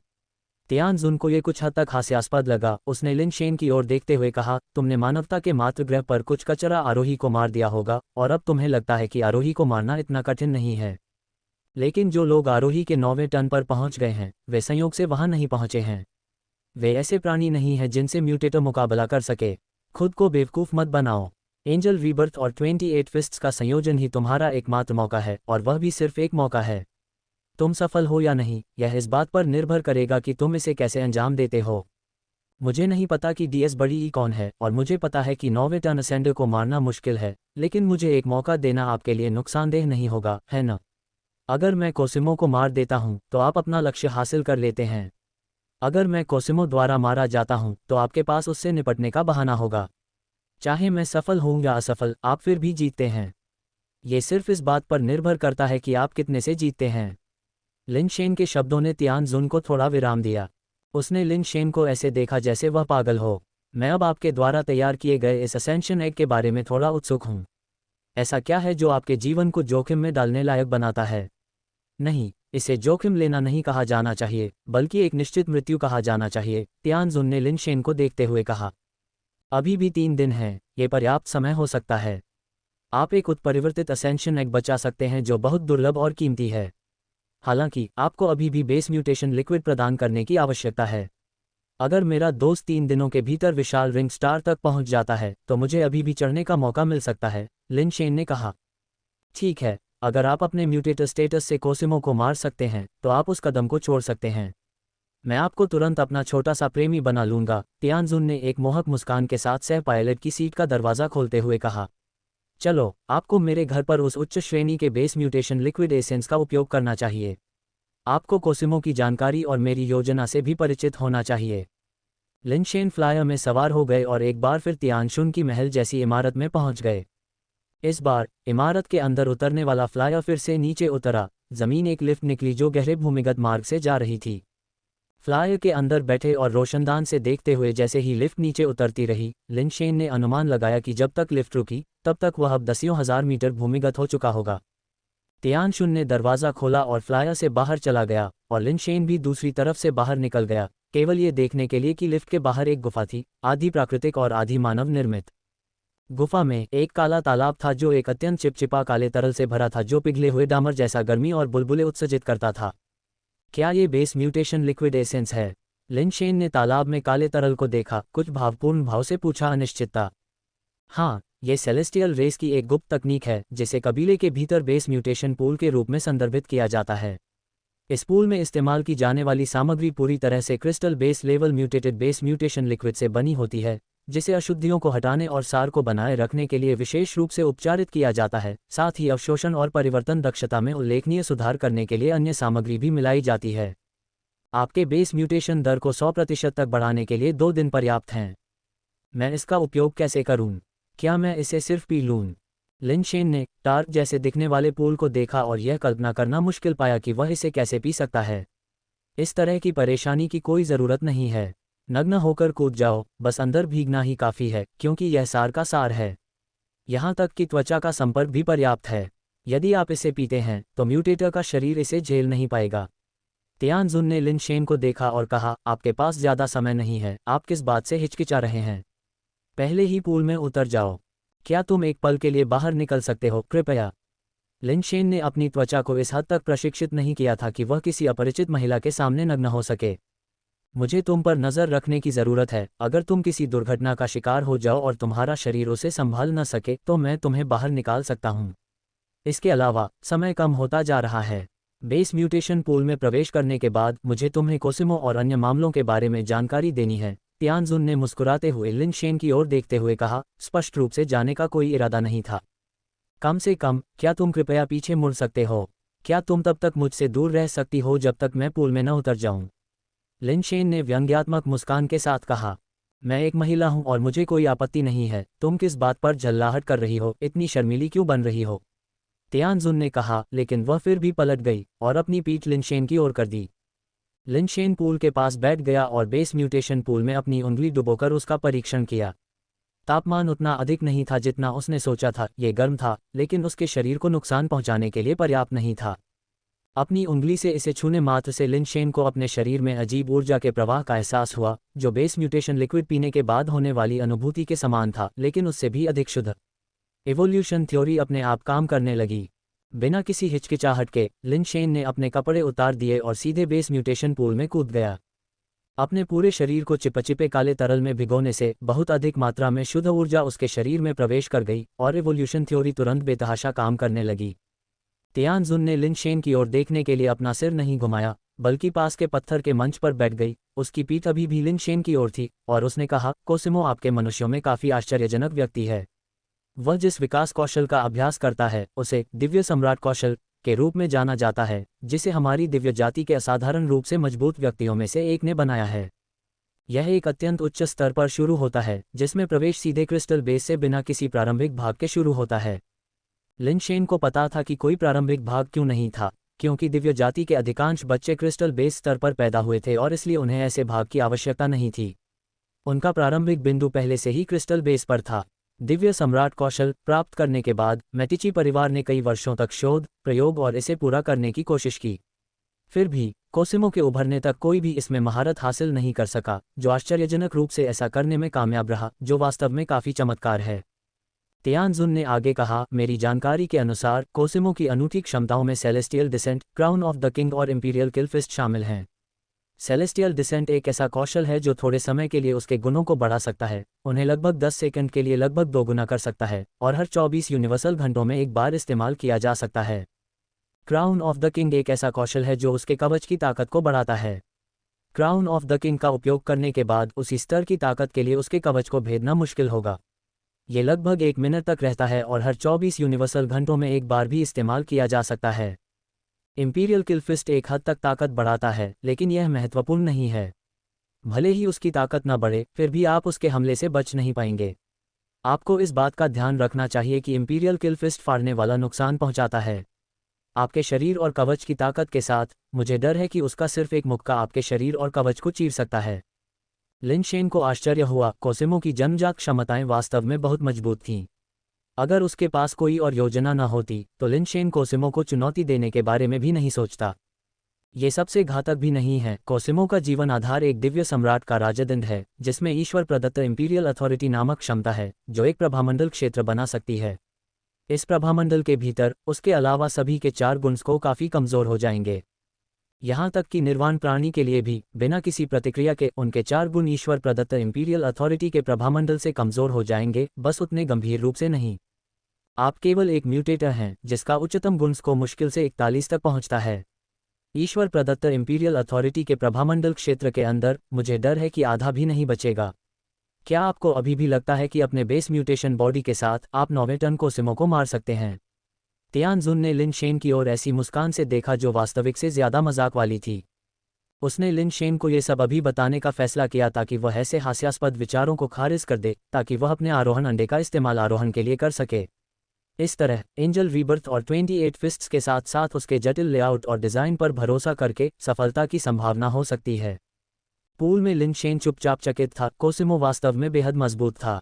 तियानजुन को ये कुछ हद तक हास्यास्पद लगा। उसने लिन शेन की ओर देखते हुए कहा, तुमने मानवता के मातृ ग्रह पर कुछ कचरा आरोही को मार दिया होगा और अब तुम्हें लगता है कि आरोही को मारना इतना कठिन नहीं है। लेकिन जो लोग आरोही के 9वें टन पर पहुंच गए हैं वे संयोग से वहां नहीं पहुंचे हैं। वे ऐसे प्राणी नहीं हैं जिनसे म्यूटेटर मुकाबला कर सके। खुद को बेवकूफ़ मत बनाओ। एंजल रीबर्थ और 28 फिस्ट्स का संयोजन ही तुम्हारा एकमात्र मौका है, और वह भी सिर्फ एक मौका है। तुम सफल हो या नहीं, यह इस बात पर निर्भर करेगा कि तुम इसे कैसे अंजाम देते हो। मुझे नहीं पता कि डीएस बड़ी कौन है, और मुझे पता है कि 9वें टन असेंडर को मारना मुश्किल है, लेकिन मुझे एक मौका देना आपके लिए नुकसानदेह नहीं होगा, है न? अगर मैं कोसिमो को मार देता हूं तो आप अपना लक्ष्य हासिल कर लेते हैं। अगर मैं कोसिमो द्वारा मारा जाता हूं तो आपके पास उससे निपटने का बहाना होगा। चाहे मैं सफल हूं या असफल, आप फिर भी जीतते हैं। ये सिर्फ इस बात पर निर्भर करता है कि आप कितने से जीतते हैं। लिन शेन के शब्दों ने तियानजुन को थोड़ा विराम दिया। उसने लिन शेन को ऐसे देखा जैसे वह पागल हो। मैं अब आपके द्वारा तैयार किए गए इस असेंशन एग के बारे में थोड़ा उत्सुक हूं। ऐसा क्या है जो आपके जीवन को जोखिम में डालने लायक बनाता है? नहीं, इसे जोखिम लेना नहीं कहा जाना चाहिए, बल्कि एक निश्चित मृत्यु कहा जाना चाहिए, तियानजुन ने लिन शेन को देखते हुए कहा। अभी भी 3 दिन हैं, ये पर्याप्त समय हो सकता है। आप एक उत्परिवर्तित असेंशन एग बचा सकते हैं जो बहुत दुर्लभ और कीमती है। हालांकि आपको अभी भी बेस म्यूटेशन लिक्विड प्रदान करने की आवश्यकता है। अगर मेरा दोस्त 3 दिनों के भीतर विशाल रिंग स्टार तक पहुंच जाता है तो मुझे अभी भी चढ़ने का मौका मिल सकता है, लिन शेन ने कहा। ठीक है, अगर आप अपने म्यूटेटर स्टेटस से कोसिमो को मार सकते हैं तो आप उस कदम को छोड़ सकते हैं। मैं आपको तुरंत अपना छोटा सा प्रेमी बना लूंगा, तियानजुन ने एक मोहक मुस्कान के साथ सह पायलट की सीट का दरवाज़ा खोलते हुए कहा। चलो, आपको मेरे घर पर उस उच्च श्रेणी के बेस म्यूटेशन लिक्विड एसेंस का उपयोग करना चाहिए। आपको कोसिमो की जानकारी और मेरी योजना से भी परिचित होना चाहिए। लिन शेन फ्लायर में सवार हो गए और एक बार फिर तियानशुन की महल जैसी इमारत में पहुंच गए। इस बार इमारत के अंदर उतरने वाला फ्लायर फिर से नीचे उतरा। जमीन एक लिफ्ट निकली जो गहरे भूमिगत मार्ग से जा रही थी। फ्लायर के अंदर बैठे और रोशनदान से देखते हुए जैसे ही लिफ्ट नीचे उतरती रही, लिन शेन ने अनुमान लगाया कि जब तक लिफ्ट रुकी तब तक वह अब दसियों हजार मीटर भूमिगत हो चुका होगा। तियानशुन ने दरवाज़ा खोला और फ्लायर से बाहर चला गया, और लिन शेन भी दूसरी तरफ से बाहर निकल गया, केवल ये देखने के लिए कि लिफ्ट के बाहर एक गुफा थी, आधी प्राकृतिक और आधी मानव निर्मित। गुफा में एक काला तालाब था जो एक अत्यंत चिपचिपा काले तरल से भरा था जो पिघले हुए डामर जैसा गर्मी और बुलबुले उत्सर्जित करता था। क्या ये बेस म्यूटेशन लिक्विड एसेंस है? लिन शेन ने तालाब में काले तरल को देखा, कुछ भावपूर्ण भाव से पूछा। अनिश्चितता। हाँ, ये सेलेस्टियल रेस की एक गुप्त तकनीक है जिसे कबीले के भीतर बेस म्यूटेशन पूल के रूप में संदर्भित किया जाता है। इस पूल में इस्तेमाल की जाने वाली सामग्री पूरी तरह से crystal base level mutated base mutation liquid से बनी होती है, जिसे अशुद्धियों को हटाने और सार को बनाए रखने के लिए विशेष रूप से उपचारित किया जाता है। साथ ही अवशोषण और परिवर्तन दक्षता में उल्लेखनीय सुधार करने के लिए अन्य सामग्री भी मिलाई जाती है। आपके बेस म्यूटेशन दर को 100% तक बढ़ाने के लिए 2 दिन पर्याप्त हैं। मैं इसका उपयोग कैसे करूं? क्या मैं इसे सिर्फ पी लूं? लिन शेन ने टार्क जैसे दिखने वाले पूल को देखा और यह कल्पना करना मुश्किल पाया कि वह इसे कैसे पी सकता है। इस तरह की परेशानी की कोई ज़रूरत नहीं है। नग्न होकर कूद जाओ, बस अंदर भीगना ही काफ़ी है, क्योंकि यह सार का सार है। यहाँ तक कि त्वचा का संपर्क भी पर्याप्त है। यदि आप इसे पीते हैं तो म्यूटेटर का शरीर इसे झेल नहीं पाएगा। तियानजुन ने लिन शेन को देखा और कहा, आपके पास ज़्यादा समय नहीं है, आप किस बात से हिचकिचा रहे हैं? पहले ही पूल में उतर जाओ। क्या तुम एक पल के लिए बाहर निकल सकते हो, कृपया? लिन शेन ने अपनी त्वचा को इस हद तक प्रशिक्षित नहीं किया था कि वह किसी अपरिचित महिला के सामने नग्न हो सके। मुझे तुम पर नज़र रखने की ज़रूरत है। अगर तुम किसी दुर्घटना का शिकार हो जाओ और तुम्हारा शरीर उसे संभाल न सके तो मैं तुम्हें बाहर निकाल सकता हूँ। इसके अलावा समय कम होता जा रहा है। बेस म्यूटेशन पूल में प्रवेश करने के बाद मुझे तुम्हें कोसिमो और अन्य मामलों के बारे में जानकारी देनी है। तियानजुन ने मुस्कुराते हुए लिन शेन की ओर देखते हुए कहा, स्पष्ट रूप से जाने का कोई इरादा नहीं था। कम से कम, क्या तुम कृपया पीछे मुड़ सकते हो? क्या तुम तब तक मुझसे दूर रह सकती हो जब तक मैं पूल में न उतर जाऊं? लिन शेन ने व्यंग्यात्मक मुस्कान के साथ कहा। मैं एक महिला हूं और मुझे कोई आपत्ति नहीं है, तुम किस बात पर झल्लाहट कर रही हो, इतनी शर्मीली क्यों बन रही हो? तियानजुन ने कहा, लेकिन वह फिर भी पलट गई और अपनी पीठ लिनशेन की ओर कर दी। लिनशेन पूल के पास बैठ गया और बेस म्यूटेशन पूल में अपनी उंगली डुबोकर उसका परीक्षण किया। तापमान उतना अधिक नहीं था जितना उसने सोचा था, ये गर्म था, लेकिन उसके शरीर को नुकसान पहुंचाने के लिए पर्याप्त नहीं था। अपनी उंगली से इसे छूने मात्र से लिनशेन को अपने शरीर में अजीब ऊर्जा के प्रवाह का एहसास हुआ, जो बेस म्यूटेशन लिक्विड पीने के बाद होने वाली अनुभूति के समान था, लेकिन उससे भी अधिक शुद्ध। इवोल्यूशन थ्योरी अपने आप काम करने लगी। बिना किसी हिचकिचाहट के लिनशेन ने अपने कपड़े उतार दिए और सीधे बेस म्यूटेशन पूल में कूद गया। अपने पूरे शरीर को चिपचिपे काले तरल में भिगोने से बहुत अधिक मात्रा में शुद्ध ऊर्जा उसके शरीर में प्रवेश कर गई और इवोल्यूशन थ्योरी तुरंत बेतहाशा काम करने लगी। तियानजुन ने लिनशेन की ओर देखने के लिए अपना सिर नहीं घुमाया, बल्कि पास के पत्थर के मंच पर बैठ गई। उसकी पीठ अभी भी लिनशेन की ओर थी और उसने कहा, कोसिमो आपके मनुष्यों में काफ़ी आश्चर्यजनक व्यक्ति है। वह जिस विकास कौशल का अभ्यास करता है उसे दिव्य सम्राट कौशल के रूप में जाना जाता है, जिसे हमारी दिव्य जाति के असाधारण रूप से मजबूत व्यक्तियों में से एक ने बनाया है। यह एक अत्यंत उच्च स्तर पर शुरू होता है, जिसमें प्रवेश सीधे क्रिस्टल बेस से बिना किसी प्रारंभिक भाग के शुरू होता है। लिनशेन को पता था कि कोई प्रारंभिक भाग क्यों नहीं था, क्योंकि दिव्य जाति के अधिकांश बच्चे क्रिस्टल बेस स्तर पर पैदा हुए थे और इसलिए उन्हें ऐसे भाग की आवश्यकता नहीं थी। उनका प्रारंभिक बिंदु पहले से ही क्रिस्टल बेस पर था। दिव्य सम्राट कौशल प्राप्त करने के बाद मेटिची परिवार ने कई वर्षों तक शोध, प्रयोग और इसे पूरा करने की कोशिश की। फिर भी कोसिमो के उभरने तक कोई भी इसमें महारत हासिल नहीं कर सका, जो आश्चर्यजनक रूप से ऐसा करने में कामयाब रहा, जो वास्तव में काफ़ी चमत्कार है। तियानजुन ने आगे कहा, मेरी जानकारी के अनुसार कोसिमो की अनूठी क्षमताओं में celestial descent, crown of the king और इंपीरियल किल फिस्ट शामिल हैं। सेलेस्टियल डिसेंट एक ऐसा कौशल है जो थोड़े समय के लिए उसके गुणों को बढ़ा सकता है, उन्हें लगभग 10 सेकंड के लिए लगभग दोगुना कर सकता है और हर 24 यूनिवर्सल घंटों में एक बार इस्तेमाल किया जा सकता है। क्राउन ऑफ द किंग एक ऐसा कौशल है जो उसके कवच की ताकत को बढ़ाता है। क्राउन ऑफ द किंग का उपयोग करने के बाद उसी स्तर की ताकत के लिए उसके कवच को भेदना मुश्किल होगा। ये लगभग 1 मिनट तक रहता है और हर 24 यूनिवर्सल घंटों में एक बार भी इस्तेमाल किया जा सकता है। इंपीरियल किल फिस्ट एक हद तक ताकत बढ़ाता है, लेकिन यह महत्वपूर्ण नहीं है। भले ही उसकी ताकत न बढ़े, फिर भी आप उसके हमले से बच नहीं पाएंगे। आपको इस बात का ध्यान रखना चाहिए कि इंपीरियल किल फिस्ट फाड़ने वाला नुकसान पहुंचाता है आपके शरीर और कवच की ताकत के साथ। मुझे डर है कि उसका सिर्फ एक मुक्का आपके शरीर और कवच को चीर सकता है। लिनशेन को आश्चर्य हुआ, कोसिमो की जन्मजात क्षमताएं वास्तव में बहुत मजबूत थीं। अगर उसके पास कोई और योजना न होती तो लिनशेन कोसिमो को चुनौती देने के बारे में भी नहीं सोचता। ये सबसे घातक भी नहीं है। कोसिमो का जीवन आधार एक दिव्य सम्राट का राजदंड है, जिसमें ईश्वर प्रदत्त इंपीरियल अथॉरिटी नामक क्षमता है, जो एक प्रभामंडल क्षेत्र बना सकती है। इस प्रभामंडल के भीतर उसके अलावा सभी के 4 गुण को काफ़ी कमज़ोर हो जाएंगे। यहाँ तक कि निर्वाण प्राणी के लिए भी बिना किसी प्रतिक्रिया के उनके 4 गुण ईश्वर प्रदत्त इंपीरियल अथॉरिटी के प्रभामंडल से कमज़ोर हो जाएंगे, बस उतने गंभीर रूप से नहीं। आप केवल एक म्यूटेटर हैं जिसका उच्चतम गुण को मुश्किल से 41 तक पहुंचता है। ईश्वर प्रदत्त इंपीरियल अथॉरिटी के प्रभामंडल क्षेत्र के अंदर मुझे डर है कि आधा भी नहीं बचेगा। क्या आपको अभी भी लगता है कि अपने बेस म्यूटेशन बॉडी के साथ आप 9 टन कोसिमो को मार सकते हैं? तियानजुन ने लिनशेन की ओर ऐसी मुस्कान से देखा जो वास्तविक से ज़्यादा मजाक वाली थी। उसने लिनशेन को ये सब अभी बताने का फैसला किया ताकि वह ऐसे हास्यास्पद विचारों को खारिज कर दे, ताकि वह अपने आरोहण अंडे का इस्तेमाल आरोहण के लिए कर सके। इस तरह एंजल रीबर्थ और 28 फिस्ट्स के साथ साथ उसके जटिल लेआउट और डिज़ाइन पर भरोसा करके सफलता की संभावना हो सकती है। पूल में लिनशेन चुपचाप चकित था। कोसिमो वास्तव में बेहद मजबूत था।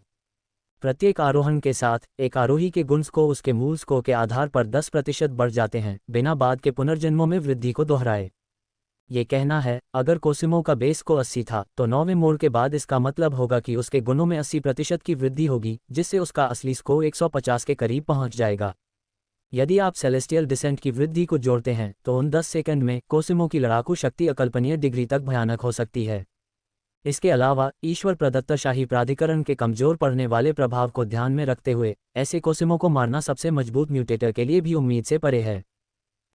प्रत्येक आरोहण के साथ एक आरोही के गुण को उसके मूल स्कोर के आधार पर 10% बढ़ जाते हैं, बिना बाद के पुनर्जन्मों में वृद्धि को दोहराए। ये कहना है, अगर कोसिमो का बेस को 80 था तो 9वें मोड़ के बाद इसका मतलब होगा कि उसके गुणों में 80% की वृद्धि होगी, जिससे उसका असली स्कोर 150 के करीब पहुंच जाएगा। यदि आप सेलेस्टियल डिसेंट की वृद्धि को जोड़ते हैं तो उन 10 सेकंड में कोसिमो की लड़ाकू शक्ति अकल्पनीय डिग्री तक भयानक हो सकती है। इसके अलावा ईश्वर प्रदत्त शाही प्राधिकरण के कमजोर पड़ने वाले प्रभाव को ध्यान में रखते हुए ऐसे कोसिमो को मारना सबसे मजबूत म्यूटेटर के लिए भी उम्मीद से परे है।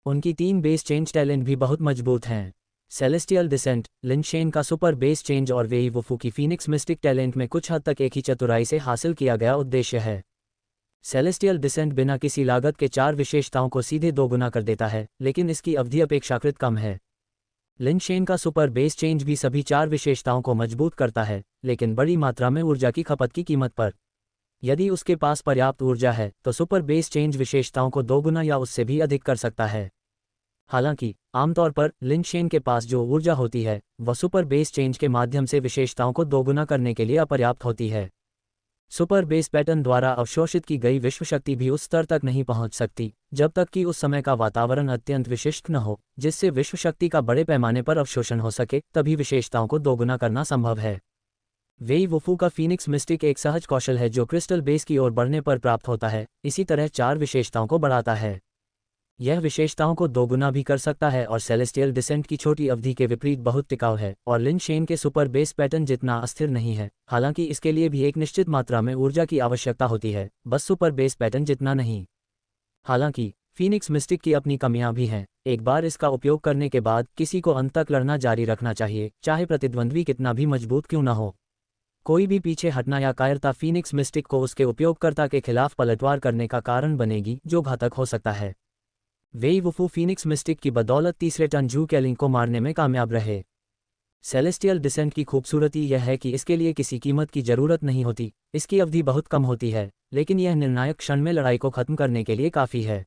उनकी 3 बेस चेंज टैलेंट भी बहुत मजबूत हैं। सेलेस्टियल डिसेंट, लिनशेन का सुपर बेस चेंज और वेई वुफू की फीनिक्स मिस्टिक टैलेंट में कुछ हद तक एक ही चतुराई से हासिल किया गया उद्देश्य है। सेलेस्टियल डिसेंट बिना किसी लागत के 4 विशेषताओं को सीधे 2 गुना कर देता है, लेकिन इसकी अवधि अपेक्षाकृत कम है। लिनशेन का सुपर बेस चेंज भी सभी 4 विशेषताओं को मजबूत करता है, लेकिन बड़ी मात्रा में ऊर्जा की खपत की कीमत पर। यदि उसके पास पर्याप्त ऊर्जा है तो सुपर बेस चेंज विशेषताओं को दोगुना या उससे भी अधिक कर सकता है। हालांकि आमतौर पर लिनशेन के पास जो ऊर्जा होती है वह सुपर बेस चेंज के माध्यम से विशेषताओं को दोगुना करने के लिए अपर्याप्त होती है। सुपर बेस पैटर्न द्वारा अवशोषित की गई विश्व शक्ति भी उस स्तर तक नहीं पहुंच सकती जब तक कि उस समय का वातावरण अत्यंत विशिष्ट न हो जिससे विश्व शक्ति का बड़े पैमाने पर अवशोषण हो सके, तभी विशेषताओं को दोगुना करना संभव है। वेई वुफू का फीनिक्स मिस्टिक एक सहज कौशल है जो क्रिस्टल बेस की ओर बढ़ने पर प्राप्त होता है, इसी तरह 4 विशेषताओं को बढ़ाता है। यह विशेषताओं को दोगुना भी कर सकता है और सेलेस्टियल डिसेंट की छोटी अवधि के विपरीत बहुत टिकाऊ है और लिनशेन के सुपर बेस पैटर्न जितना अस्थिर नहीं है। हालांकि इसके लिए भी एक निश्चित मात्रा में ऊर्जा की आवश्यकता होती है, बस सुपर बेस पैटर्न जितना नहीं। हालांकि फीनिक्स मिस्टिक की अपनी कमियां भी हैं। एक बार इसका उपयोग करने के बाद किसी को अंत तक लड़ना जारी रखना चाहिए, चाहे प्रतिद्वंद्वी कितना भी मजबूत क्यों न हो। कोई भी पीछे हटना या कायरता फीनिक्स मिस्टिक को उसके उपयोगकर्ता के खिलाफ पलटवार करने का कारण बनेगी, जो घातक हो सकता है। वेई वुफू फीनिक्स मिस्टिक की बदौलत तीसरे टन जू कैलिंग को मारने में कामयाब रहे। सेलेस्टियल डिसेंट की खूबसूरती यह है कि इसके लिए किसी कीमत की जरूरत नहीं होती, इसकी अवधि बहुत कम होती है, लेकिन यह निर्णायक क्षण में लड़ाई को खत्म करने के लिए काफ़ी है।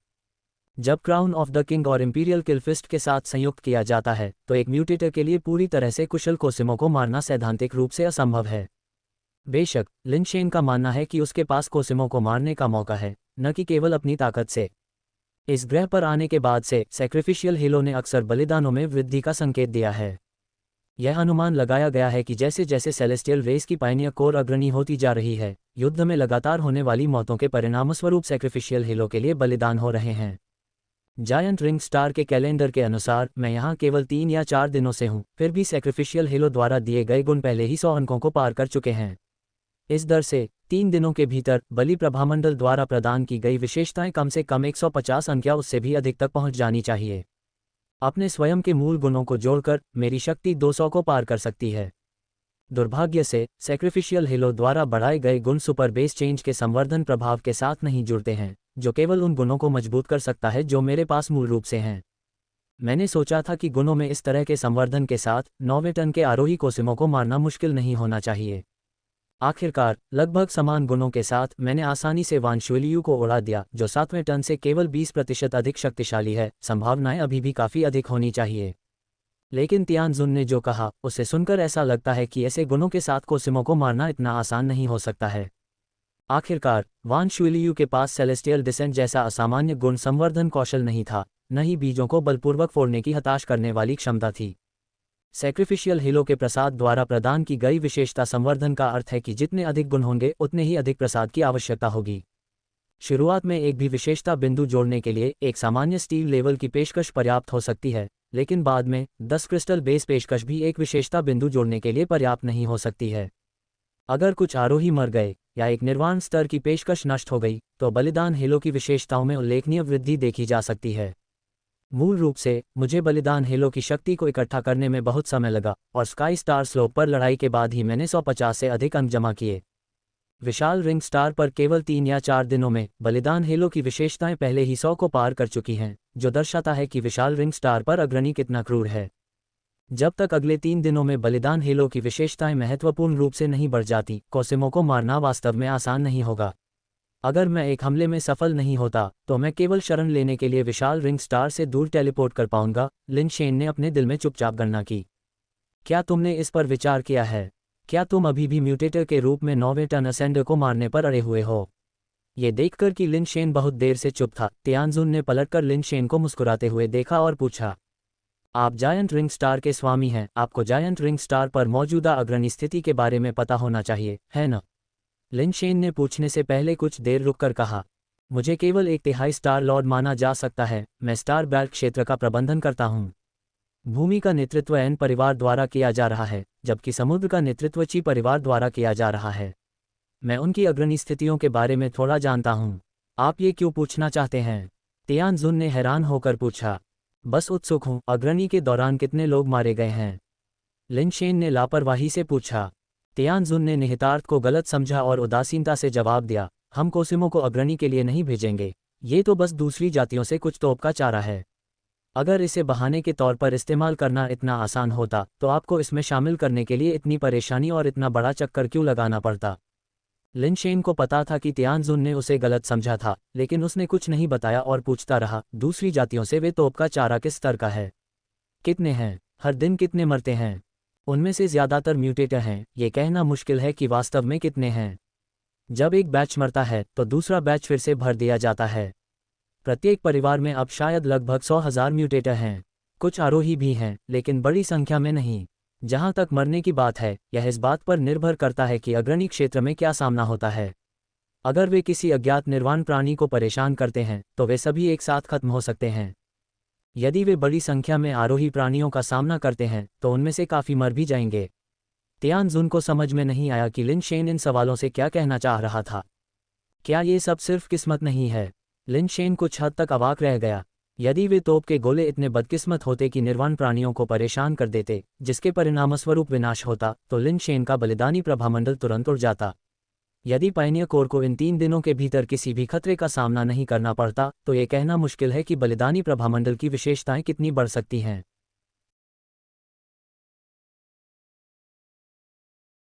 जब क्राउन ऑफ द किंग और इंपीरियल किलफिस्ट के साथ संयुक्त किया जाता है तो एक म्यूटेटर के लिए पूरी तरह से कुशल कोसिमो को मारना सैद्धांतिक रूप से असंभव है। बेशक लिनशेन का मानना है कि उसके पास कोसिमो को मारने का मौका है, न कि केवल अपनी ताकत से। इस ग्रह पर आने के बाद से सैक्रिफिशियल हीलो ने अक्सर बलिदानों में वृद्धि का संकेत दिया है। यह अनुमान लगाया गया है कि जैसे जैसे सेलेस्टियल रेस की पायनियर कोर अग्रणी होती जा रही है, युद्ध में लगातार होने वाली मौतों के परिणामस्वरूप सैक्रिफिशियल हीलो के लिए बलिदान हो रहे हैं। जायंट रिंग स्टार के कैलेंडर के अनुसार मैं यहाँ केवल 3 या 4 दिनों से हूँ, फिर भी सैक्रिफिशियल हीलो द्वारा दिए गए गुण पहले ही 100 अंकों को पार कर चुके हैं। इस दर से 3 दिनों के भीतर बलि प्रभामंडल द्वारा प्रदान की गई विशेषताएं कम से कम 150 अंक या उससे भी अधिक तक पहुंच जानी चाहिए। अपने स्वयं के मूल गुणों को जोड़कर मेरी शक्ति 200 को पार कर सकती है। दुर्भाग्य से सैक्रिफिशियल हीलो द्वारा बढ़ाए गए गुण सुपर बेस चेंज के संवर्धन प्रभाव के साथ नहीं जुड़ते हैं, जो केवल उन गुणों को मजबूत कर सकता है जो मेरे पास मूल रूप से हैं। मैंने सोचा था कि गुणों में इस तरह के संवर्धन के साथ 9वें टन के आरोही कोसिमो को मारना मुश्किल नहीं होना चाहिए। आखिरकार लगभग समान गुणों के साथ मैंने आसानी से वान शुलियू को उड़ा दिया, जो 7वें टन से केवल 20% अधिक शक्तिशाली है। संभावनाएं अभी भी काफ़ी अधिक होनी चाहिए। लेकिन तियानजुन ने जो कहा उसे सुनकर ऐसा लगता है कि ऐसे गुणों के साथ कोसिमो को मारना इतना आसान नहीं हो सकता है। आखिरकार वान शुलियू के पास सेलेस्टियल डिसेंट जैसा असामान्य गुण संवर्धन कौशल नहीं था, न ही बीजों को बलपूर्वक फोड़ने की हताश करने वाली क्षमता थी। सैक्रिफिशियल हीलो के प्रसाद द्वारा प्रदान की गई विशेषता संवर्धन का अर्थ है कि जितने अधिक गुण होंगे उतने ही अधिक प्रसाद की आवश्यकता होगी। शुरुआत में एक भी विशेषता बिंदु जोड़ने के लिए एक सामान्य स्टील लेवल की पेशकश पर्याप्त हो सकती है, लेकिन बाद में 10 क्रिस्टल बेस पेशकश भी एक विशेषता बिंदु जोड़ने के लिए पर्याप्त नहीं हो सकती है। अगर कुछ आरोही मर गए या एक निर्वाण स्तर की पेशकश नष्ट हो गई तो बलिदान हीलो की विशेषताओं में उल्लेखनीय वृद्धि देखी जा सकती है। मूल रूप से मुझे बलिदान हीलो की शक्ति को इकट्ठा करने में बहुत समय लगा और स्काई स्टार स्लोप पर लड़ाई के बाद ही मैंने 150 से अधिक अंक जमा किए। विशाल रिंग स्टार पर केवल 3 या 4 दिनों में बलिदान हीलो की विशेषताएं पहले ही 100 को पार कर चुकी हैं, जो दर्शाता है कि विशाल रिंग स्टार पर अग्रणी कितना क्रूर है। जब तक अगले 3 दिनों में बलिदान हीलो की विशेषताएं महत्वपूर्ण रूप से नहीं बढ़ जाती, कोसिमो को मारना वास्तव में आसान नहीं होगा। अगर मैं एक हमले में सफल नहीं होता तो मैं केवल शरण लेने के लिए विशाल रिंग स्टार से दूर टेलीपोर्ट कर पाऊंगा। लिनशेन ने अपने दिल में चुपचाप गणना की। क्या तुमने इस पर विचार किया है? क्या तुम अभी भी म्यूटेटर के रूप में 9वें टन असेंडर को मारने पर अड़े हुए हो? ये देखकर कि लिनशेन बहुत देर से चुप था, तियानजुन ने पलटकर लिनशेन को मुस्कुराते हुए देखा और पूछा, आप जायंट रिंग स्टार के स्वामी हैं, आपको जायंट रिंग स्टार पर मौजूदा अग्रणी स्थिति के बारे में पता होना चाहिए, है न? लिनशेन ने पूछने से पहले कुछ देर रुककर कहा, मुझे केवल 1/3 स्टार लॉर्ड माना जा सकता है। मैं स्टार बेल्ट क्षेत्र का प्रबंधन करता हूँ। भूमि का नेतृत्व एन परिवार द्वारा किया जा रहा है, जबकि समुद्र का नेतृत्व ची परिवार द्वारा किया जा रहा है। मैं उनकी अग्रणी स्थितियों के बारे में थोड़ा जानता हूँ। आप ये क्यों पूछना चाहते हैं? तियानजुन ने हैरान होकर पूछा। बस उत्सुक हूँ। अग्रणी के दौरान कितने लोग मारे गए हैं? लिनशेन ने लापरवाही से पूछा। तियानजुन ने निहितार्थ को गलत समझा और उदासीनता से जवाब दिया, हम कोसिमो को अग्रणी के लिए नहीं भेजेंगे, ये तो बस दूसरी जातियों से कुछ तोप का चारा है। अगर इसे बहाने के तौर पर इस्तेमाल करना इतना आसान होता तो आपको इसमें शामिल करने के लिए इतनी परेशानी और इतना बड़ा चक्कर क्यों लगाना पड़ता। लिन शेन को पता था कि तियानजुन ने उसे गलत समझा था, लेकिन उसने कुछ नहीं बताया और पूछता रहा, दूसरी जातियों से वे तोप का चारा किस स्तर का है? कितने हैं? हर दिन कितने मरते हैं? उनमें से ज़्यादातर म्यूटेटर हैं, ये कहना मुश्किल है कि वास्तव में कितने हैं। जब एक बैच मरता है तो दूसरा बैच फिर से भर दिया जाता है। प्रत्येक परिवार में अब शायद लगभग 100,000 म्यूटेटर हैं। कुछ आरोही भी हैं, लेकिन बड़ी संख्या में नहीं। जहां तक मरने की बात है, यह इस बात पर निर्भर करता है कि अग्रणी क्षेत्र में क्या सामना होता है। अगर वे किसी अज्ञात निर्वाण प्राणी को परेशान करते हैं तो वे सभी एक साथ खत्म हो सकते हैं। यदि वे बड़ी संख्या में आरोही प्राणियों का सामना करते हैं तो उनमें से काफ़ी मर भी जाएंगे। तियानजुन को समझ में नहीं आया कि लिन शेन इन सवालों से क्या कहना चाह रहा था। क्या ये सब सिर्फ किस्मत नहीं है? लिन शेन कुछ हद तक अवाक रह गया। यदि वे तोप के गोले इतने बदकिस्मत होते कि निर्वाण प्राणियों को परेशान कर देते, जिसके परिणामस्वरूप विनाश होता, तो लिन शेन का बलिदानी प्रभामंडल तुरंत उड़ जाता। यदि पायनियर कोर को इन 3 दिनों के भीतर किसी भी खतरे का सामना नहीं करना पड़ता, तो ये कहना मुश्किल है कि बलिदानी प्रभामंडल की विशेषताएं कितनी बढ़ सकती हैं।